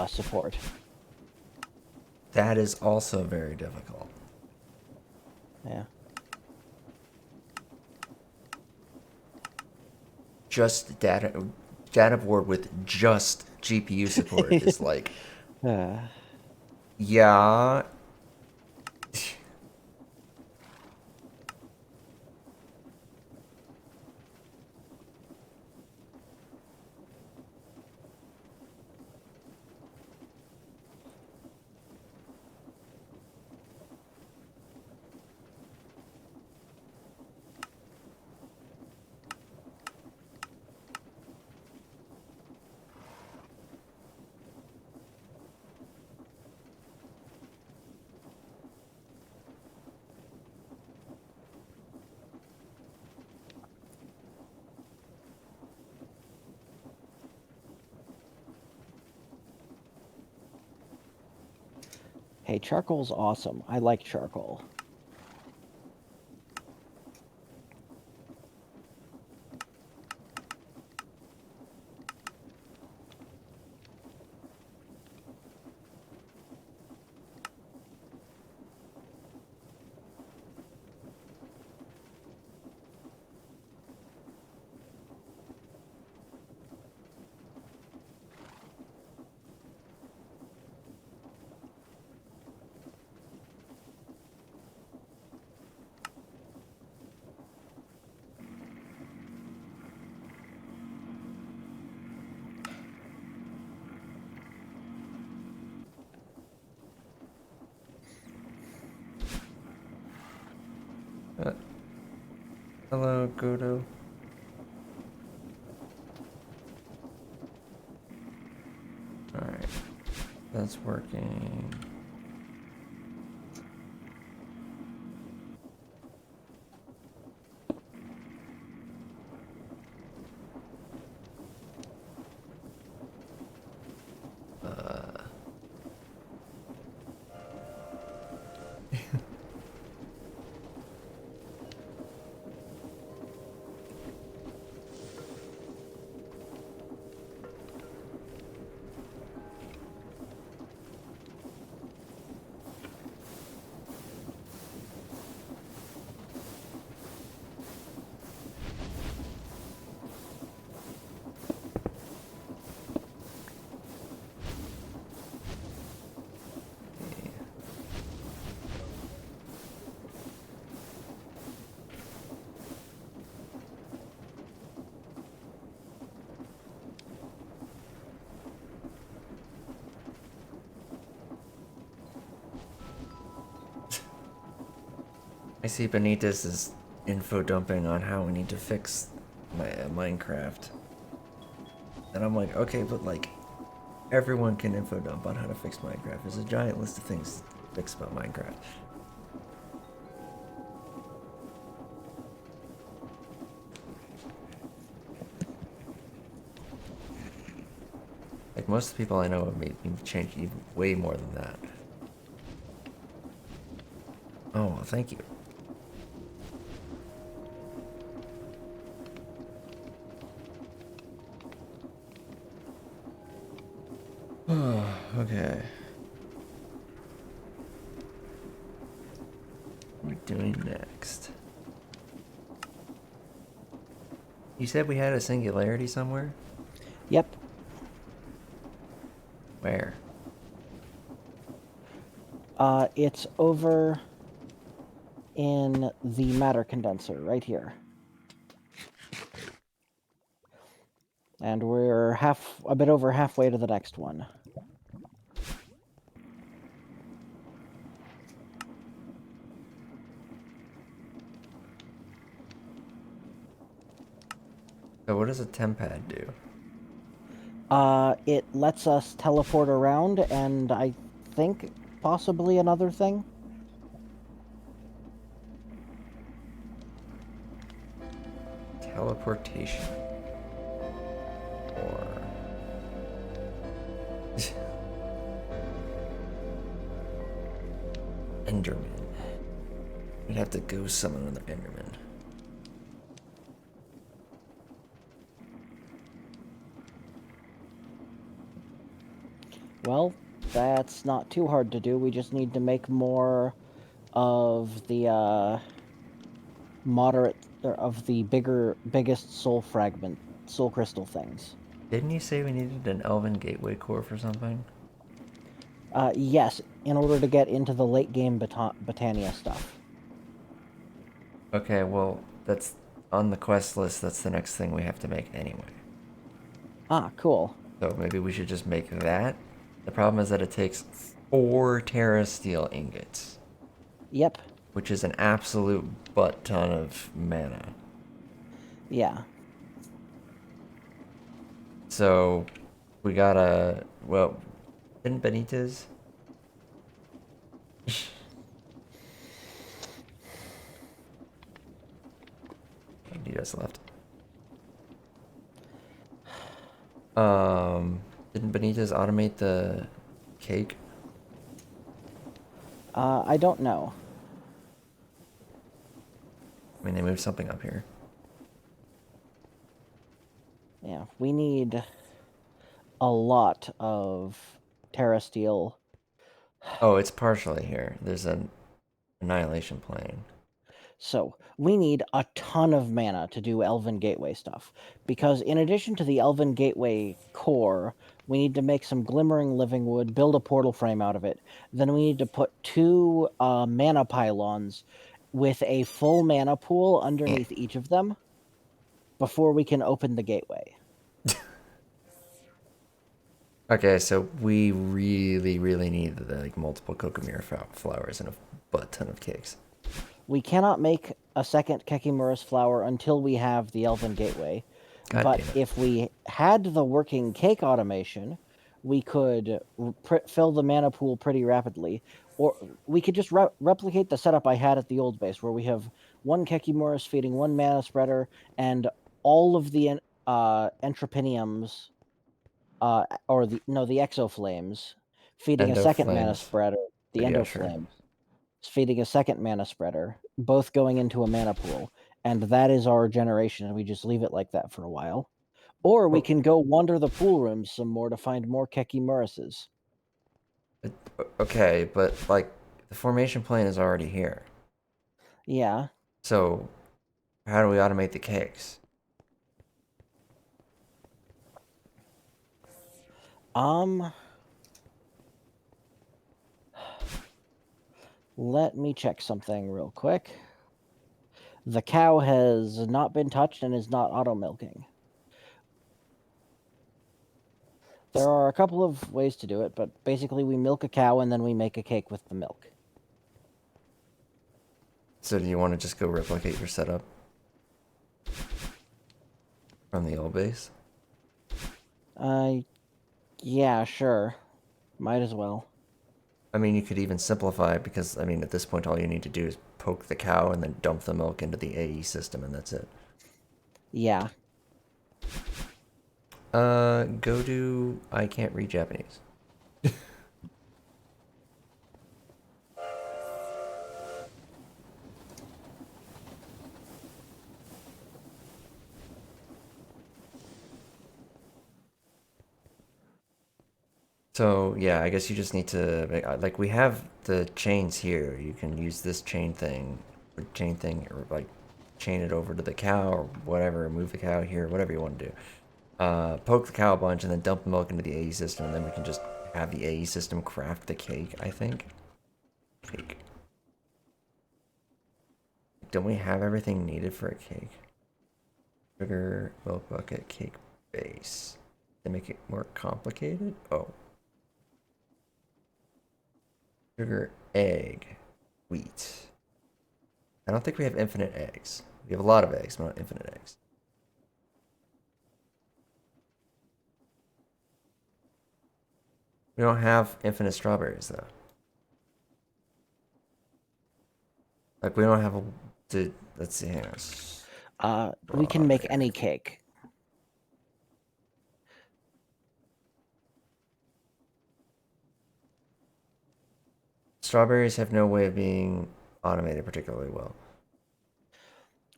support. That is also very difficult. Yeah. Just data board with just GPU support is like, yeah. Hey, charcoal's awesome. I like charcoal. Hello, Godo. Alright. That's working. I see Benitez is info dumping on how we need to fix my Minecraft. And I'm like, okay, but like, everyone can info dump on how to fix Minecraft. There's a giant list of things to fix about Minecraft. Like, most of the people I know have made me change even way more than that. Oh, well, thank you. Okay. What are we doing next? You said we had a singularity somewhere? Yep. Where? It's over in the matter condenser right here. And we're a bit over halfway to the next one. So what does a tempad do? It lets us teleport around, and I think possibly another thing. Teleportation. Or... Enderman. We'd have to go summon another Enderman. Well, that's not too hard to do. We just need to make more of the biggest soul crystal things. Didn't you say we needed an Elven Gateway core for something? Yes, in order to get into the late game Botania stuff. Okay, well, that's on the quest list. That's the next thing we have to make anyway. Ah, cool. So maybe we should just make that. The problem is that it takes 4 Terra Steel ingots. Yep. Which is an absolute butt ton of mana. Yeah. So we gotta... Well, didn't Benitez... He just left. Didn't Benitez automate the cake? I don't know. I mean, they moved something up here. Yeah, we need a lot of Terra Steel. Oh, it's partially here. There's an annihilation plane. So, we need a ton of mana to do Elven Gateway stuff. Because in addition to the Elven Gateway core, we need to make some Glimmering Living Wood, build a portal frame out of it. Then we need to put 2 mana pylons with a full mana pool underneath each of them before we can open the gateway. Okay, so we really, really need like multiple Kokomira flowers and a butt ton of cakes. We cannot make a second Kekimura's flower until we have the Elven Gateway. God But damn it. if we had the working cake automation, we could fill the mana pool pretty rapidly. Or we could just replicate the setup I had at the old base, where we have 1 Kekimura's feeding 1 mana spreader, and all of the Entropiniums, or the Exoflames, feeding a Endo second mana flames. spreader, the Yeah, Endo sure. Flames feeding a second mana spreader, both going into a mana pool, and that is our generation, and we just leave it like that for a while. Or we can go wander the pool rooms some more to find more Kekimurases. Okay, but like the formation plane is already here. Yeah. So how do we automate the cakes? Let me check something real quick. The cow has not been touched and is not auto-milking. There are a couple of ways to do it, but basically we milk a cow and then we make a cake with the milk. So do you want to just go replicate your setup from the old base? Yeah, sure. Might as well. I mean, you could even simplify it because, I mean, at this point, all you need to do is poke the cow and then dump the milk into the AE system, and that's it. Yeah. Go to... I can't read Japanese. So, yeah, I guess you just need to... Like, we have the chains here. You can use this chain thing, or, like, chain it over to the cow, or whatever, move the cow here, whatever you want to do. Poke the cow a bunch, and then dump the milk into the AE system, and then we can just have the AE system craft the cake, I think. Cake. Don't we have everything needed for a cake? Sugar, milk bucket, cake base. To make it more complicated? Oh. Sugar, egg, wheat. I don't think we have infinite eggs. We have a lot of eggs, but not infinite eggs. We don't have infinite strawberries though. Like we don't have a. Let's see. Hang on. We can make any Strawberry. cake. Strawberries have no way of being automated particularly well.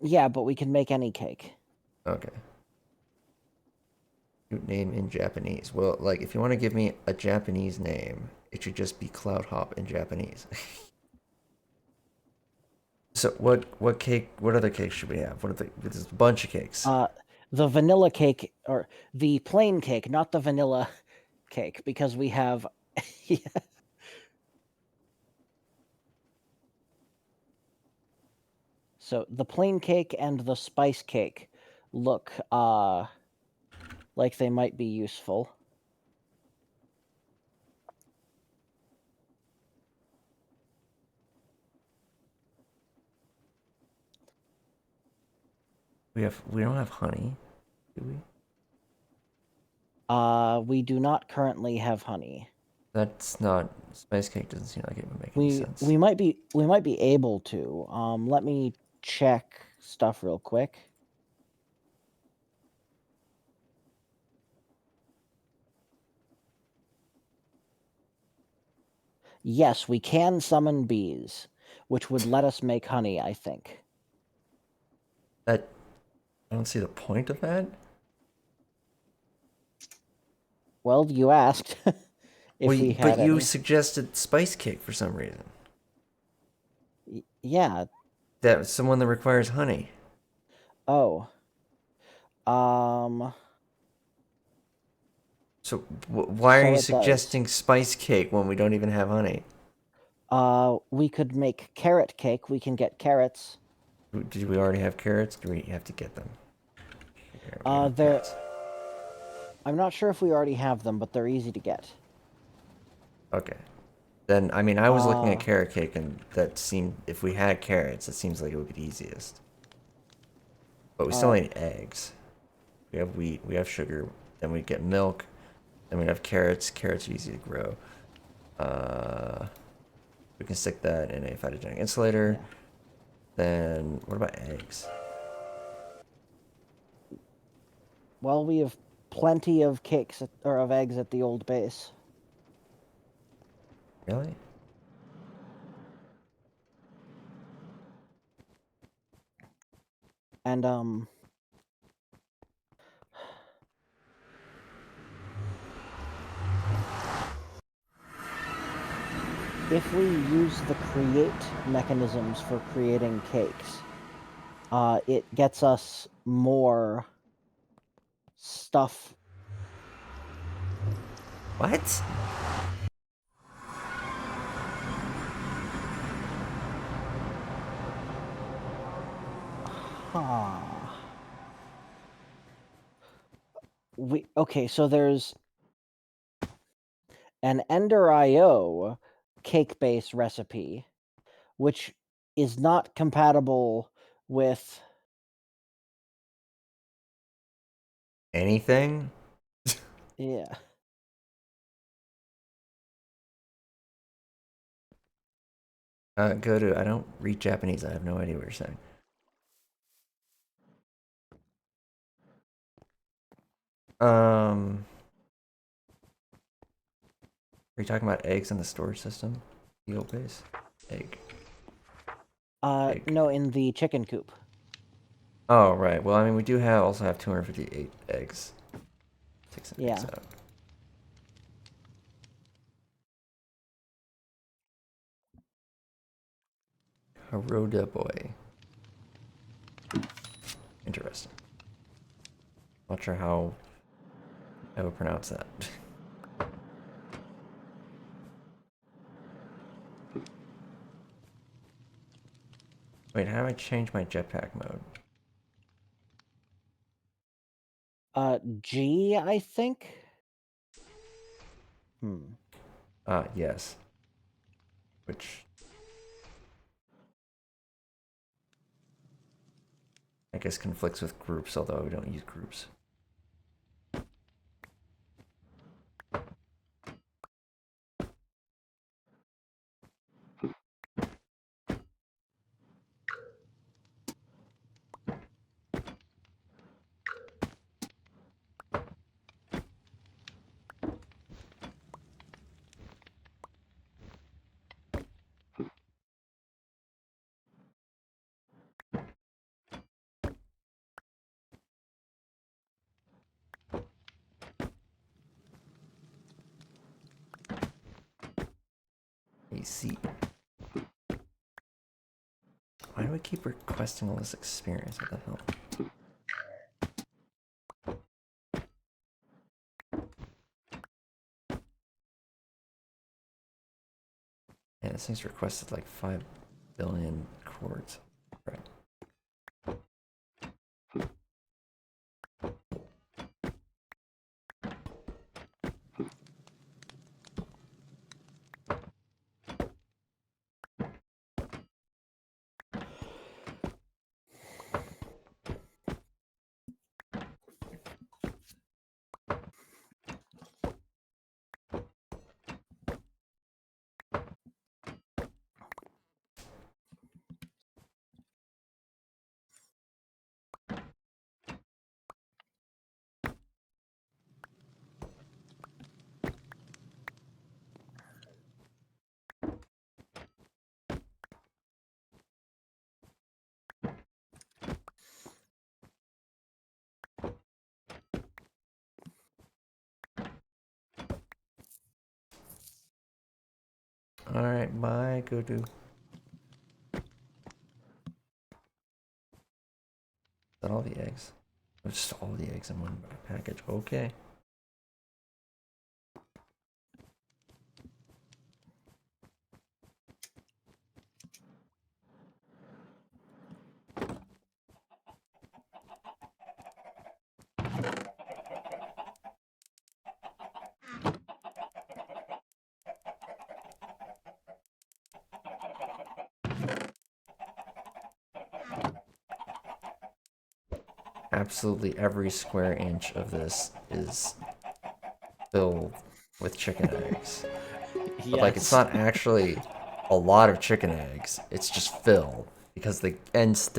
Yeah, but we can make any cake. Okay. Name in Japanese. Well, like if you want to give me a Japanese name, it should just be Cloud Hop in Japanese. So what cake? What other cakes should we have? What are the? There's a bunch of cakes. The vanilla cake, or the plain cake, not the vanilla cake, because we have. Yeah. So the plain cake and the spice cake look like they might be useful. We don't have honey, do we? We do not currently have honey. That's not spice cake. Doesn't seem like it would make any We sense. we might be able to. Let me check stuff real quick. Yes, we can summon bees, which would let us make honey, I think. That I don't see the point of that. Well, you asked if Well, we but had you any. suggested spice cake for some reason. Yeah. That someone that requires honey. Oh. Um. So why are So you it does. suggesting spice cake when we don't even have honey? We could make carrot cake. We can get carrots. Did we already have carrots? Do we have to get them? Here, we have They're. carrots. I'm not sure if we already have them, but they're easy to get. Okay. Then, I mean, I was looking at Uh. carrot cake, and that seemed, if we had carrots, it seems like it would be the easiest. But we still Uh. need eggs. We have wheat, we have sugar, then we get milk, then we have carrots. Carrots are easy to grow. We can stick that in a photogenic insulator. Yeah. Then, what about eggs? Well, we have plenty of cakes or of eggs at the old base. Really? And if we use the create mechanisms for creating cakes, it gets us more stuff. What? Huh. Okay, so there's an Ender IO cake base recipe, which is not compatible with. Anything? Yeah. Go to, I don't read Japanese, I have no idea what you're saying. Are you talking about eggs in the storage system? The old base? Egg. Egg. No, in the chicken coop. Oh, right. Well, I mean, we do also have 258 eggs. Take some eggs Yeah. out. Haroda boy. Interesting. Not sure how I would pronounce that. Wait, how do I change my jetpack mode? G, I think. Yes. Which I guess conflicts with groups, although we don't use groups. easy. Why do I keep requesting all this experience? What the hell? Yeah, this thing's requested like 5 billion quartz. Right. Alright, bye, go do. Is that all the eggs? Oh, just all the eggs in one package. Okay. Absolutely every square inch of this is filled with chicken eggs. But like, it's not actually a lot of chicken eggs. It's just fill because they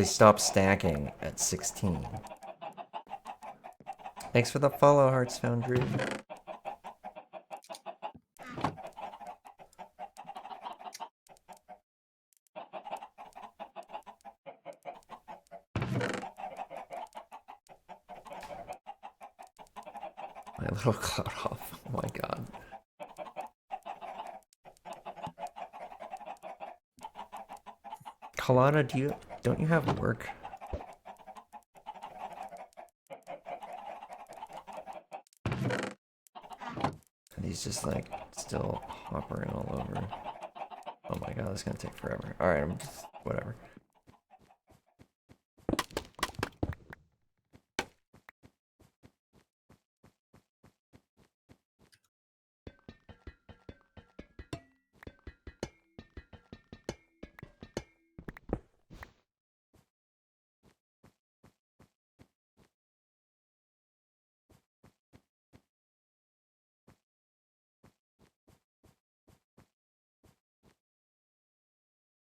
stop stacking at 16. Thanks for the follow, Hearts Foundry. My little cloud off. Oh my god. Kalana, don't you have work? And he's just like still hoppering all over. Oh my god, this is gonna take forever. Alright, I'm just whatever.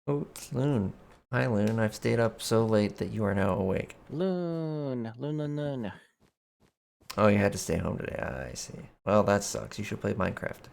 Oh, it's Loon. Hi, Loon. I've stayed up so late that you are now awake. Loon. Oh, you had to stay home today. Ah, I see. Well, that sucks. You should play Minecraft.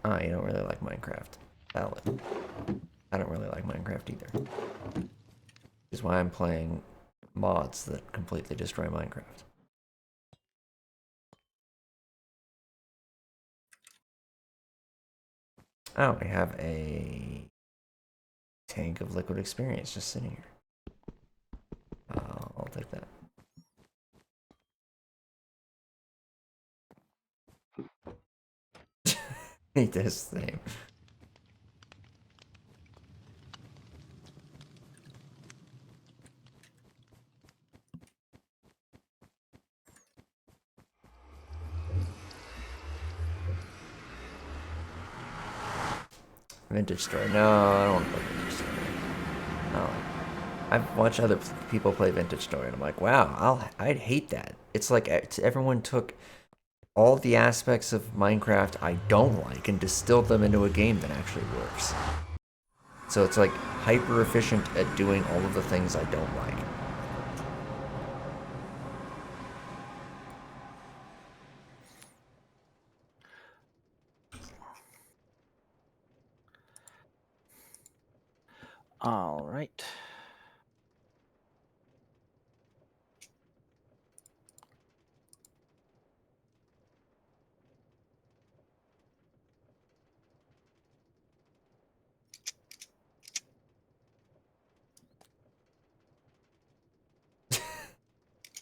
Ah, you don't really like Minecraft. Valid. I don't really like Minecraft either. Which is why I'm playing mods that completely destroy Minecraft. Oh, I have a tank of liquid experience just sitting here. I'll take that. He does the same. Vintage store. No, I don't want to go vintage store. No. I've watched other people play Vintage Story, and I'm like, wow, I'd hate that. It's like everyone took all the aspects of Minecraft I don't like and distilled them into a game that actually works. So it's like hyper efficient at doing all of the things I don't like. All right.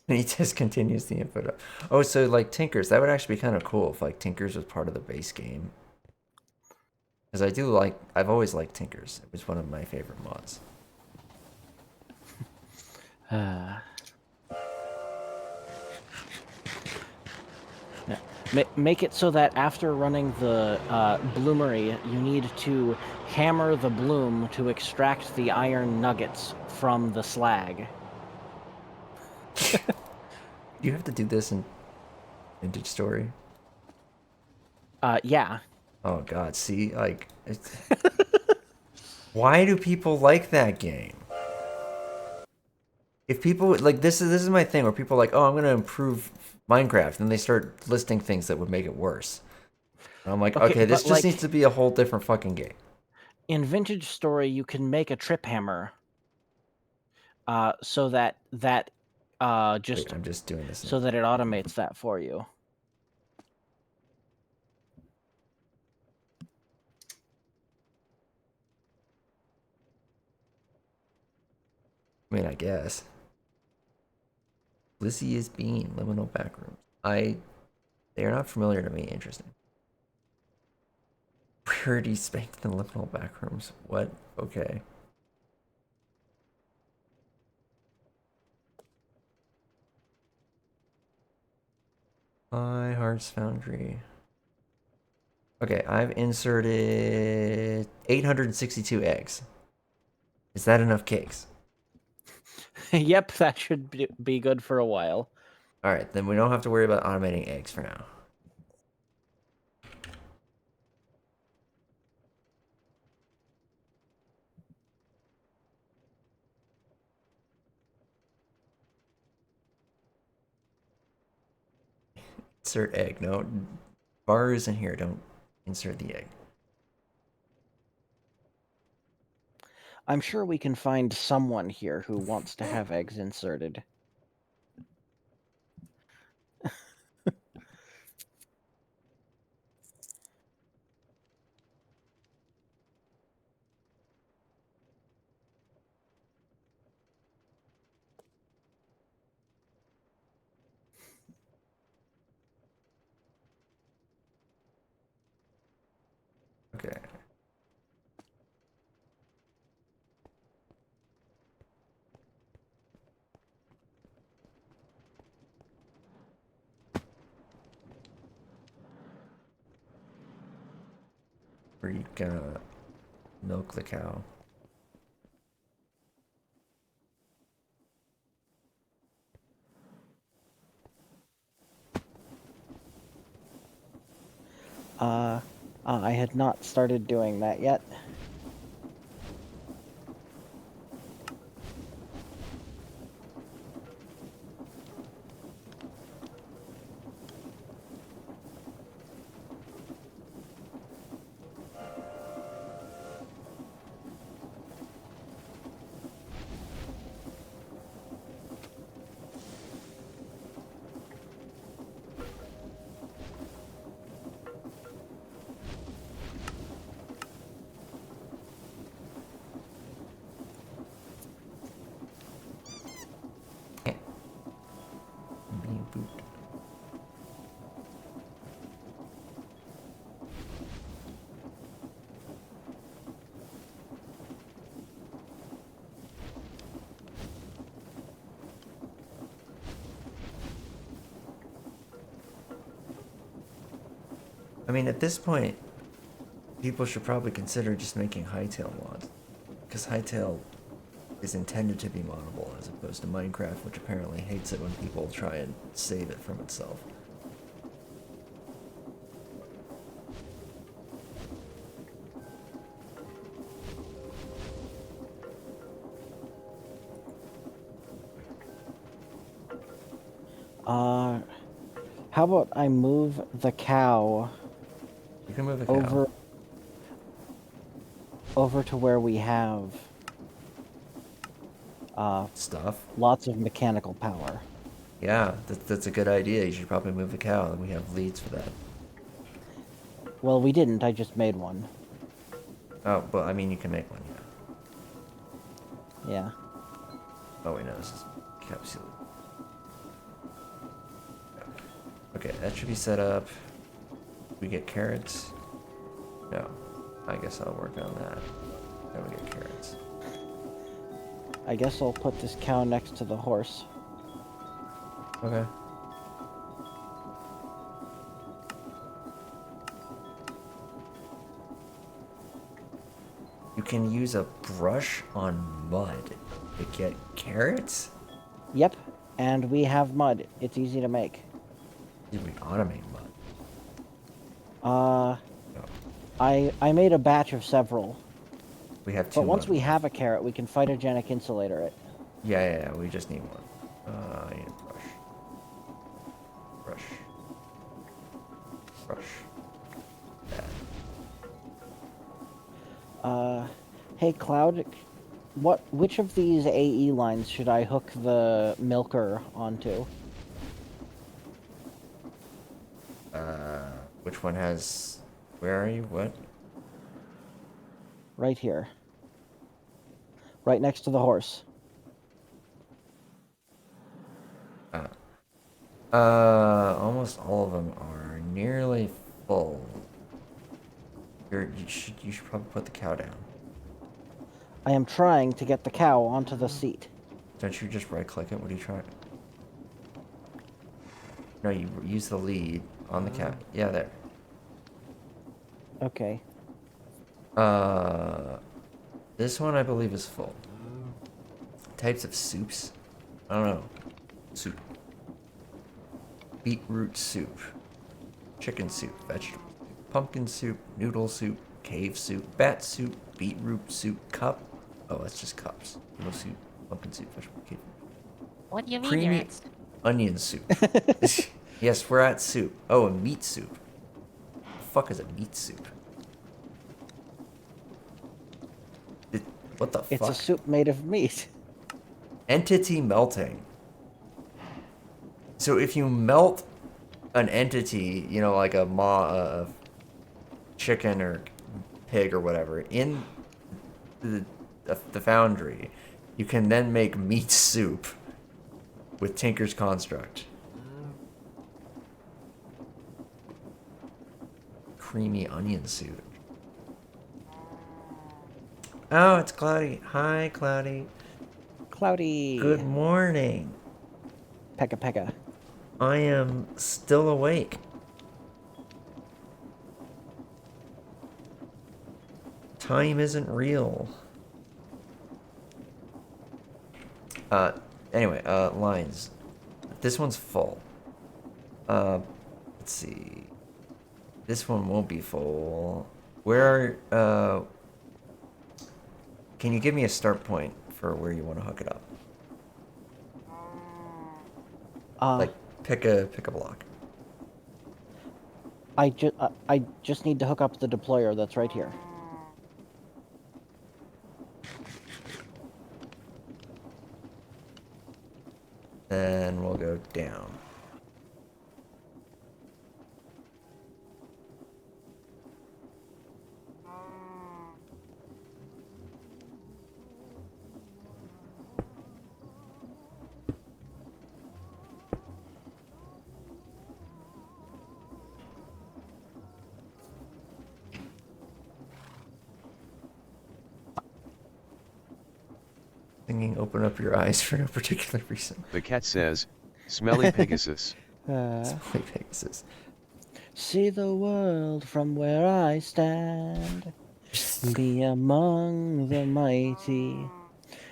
And he just continues the input. Oh, so like Tinkers, that would actually be kind of cool if like Tinkers was part of the base game. Because I've always liked Tinkers. It was one of my favorite mods. Make it so that after running the bloomery, you need to hammer the bloom to extract the iron nuggets from the slag. Do you have to do this in Vintage Story? Yeah. Oh god, see, like, why do people like that game? If people like this is my thing where people are like, oh, I'm gonna improve Minecraft, and they start listing things that would make it worse. And I'm like, okay, this but, just like, needs to be a whole different fucking game. in Vintage Story, you can make a trip hammer, so that Wait, I'm just doing this. so that it automates that for you. I mean, I guess. Lizzie is Bean, Liminal Backrooms. They are not familiar to me. Interesting. Purity spanked the Liminal Backrooms. What? Okay. My Heart's Foundry. Okay, I've inserted 862 eggs. Is that enough cakes? Yep, that should be good for a while. Alright, then we don't have to worry about automating eggs for now. Insert egg. No, bar is in here. Don't insert the egg. I'm sure we can find someone here who wants to have eggs inserted. Okay. Where you gonna milk the cow? I had not started doing that yet. Being booped. I mean, at this point, people should probably consider just making Hightail mods. Because Hightail is intended to be moddable, as opposed to Minecraft, which apparently hates it when people try and save it from itself. How about I move the cow You can move a cow. over to where we have Stuff. lots of mechanical power. Yeah, that's a good idea. You should probably move the cow, and we have leads for that. Well, we didn't. I just made one. Oh, but I mean, you can make one, yeah. Yeah. Oh, wait, no, this is capsule. Okay, that should be set up. We get carrots. No, I guess I'll work on that. Then we get carrots. I guess I'll put this cow next to the horse. Okay. You can use a brush on mud to get carrots? Yep, and we have mud. It's easy to make. Did we automate mud? Uh, No. I made a batch of several. We have two But once mud we left. have a carrot, we can phytogenic insulator it. Yeah, we just need one. I need a brush. Brush. That. Hey Cloud, which of these AE lines should I hook the milker onto? Which one has... Where are you? What? Right here. Right next to the horse. Almost all of them are nearly full. You should probably put the cow down. I am trying to get the cow onto the seat. Don't you just right-click it? What are you trying? No, you use the lead on the cow. Yeah, there. Okay. This one I believe is full. Types of soups? I don't know. Soup. Beetroot soup. Chicken soup. Vegetable soup. Pumpkin soup. Noodle soup. Cave soup. Bat soup. Beetroot soup. Cup. Oh, that's just cups. Noodle soup. Pumpkin soup. Vegetable cave. What do you mean Creamy you're at... onion soup. Yes, we're at soup. Oh, a meat soup. The fuck is a meat soup? What the It's fuck? a soup made of meat. Entity melting. So if you melt an entity, you know, like a chicken or pig or whatever, in the foundry, you can then make meat soup with Tinker's Construct. Creamy onion soup. Oh, it's Cloudy. Hi, Cloudy. Cloudy. Good morning. Pekka pekka. I am still awake. Time isn't real. Anyway, lines. This one's full. Let's see. This one won't be full. Where can you give me a start point for where you want to hook it up? Like pick a block. I just need to hook up the deployer that's right here. Then we'll go down. Singing "Open Up Your Eyes" for no particular reason. The cat says, smelly Pegasus. Smelly Pegasus. See the world from where I stand. Be among the mighty.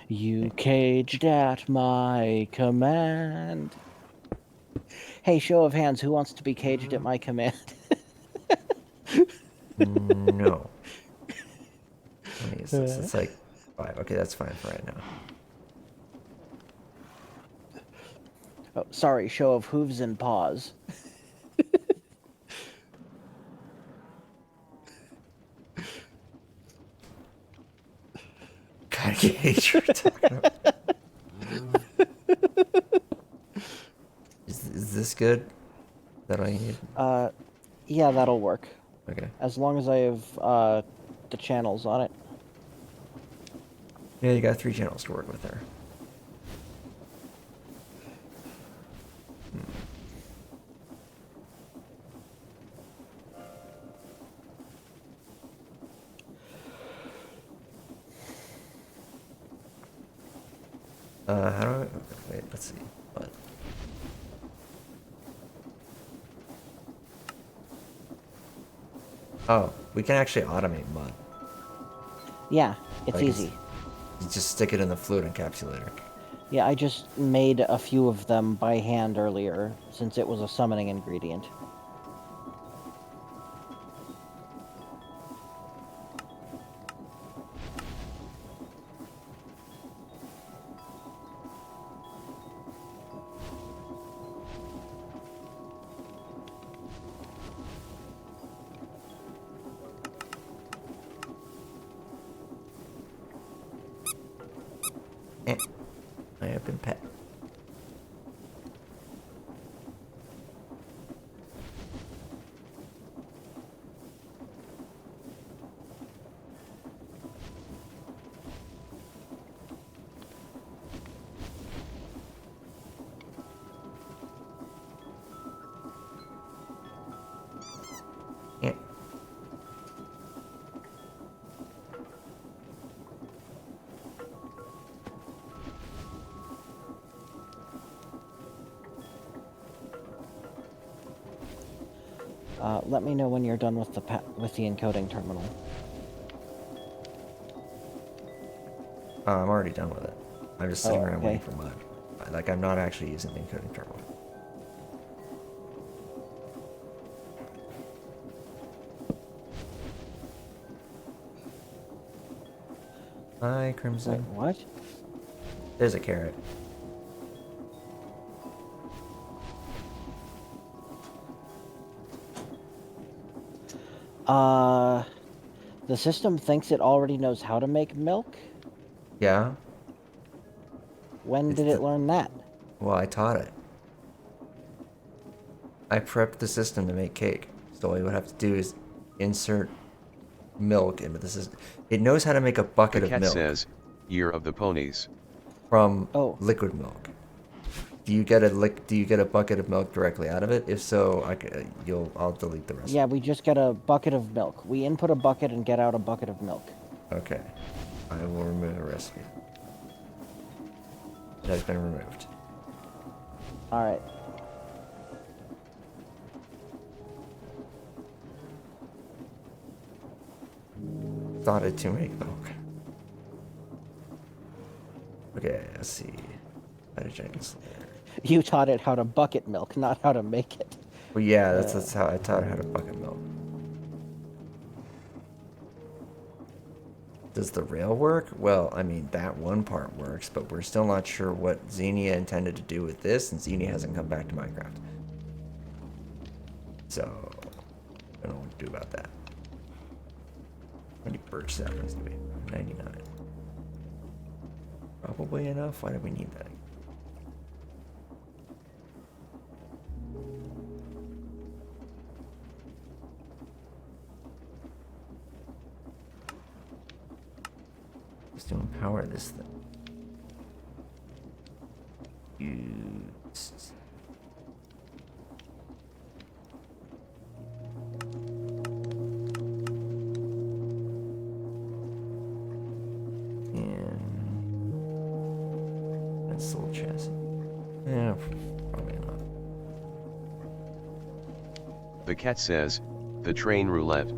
You caged at my command. Hey, show of hands, who wants to be caged at my command? No. How many is this? It's like 5. Okay, that's fine for right now. Oh, sorry, show of hooves and paws. God, gauge you're talking about. Is this good? That all you need? Yeah, that'll work. Okay. As long as I have, the channels on it. Yeah, you got 3 channels to work with there. How do I... Wait, let's see. What? Oh, we can actually automate mud. Yeah, it's Like easy. You just stick it in the fluid encapsulator. Yeah, I just made a few of them by hand earlier, since it was a summoning ingredient. Eh. I have been pet. Eh. Let me know when you're done with the encoding terminal. I'm already done with it. I'm just sitting Oh, around okay. waiting for mud. Like, I'm not actually using the encoding terminal. Hi, Wait, Crimson. what? There's a carrot. The system thinks it already knows how to make milk? Yeah? When It's did it learn that? Well, I taught it. I prepped the system to make cake. So all you would have to do is insert milk into the system. It knows how to make a The bucket of cat milk says, Year of the Ponies. from Oh. liquid milk. Do you get a bucket of milk directly out of it? If so, I'll delete the rest. Yeah, we just get a bucket of milk. We input a bucket and get out a bucket of milk. Okay. I will remove the recipe. It has been removed. Alright. Thought it to make milk. Okay, let's see. Cytogenesis layer. You taught it how to bucket milk, not how to make it. Well, yeah, that's how I taught it how to bucket milk. Does the rail work? Well, I mean, that one part works, but we're still not sure what Xenia intended to do with this, and Xenia hasn't come back to Minecraft. So, I don't know what to do about that. How many birch saplings do we have? 99. Probably enough. Why do we need that? Just to empower this thing. Used. And soul chassis. Yeah, probably not. The cat says, the train roulette.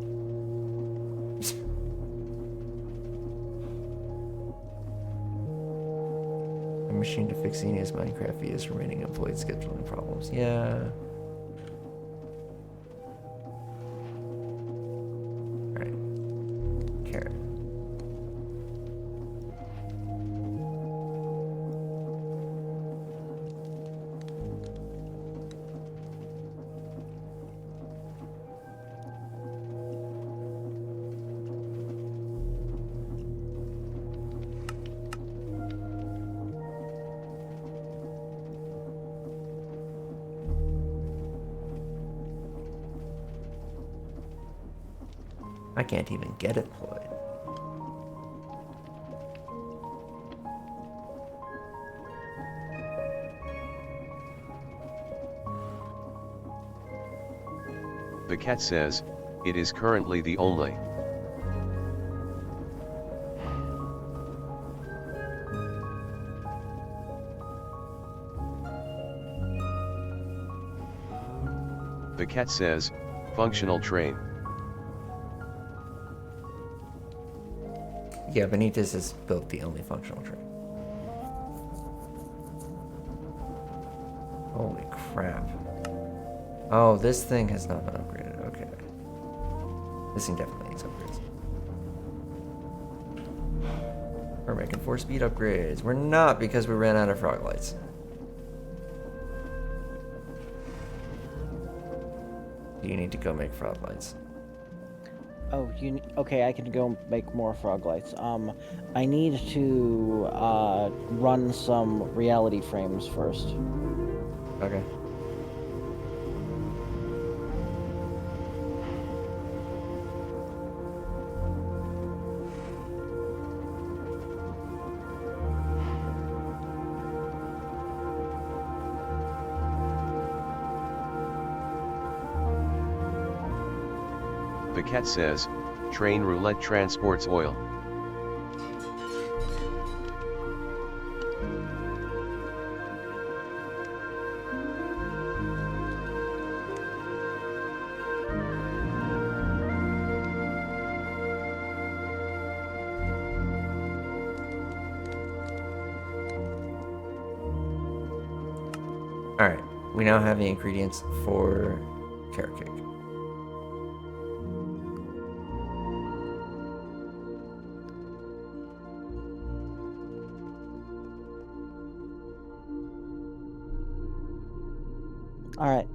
machine to fix Xenia's Minecraft vs remaining employed scheduling problems. Yeah. Alright. Carrot. I can't even get it deployed. The cat says, it is currently the only. The cat says, functional train. Yeah, Benitez has built the only functional train. Holy crap. Oh, this thing has not been upgraded. Okay. This thing definitely needs upgrades. We're making 4 speed upgrades. We're not, because we ran out of frog lights. You need to go make frog lights. Oh, okay? I can go make more frog lights. I need to run some reality frames first. Okay. The cat says, train roulette transports oil. Alright. We now have the ingredients for carrot cake. All right.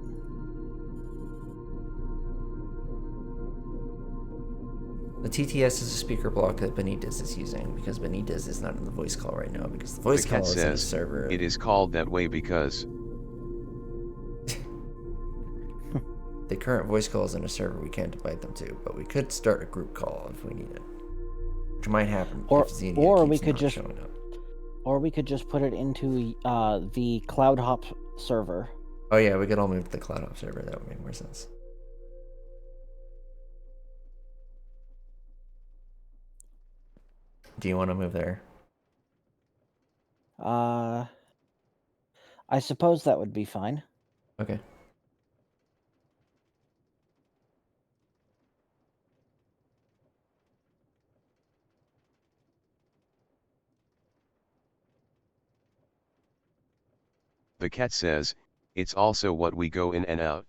The TTS is a speaker block that Benitez is using because Benitez is not in the voice call right now because the voice The call cat is in a says, server. it is called that way because The current voice call is in a server we can't invite them to, but we could start a group call if we need it. Which might happen if Xenia or keeps we could not just showing up. Or we could just put it into the Cloud Hop server. Oh yeah, we could all move to the CloudHop server. That would make more sense. Do you want to move there? I suppose that would be fine. Okay. the cat says, it's also what we go in and out.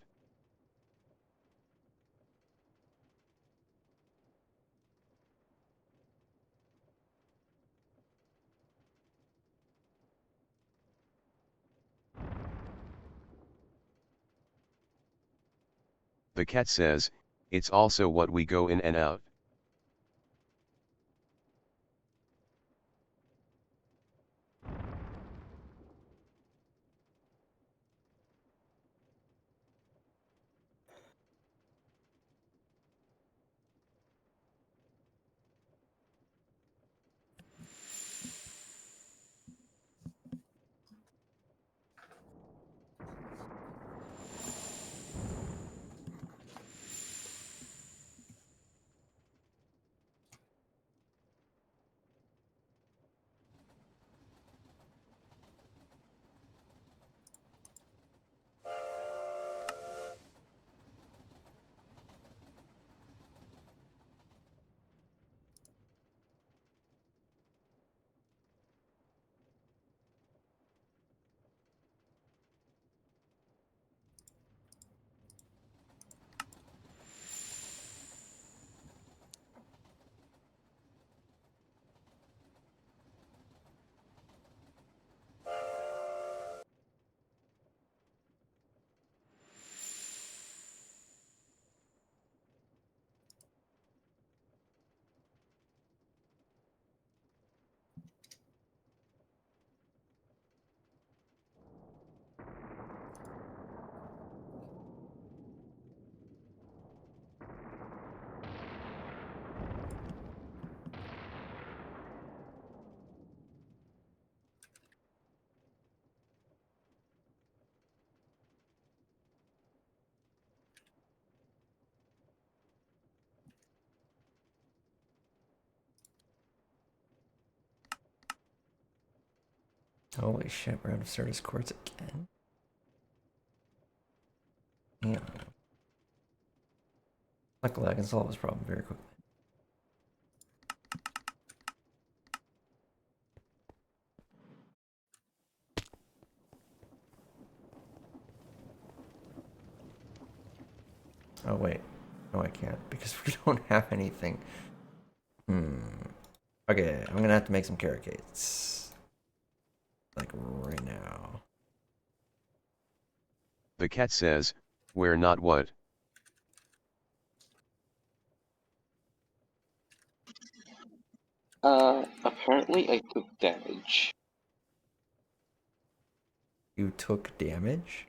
The cat says, it's also what we go in and out. Holy shit, we're out of Certus quartz again? Yeah. Luckily, I can solve this problem very quickly. Oh, wait. No, I can't, because we don't have anything. Okay, I'm gonna have to make some carrot cakes. Like, right now. The cat says, where not what? Apparently I took damage. You took damage?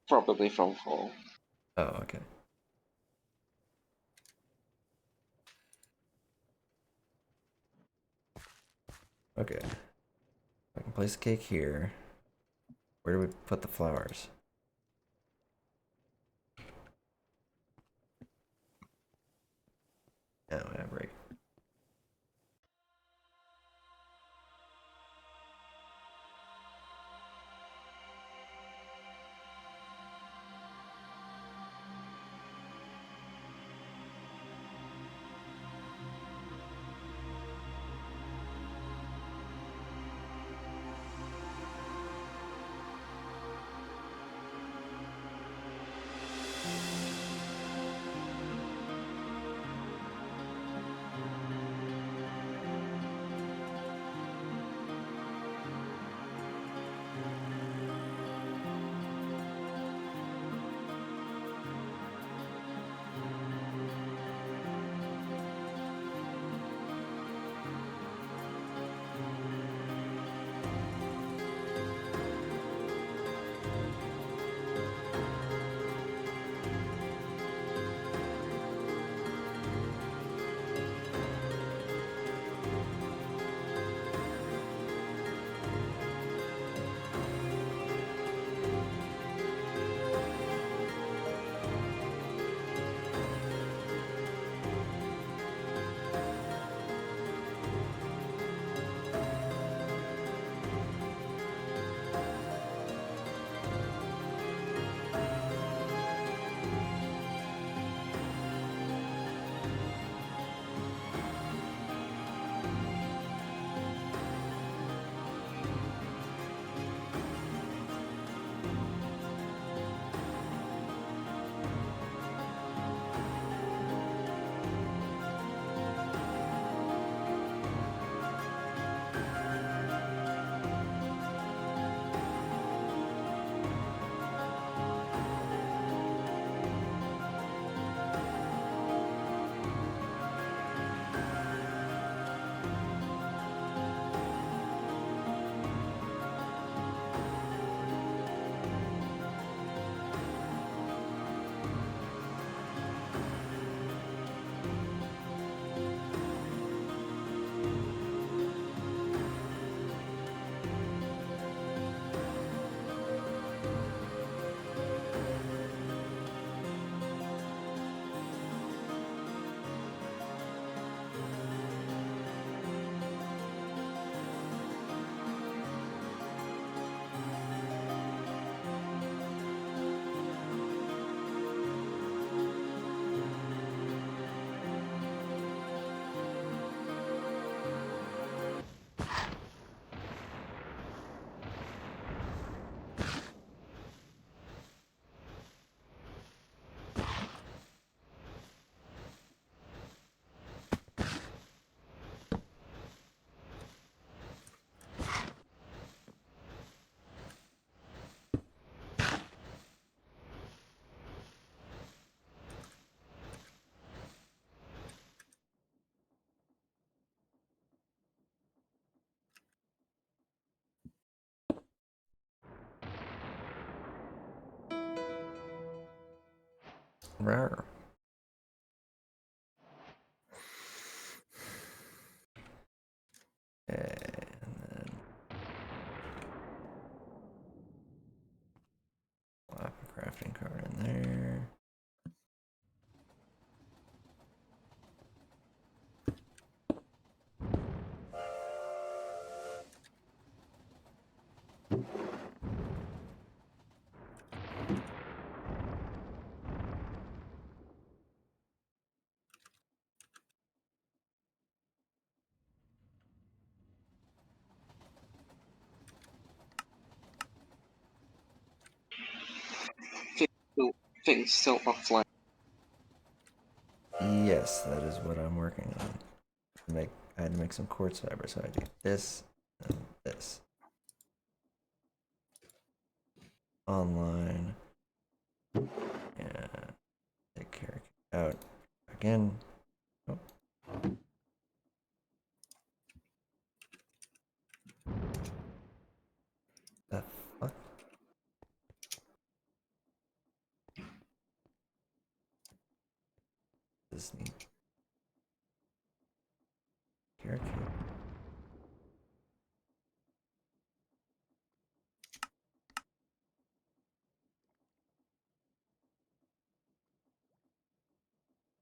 Probably from fall. Oh, okay. Okay. I can place the cake here. Where do we put the flowers? Oh, yeah, right. Rare. Okay, and then slap a crafting card in there. thing still offline. Yes, that is what I'm working on. I had to make some quartz fiber, so I do this and this. Online. Yeah. Take care out again. Oh. The fuck? This need carrot cake.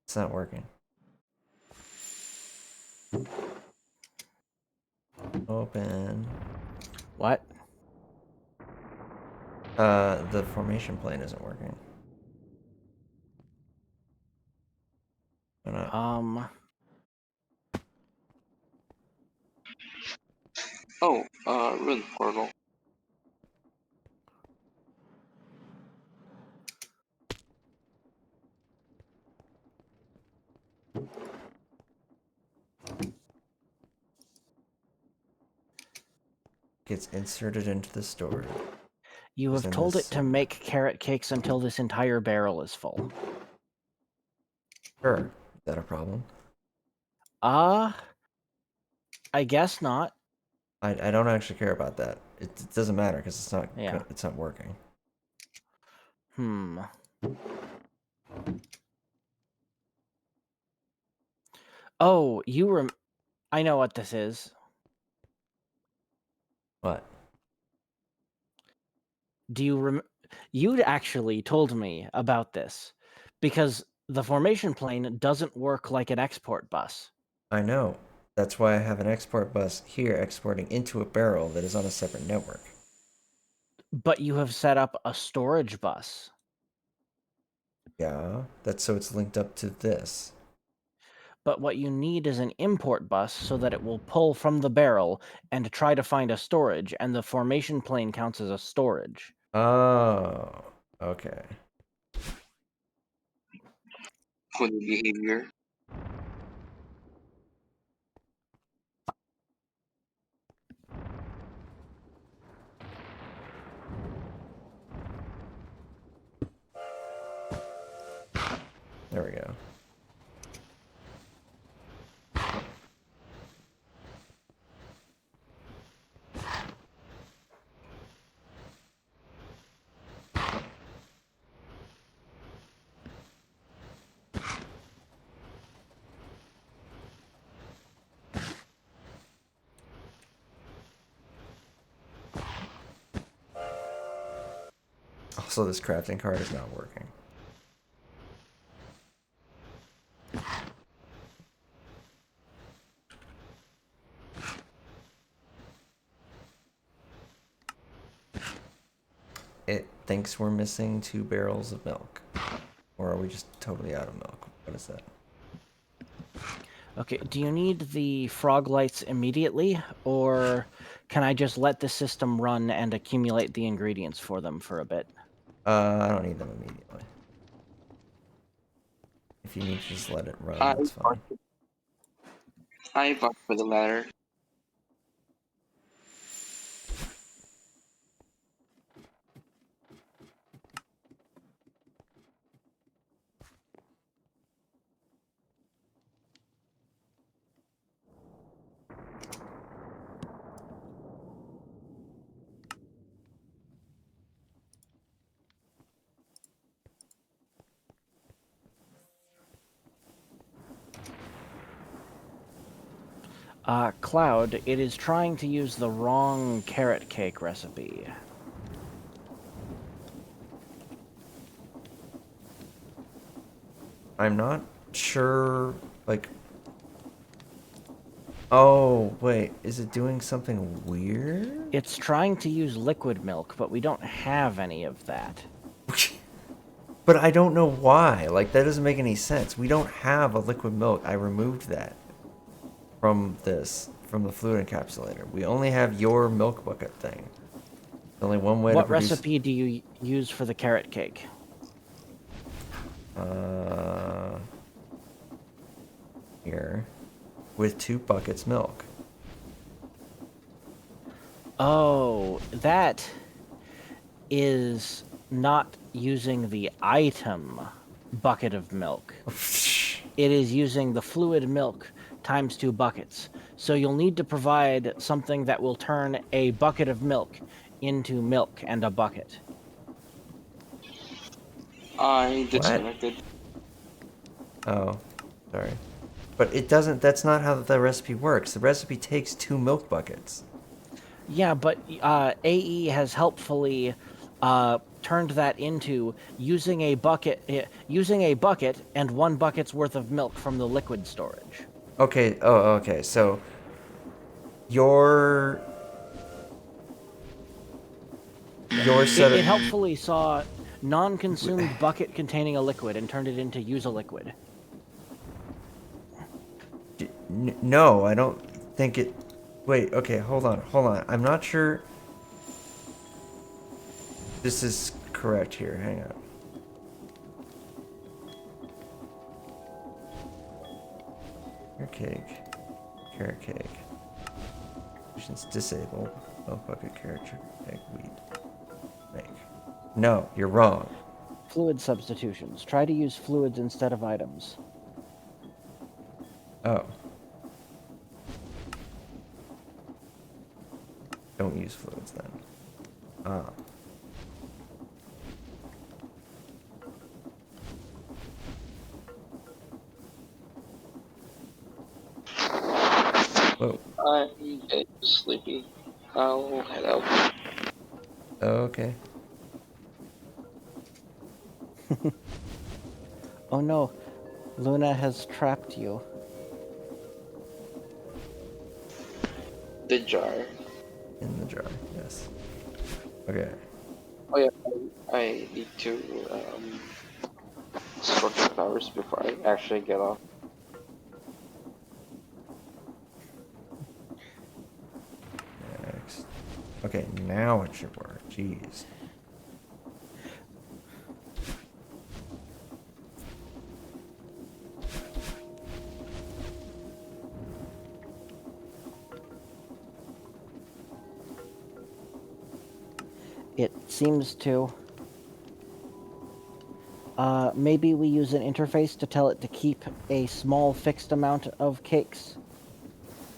It's not working. Open. What? The formation plane isn't working. Why not? Oh, rune portal. Gets inserted into the storage. You have told it to make carrot cakes until this entire barrel is full. Sure. Is that a problem? I guess not. I don't actually care about that. It doesn't matter because it's not working. Oh, I know what this is. What? You'd actually told me about this because the formation plane doesn't work like an export bus. I know. That's why I have an export bus here exporting into a barrel that is on a separate network. But you have set up a storage bus. Yeah, that's so it's linked up to this. But what you need is an import bus so that it will pull from the barrel and try to find a storage, and the formation plane counts as a storage. Oh, okay. Funny behavior. There we go. Also, this crafting card is not working. It thinks we're missing 2 barrels of milk. Or are we just totally out of milk? What is that? Okay, do you need the frog lights immediately, or can I just let the system run and accumulate the ingredients for them for a bit? I don't need them immediately. If you need to just let it run, that's fine. I vote for the latter. Cloud, it is trying to use the wrong carrot cake recipe. I'm not sure, like... Oh, wait, is it doing something weird? It's trying to use liquid milk, but we don't have any of that. But I don't know why. Like, that doesn't make any sense. We don't have a liquid milk. I removed that from the fluid encapsulator. We only have your milk bucket thing. There's only one way to What produce... recipe do you use for the carrot cake? Here. With 2 buckets milk. Oh, that is not using the item bucket of milk. It is using the fluid milk times 2 buckets. So you'll need to provide something that will turn a bucket of milk into milk and a bucket. I What? disconnected. Oh, sorry. But it doesn't, that's not how the recipe works. The recipe takes 2 milk buckets. Yeah, but AE has helpfully turned that into using a bucket and 1 bucket's worth of milk from the liquid storage. Okay, oh, okay, so your set It of... helpfully saw non-consumed bucket containing a liquid and turned it into use a liquid. No, I don't think it... Wait, okay, hold on. I'm not sure this is correct here. Hang on. Carrot cake. Carrot cake. Options disabled. Milk bucket, carrot, sugar, egg, wheat. Make. No, you're wrong. Fluid substitutions. Try to use fluids instead of items. Oh. Don't use fluids then. Ah. Whoa. I'm getting sleepy. I'll head out. Okay. Oh no, Luna has trapped you. The jar. In the jar, yes. Okay. Oh yeah, I need to sort the powers before I actually get off. Next. Okay, now it should work. Jeez. It seems to. Maybe we use an interface to tell it to keep a small fixed amount of cakes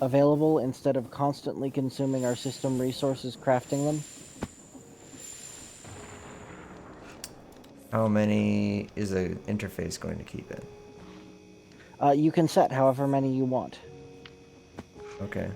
available instead of constantly consuming our system resources crafting them. How many is an interface going to keep it? You can set however many you want. Okay.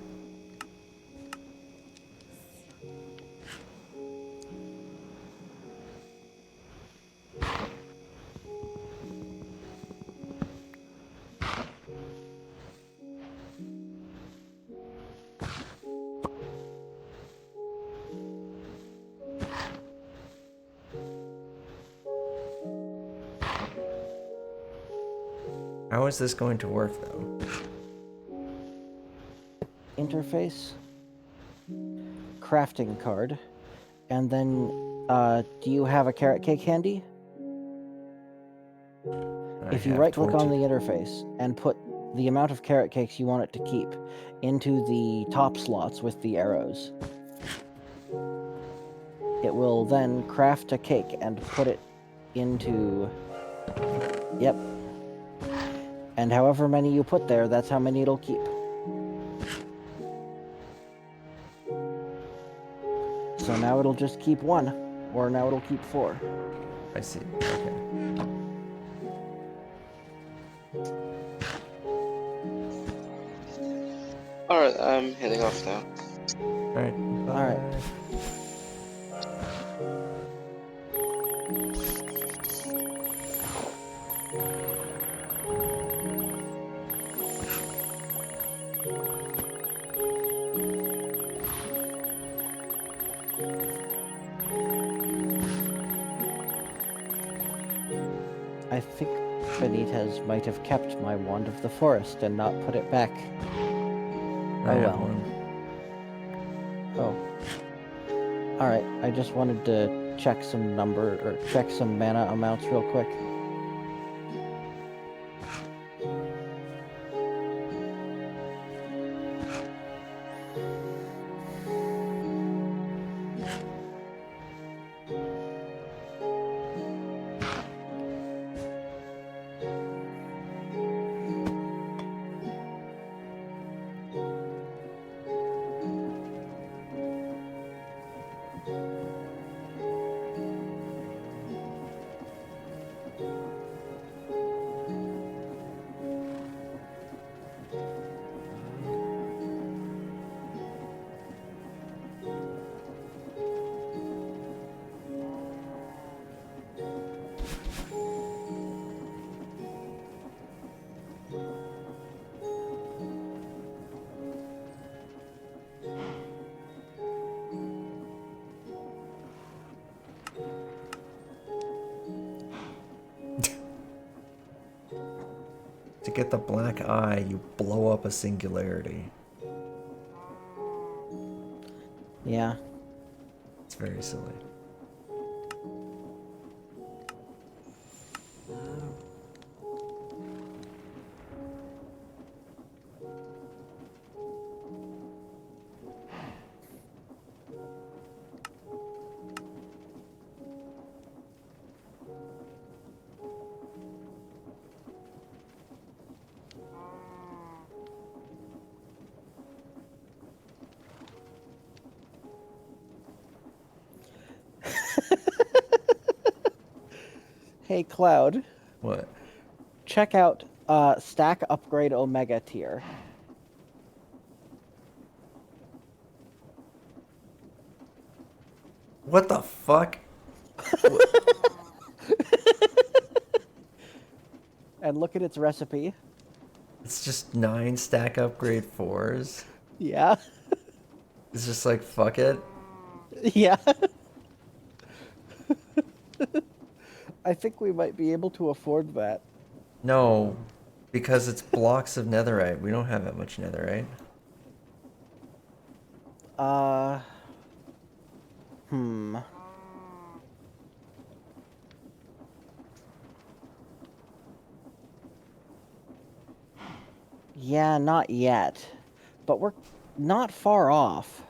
How is this going to work, though? Interface, crafting card, and then, do you have a carrot cake handy? If you right-click on the interface and put the amount of carrot cakes you want it to keep into the top slots with the arrows, it will then craft a cake and put it into... Yep. And however many you put there, that's how many it'll keep. So now it'll just keep 1, or now it'll keep 4. I see. Okay. Alright, I'm heading off now. Alright. Alright. I think Benitez might have kept my Wand of the Forest and not put it back. I have well. one. Oh. Alright, I just wanted to check some mana amounts real quick. To get the black eye, you blow up a singularity. Yeah. It's very silly. Hey, Cloud, What? check out Stack Upgrade Omega tier. What the fuck? And look at its recipe. It's just 9 stack upgrade 4s. Yeah. It's just like, fuck it. Yeah. I think we might be able to afford that. No, because it's blocks of netherite. We don't have that much netherite. Hmm. Yeah, not yet. But we're not far off.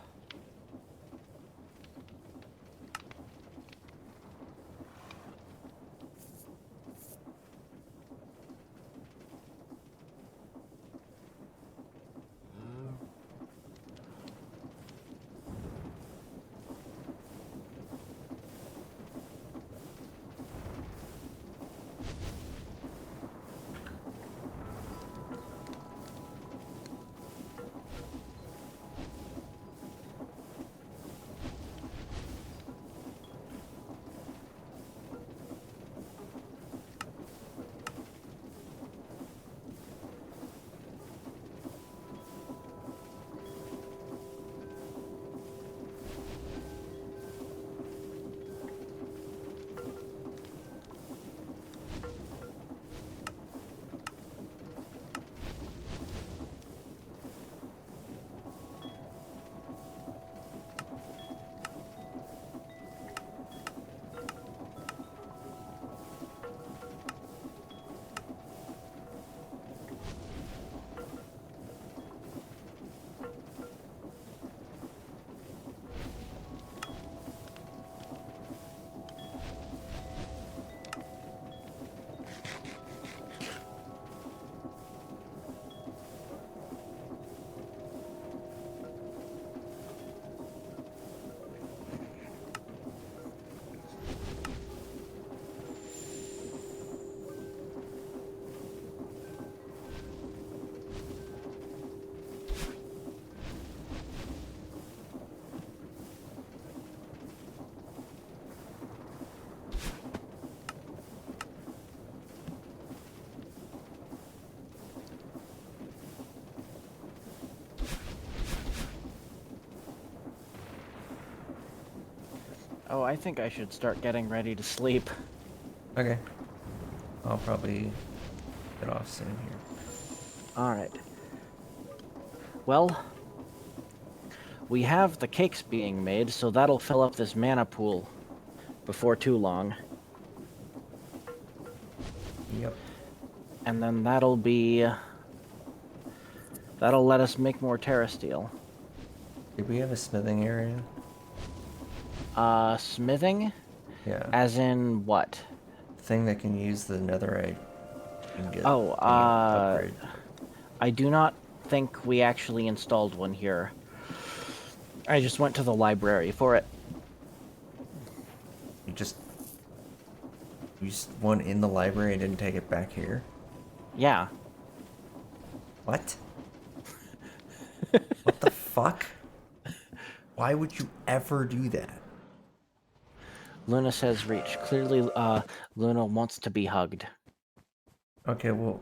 Oh, I think I should start getting ready to sleep. Okay. I'll probably get off soon here. Alright. Well, we have the cakes being made, so that'll fill up this mana pool before too long. Yep. And then that'll let us make more terra steel. Did we have a smithing area? Smithing? Yeah. As in what? Thing that can use the netherite and get Oh, upgrade. I do not think we actually installed one here. I just went to the library for it. You just used one in the library and didn't take it back here? Yeah. What? What the fuck? Why would you ever do that? Luna says reach. Clearly, Luna wants to be hugged. Okay, well,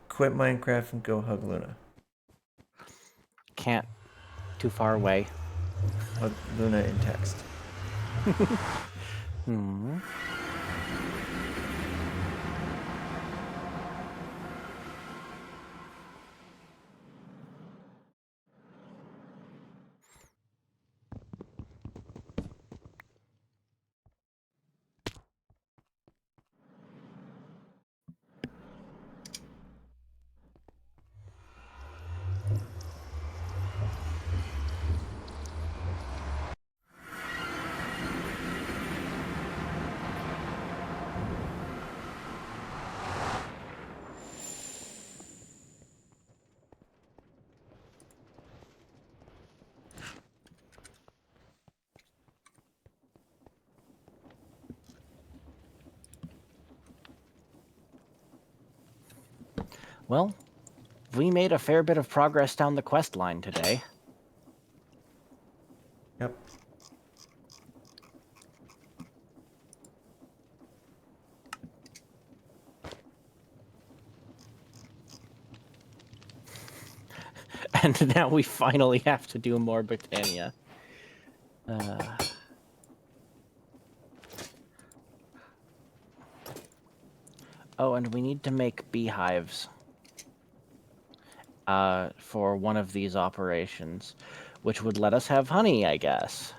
quit Minecraft and go hug Luna. Can't. Too far away. Hug Luna in text. Hmm. Well, we made a fair bit of progress down the quest line today. Yep. And now we finally have to do more Britannia. Oh, and we need to make beehives for one of these operations, which would let us have honey, I guess.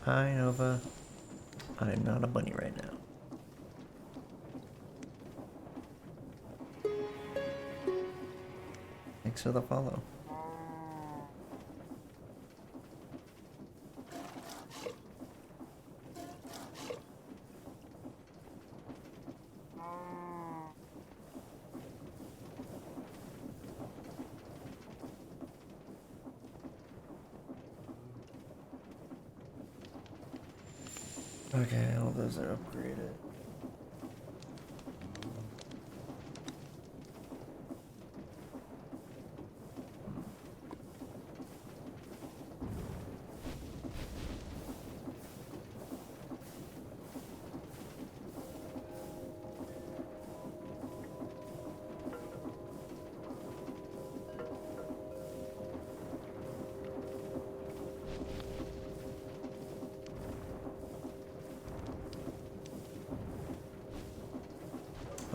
Hi, Nova. I'm not a bunny right now. Thanks for the follow. Okay, all those are upgraded.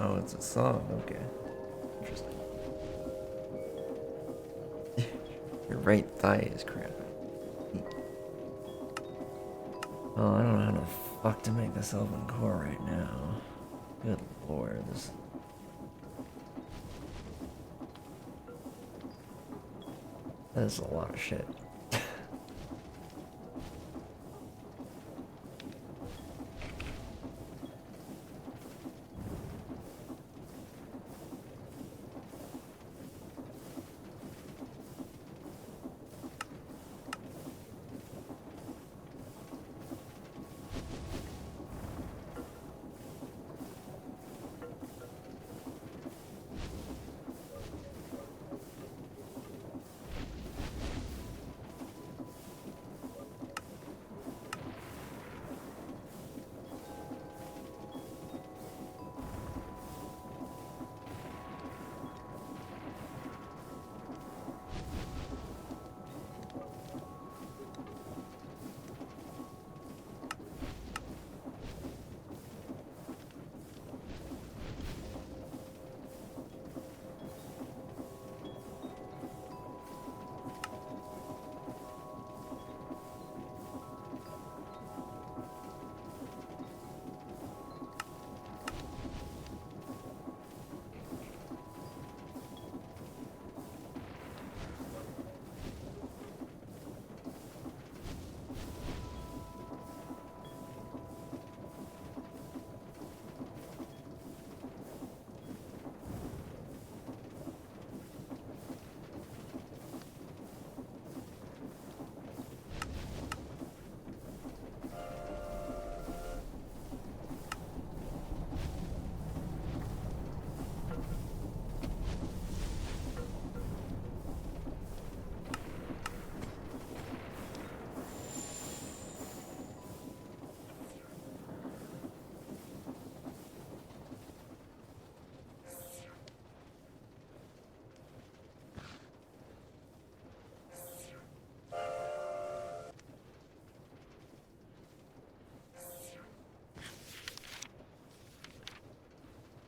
Oh, it's a song. Okay. Interesting. Your right thigh is cramping. Well, I don't know how the fuck to make this open core right now. Good lord, this... That is a lot of shit.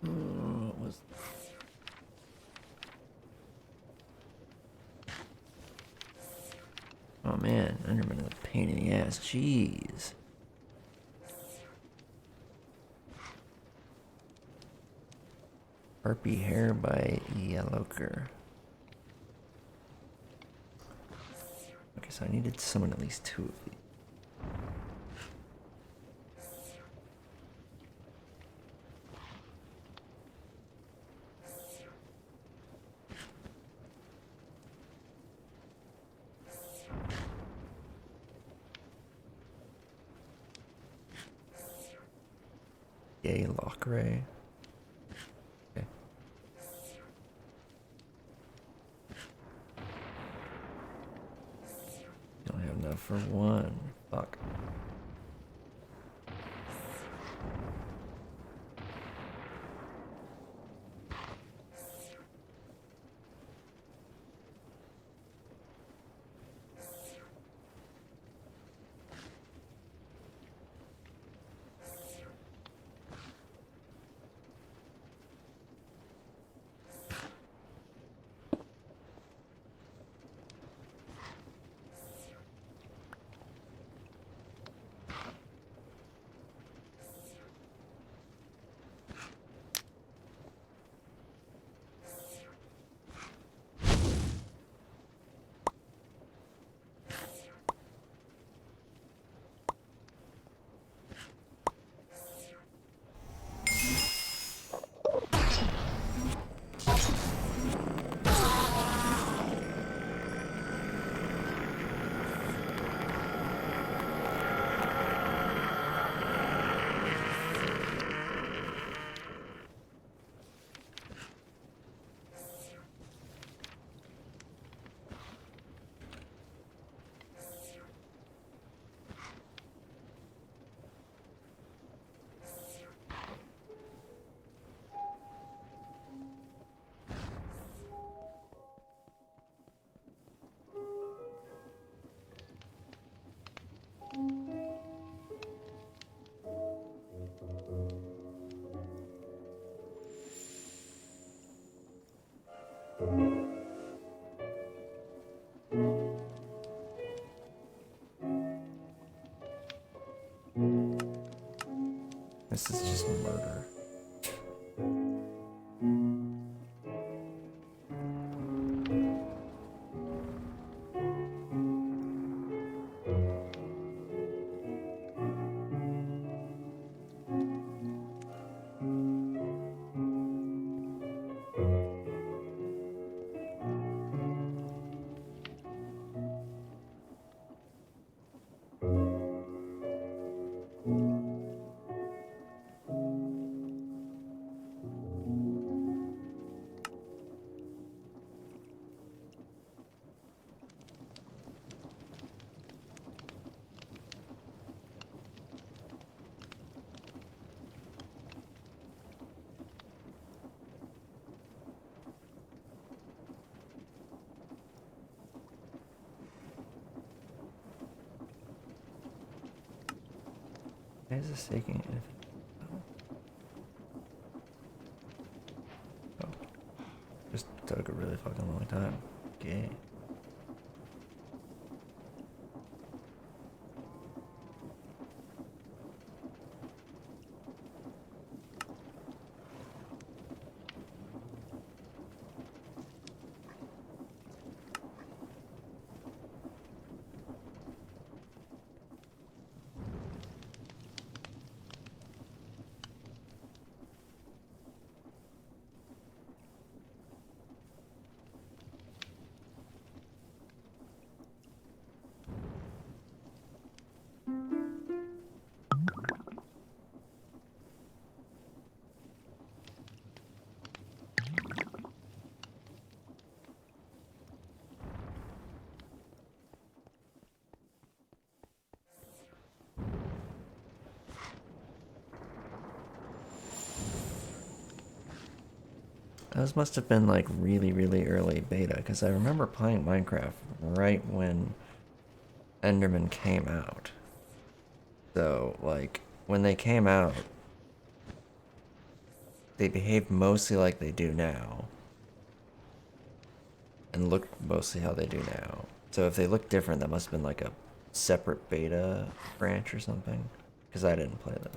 What was... Oh man, Enderman is a pain in the ass. Jeez. Harpy hair by Yellowker. Okay, so I needed to summon at least 2 of these. Yay, Lockray. Okay. Don't have enough for 1. Fuck. This is just murder. Why is this taking it? Oh. Just took a really fucking long time. Okay. Those must have been like really, really early beta, because I remember playing Minecraft right when Enderman came out. So, like, when they came out, they behaved mostly like they do now. And looked mostly how they do now. So if they look different, that must have been like a separate beta branch or something. Because I didn't play those.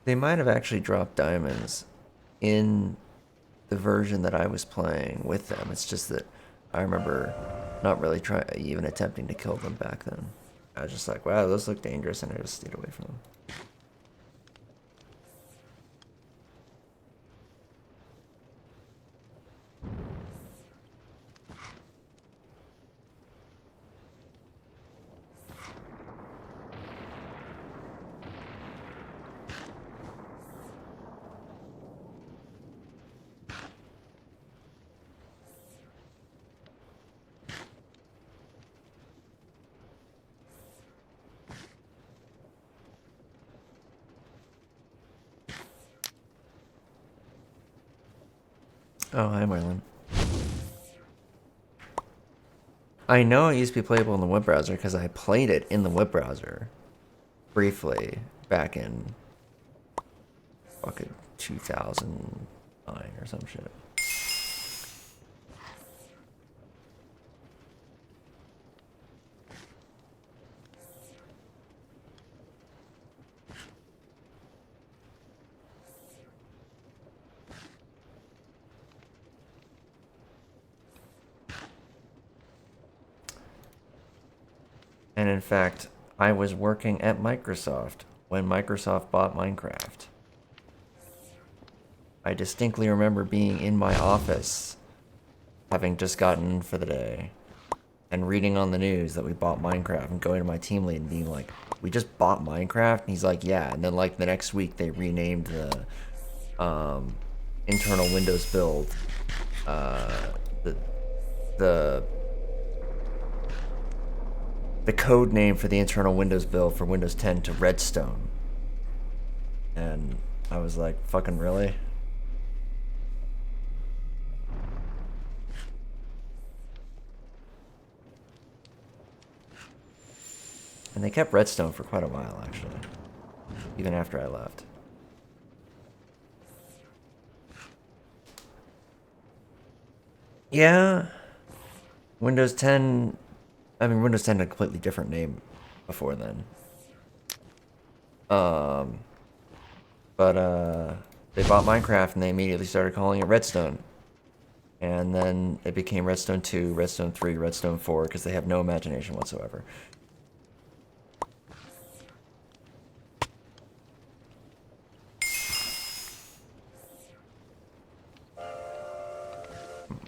They might have actually dropped diamonds in the version that I was playing with them. It's just that I remember not really even attempting to kill them back then. I was just like, wow, those look dangerous, and I just stayed away from them. Oh, hi, Marlon. I know it used to be playable in the web browser because I played it in the web browser briefly back in fucking 2009 or some shit. And in fact, I was working at Microsoft when Microsoft bought Minecraft. I distinctly remember being in my office, having just gotten in for the day, and reading on the news that we bought Minecraft and going to my team lead and being like, we just bought Minecraft? And he's like, yeah. And then like the next week they renamed the internal Windows build, the the the code name for the internal Windows build for Windows 10 to Redstone. And I was like, fucking really? And they kept Redstone for quite a while, actually. Even after I left. Yeah. Windows 10... I mean, Windows 10 had a completely different name before then. But they bought Minecraft and they immediately started calling it Redstone. And then it became Redstone 2, Redstone 3, Redstone 4, because they have no imagination whatsoever.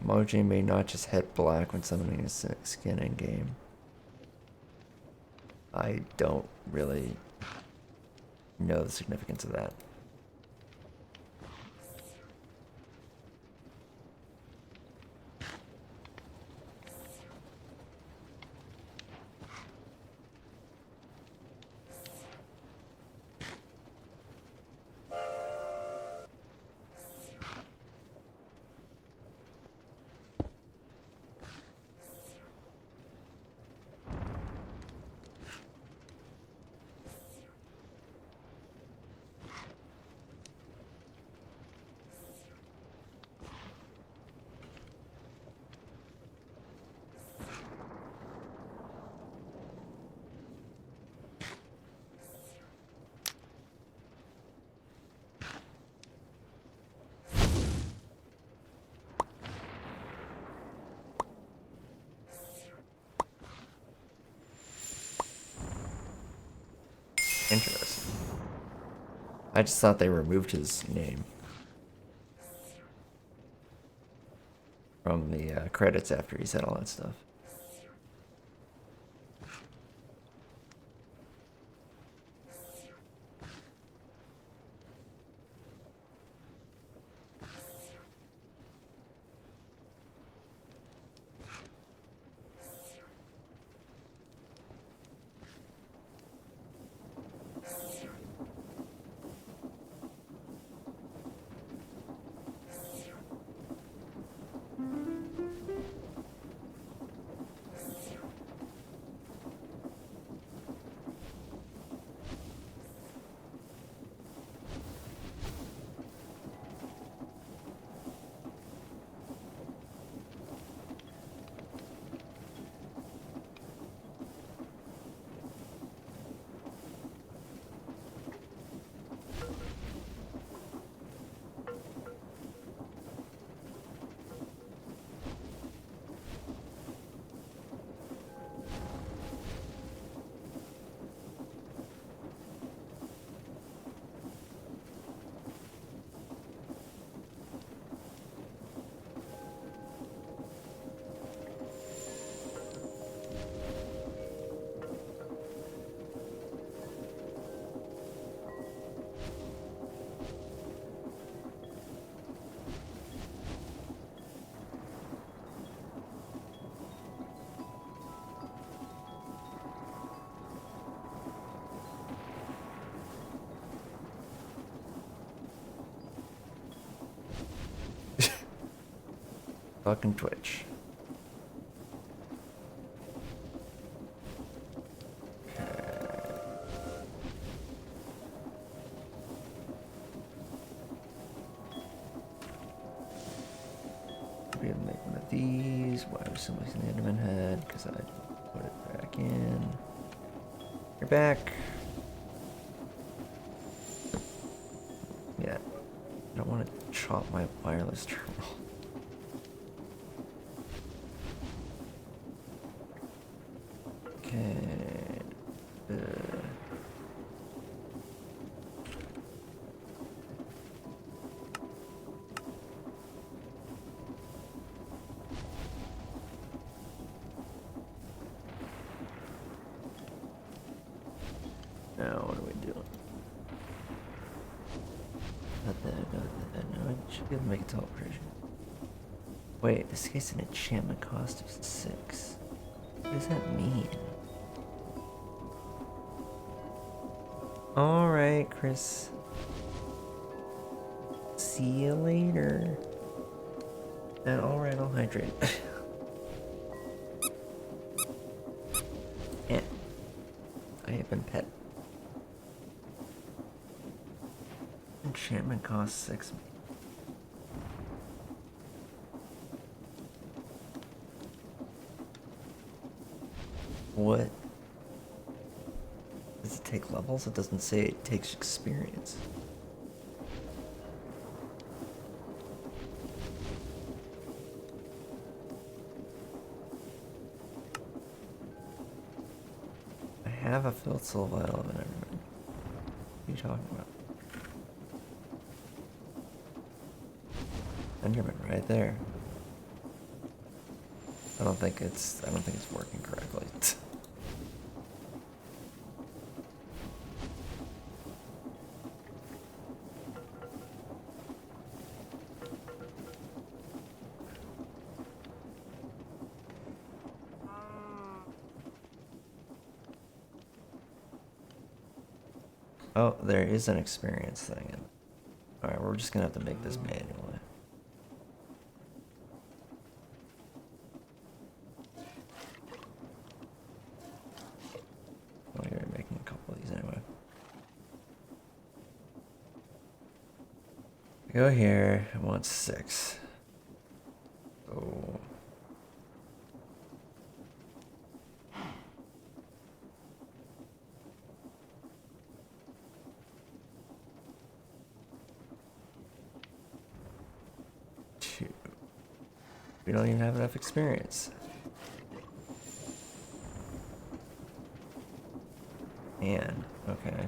Emoji may not just hit black when summoning a skin in game. I don't really know the significance of that. Interesting. I just thought they removed his name from the credits after he said all that stuff. Fucking Twitch. We're gonna make one of these. Why was somebody in the admin head? Because I put it back in. You're back. Yeah. I don't want to chop my wireless terminal. Okay. Now, what are we doing? Not that, not that. No, I should be able to make a teleportation. Wait, this gets an enchantment cost of 6. What does that mean? Alright, Chris. See you later. And alright, I'll hydrate. Yeah. I have been pet. Enchantment costs 6. What? Does it take levels? It doesn't say it takes experience. I have a filled soul vial of it. What are you talking about? Enderman right there. I don't think it's working correctly. Oh, there is an experience thing. Alright, we're just gonna have to make this manually. Well, you're making a couple of these anyway. Go here. I want 6. Oh. We don't even have enough experience. Man, okay.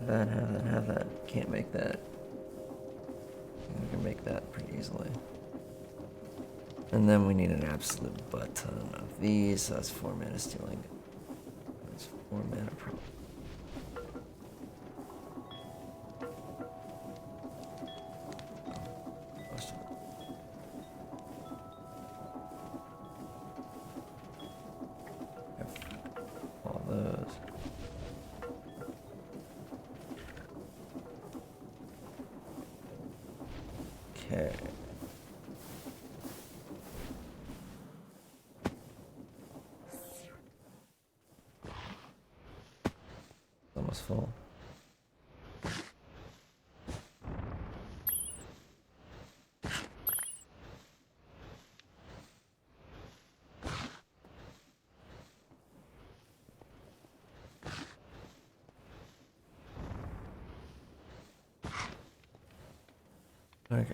Have that. Can't make that. We can make that pretty easily. And then we need an absolute butt ton of these. So that's 4 mana stealing. That's 4 mana per. Most of it. Have all those. Okay. Almost full. Okay.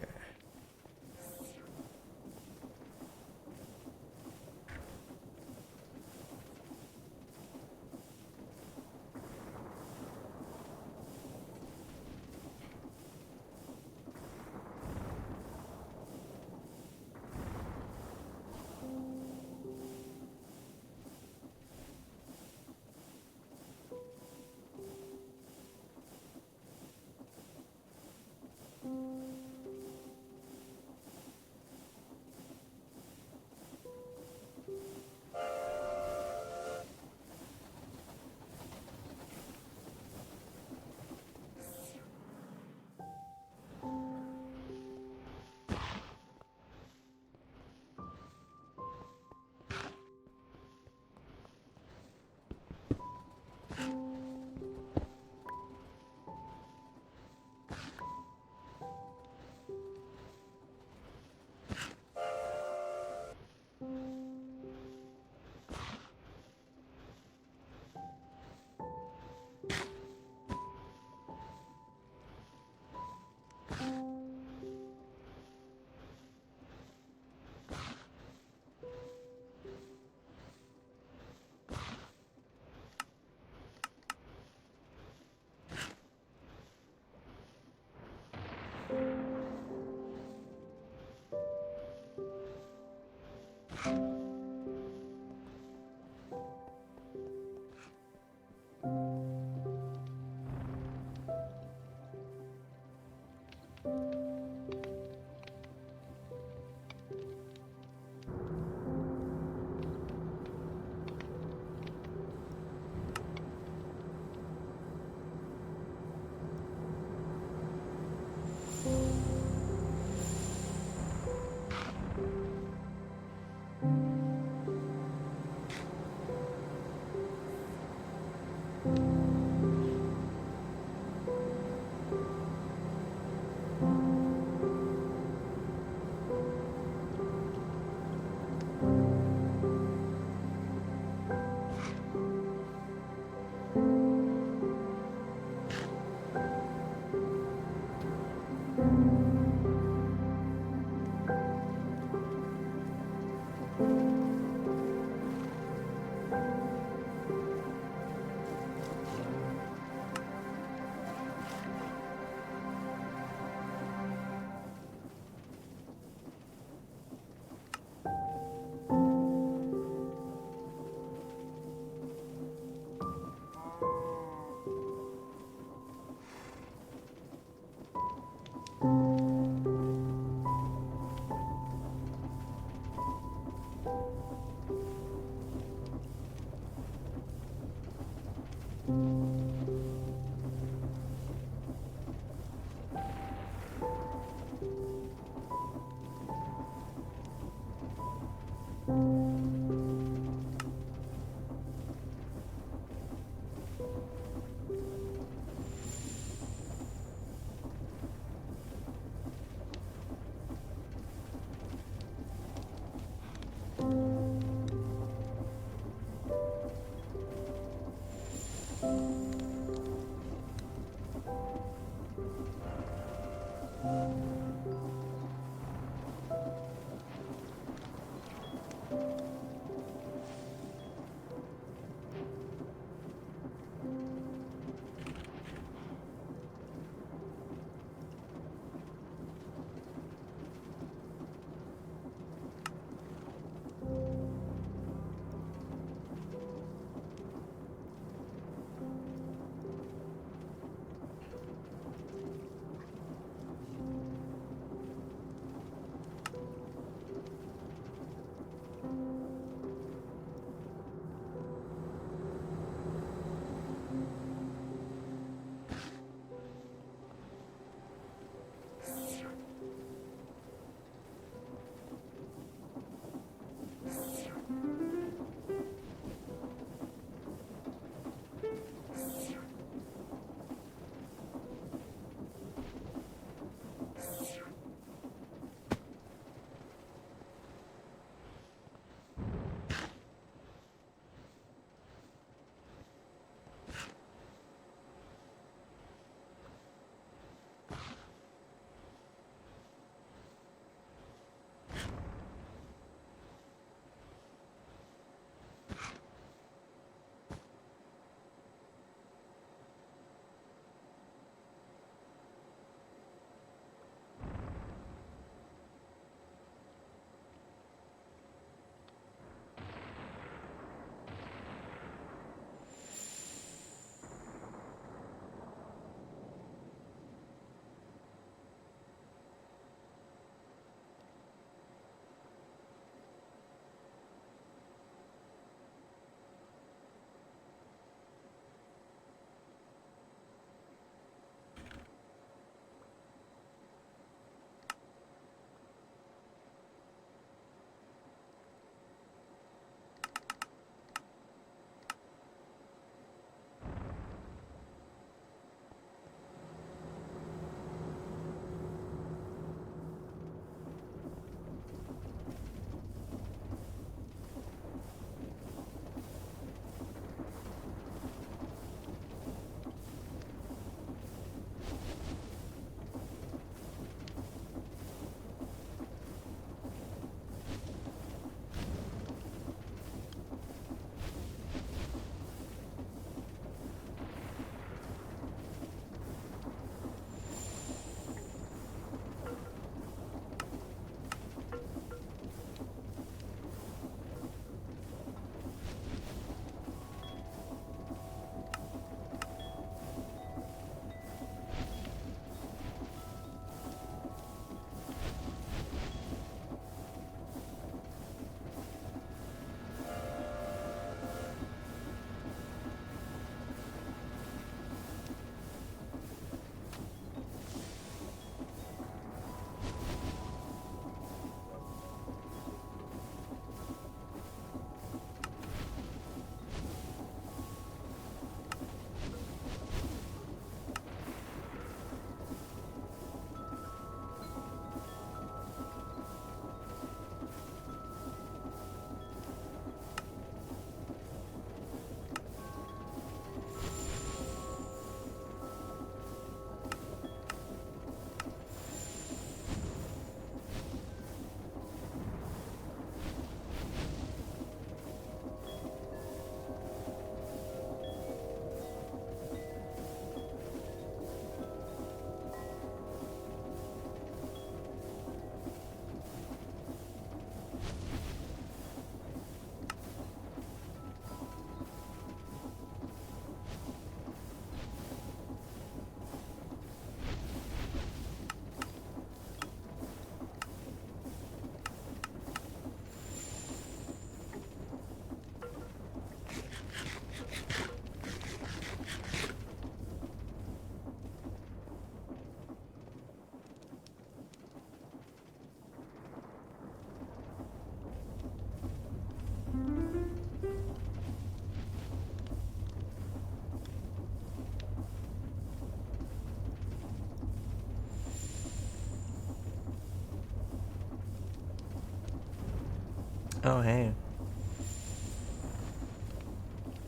Oh, hey.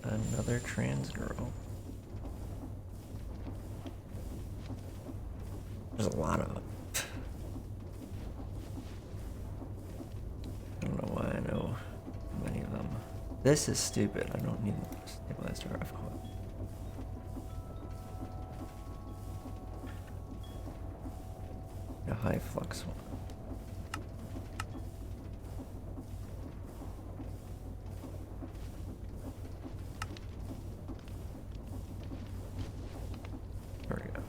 Another trans girl. There's a lot of them. This is stupid. I don't need a stabilized RF coil. A high flux one. There we go.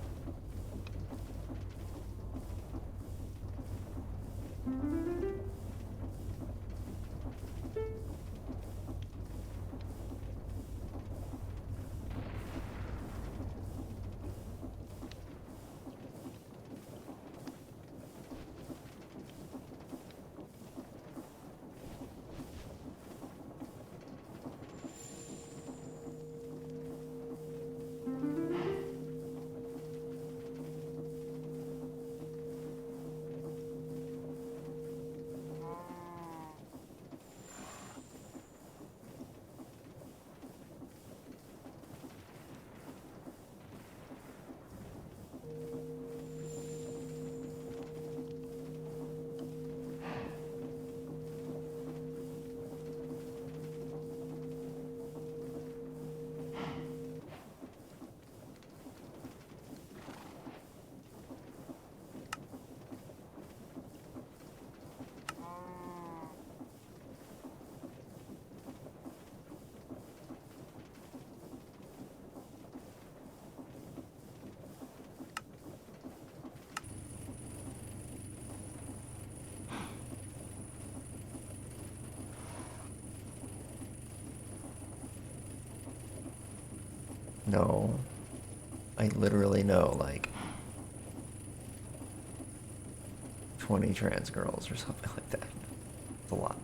No. I literally know, like, 20 trans girls or something like that. It's a lot.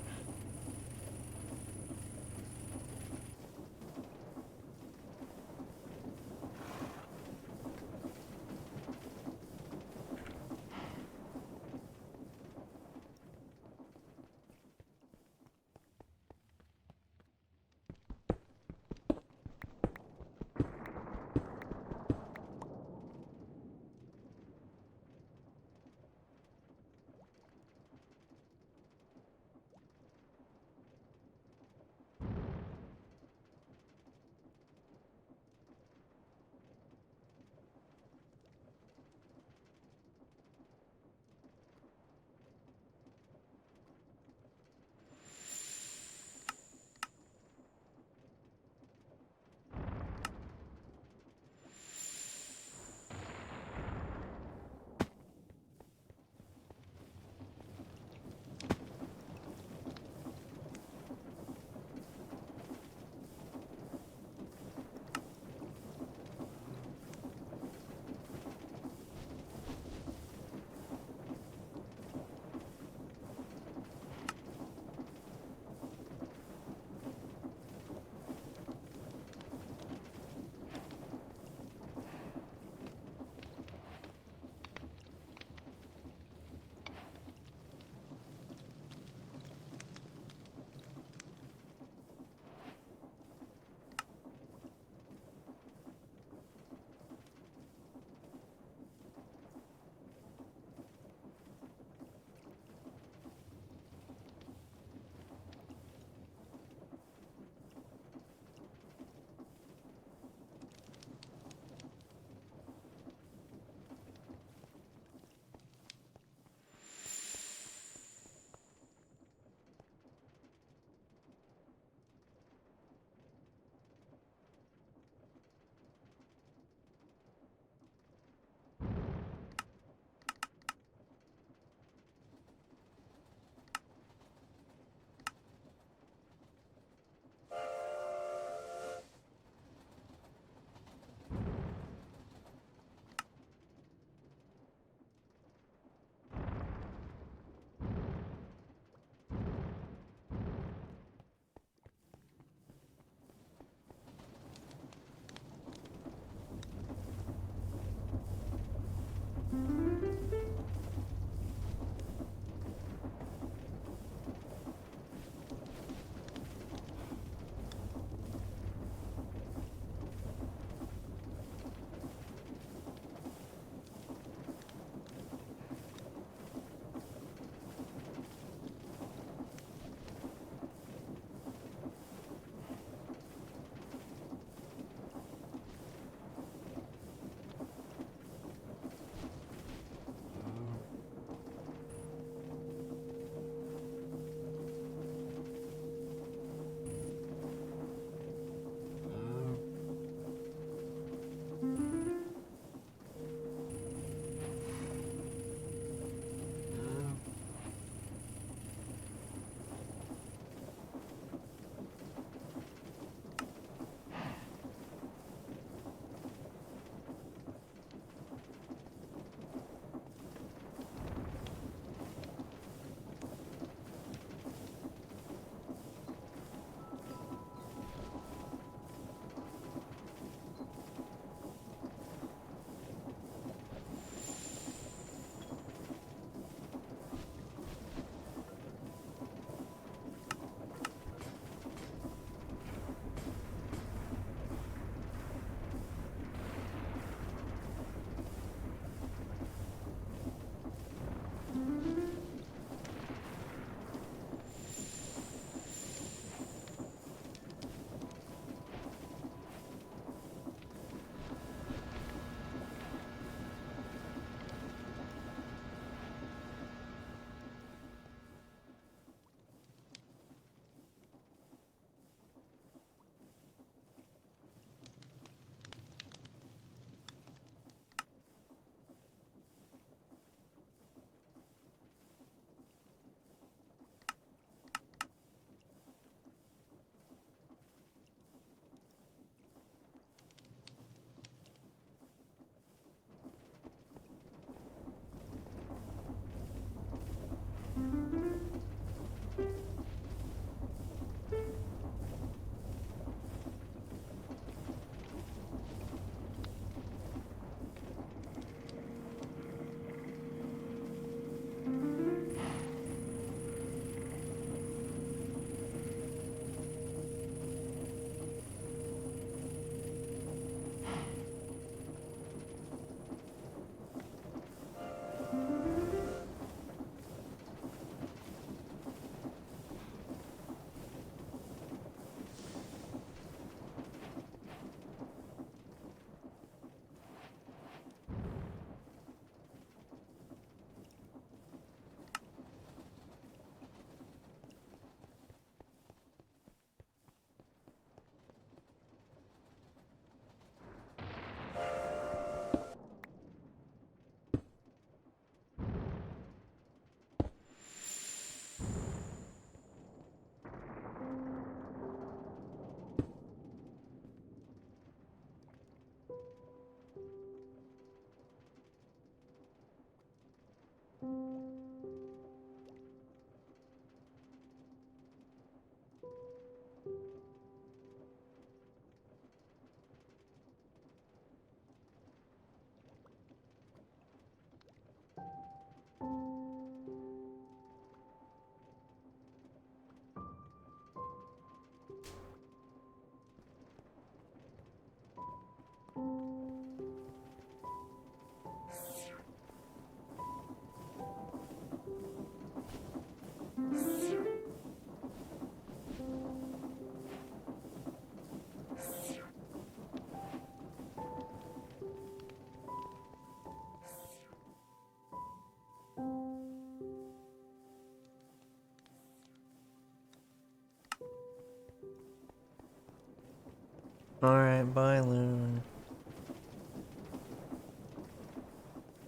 Alright, bye, Loon.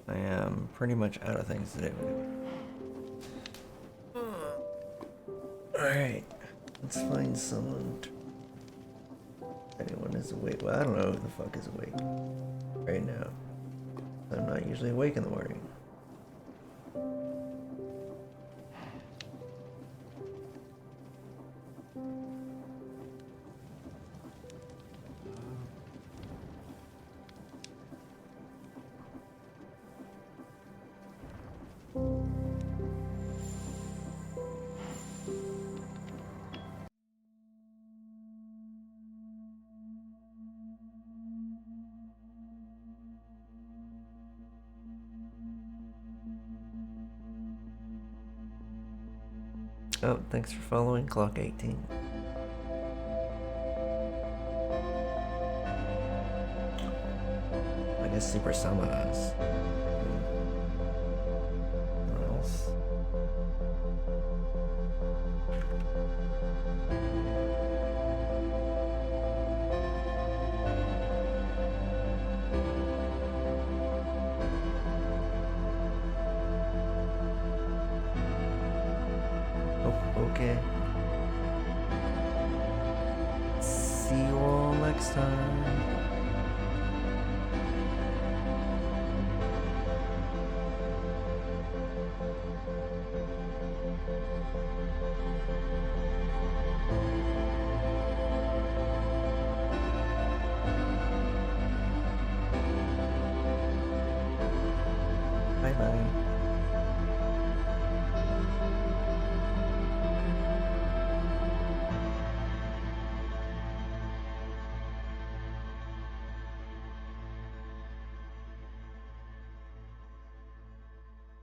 I am pretty much out of things to do. Alright, let's find someone. Anyone is awake. Well, I don't know who the fuck is awake right now. I'm not usually awake in the morning. Oh, thanks for following Clock 18. I guess Super Samas. What else? Oh, okay. See you all next time. Bye bye.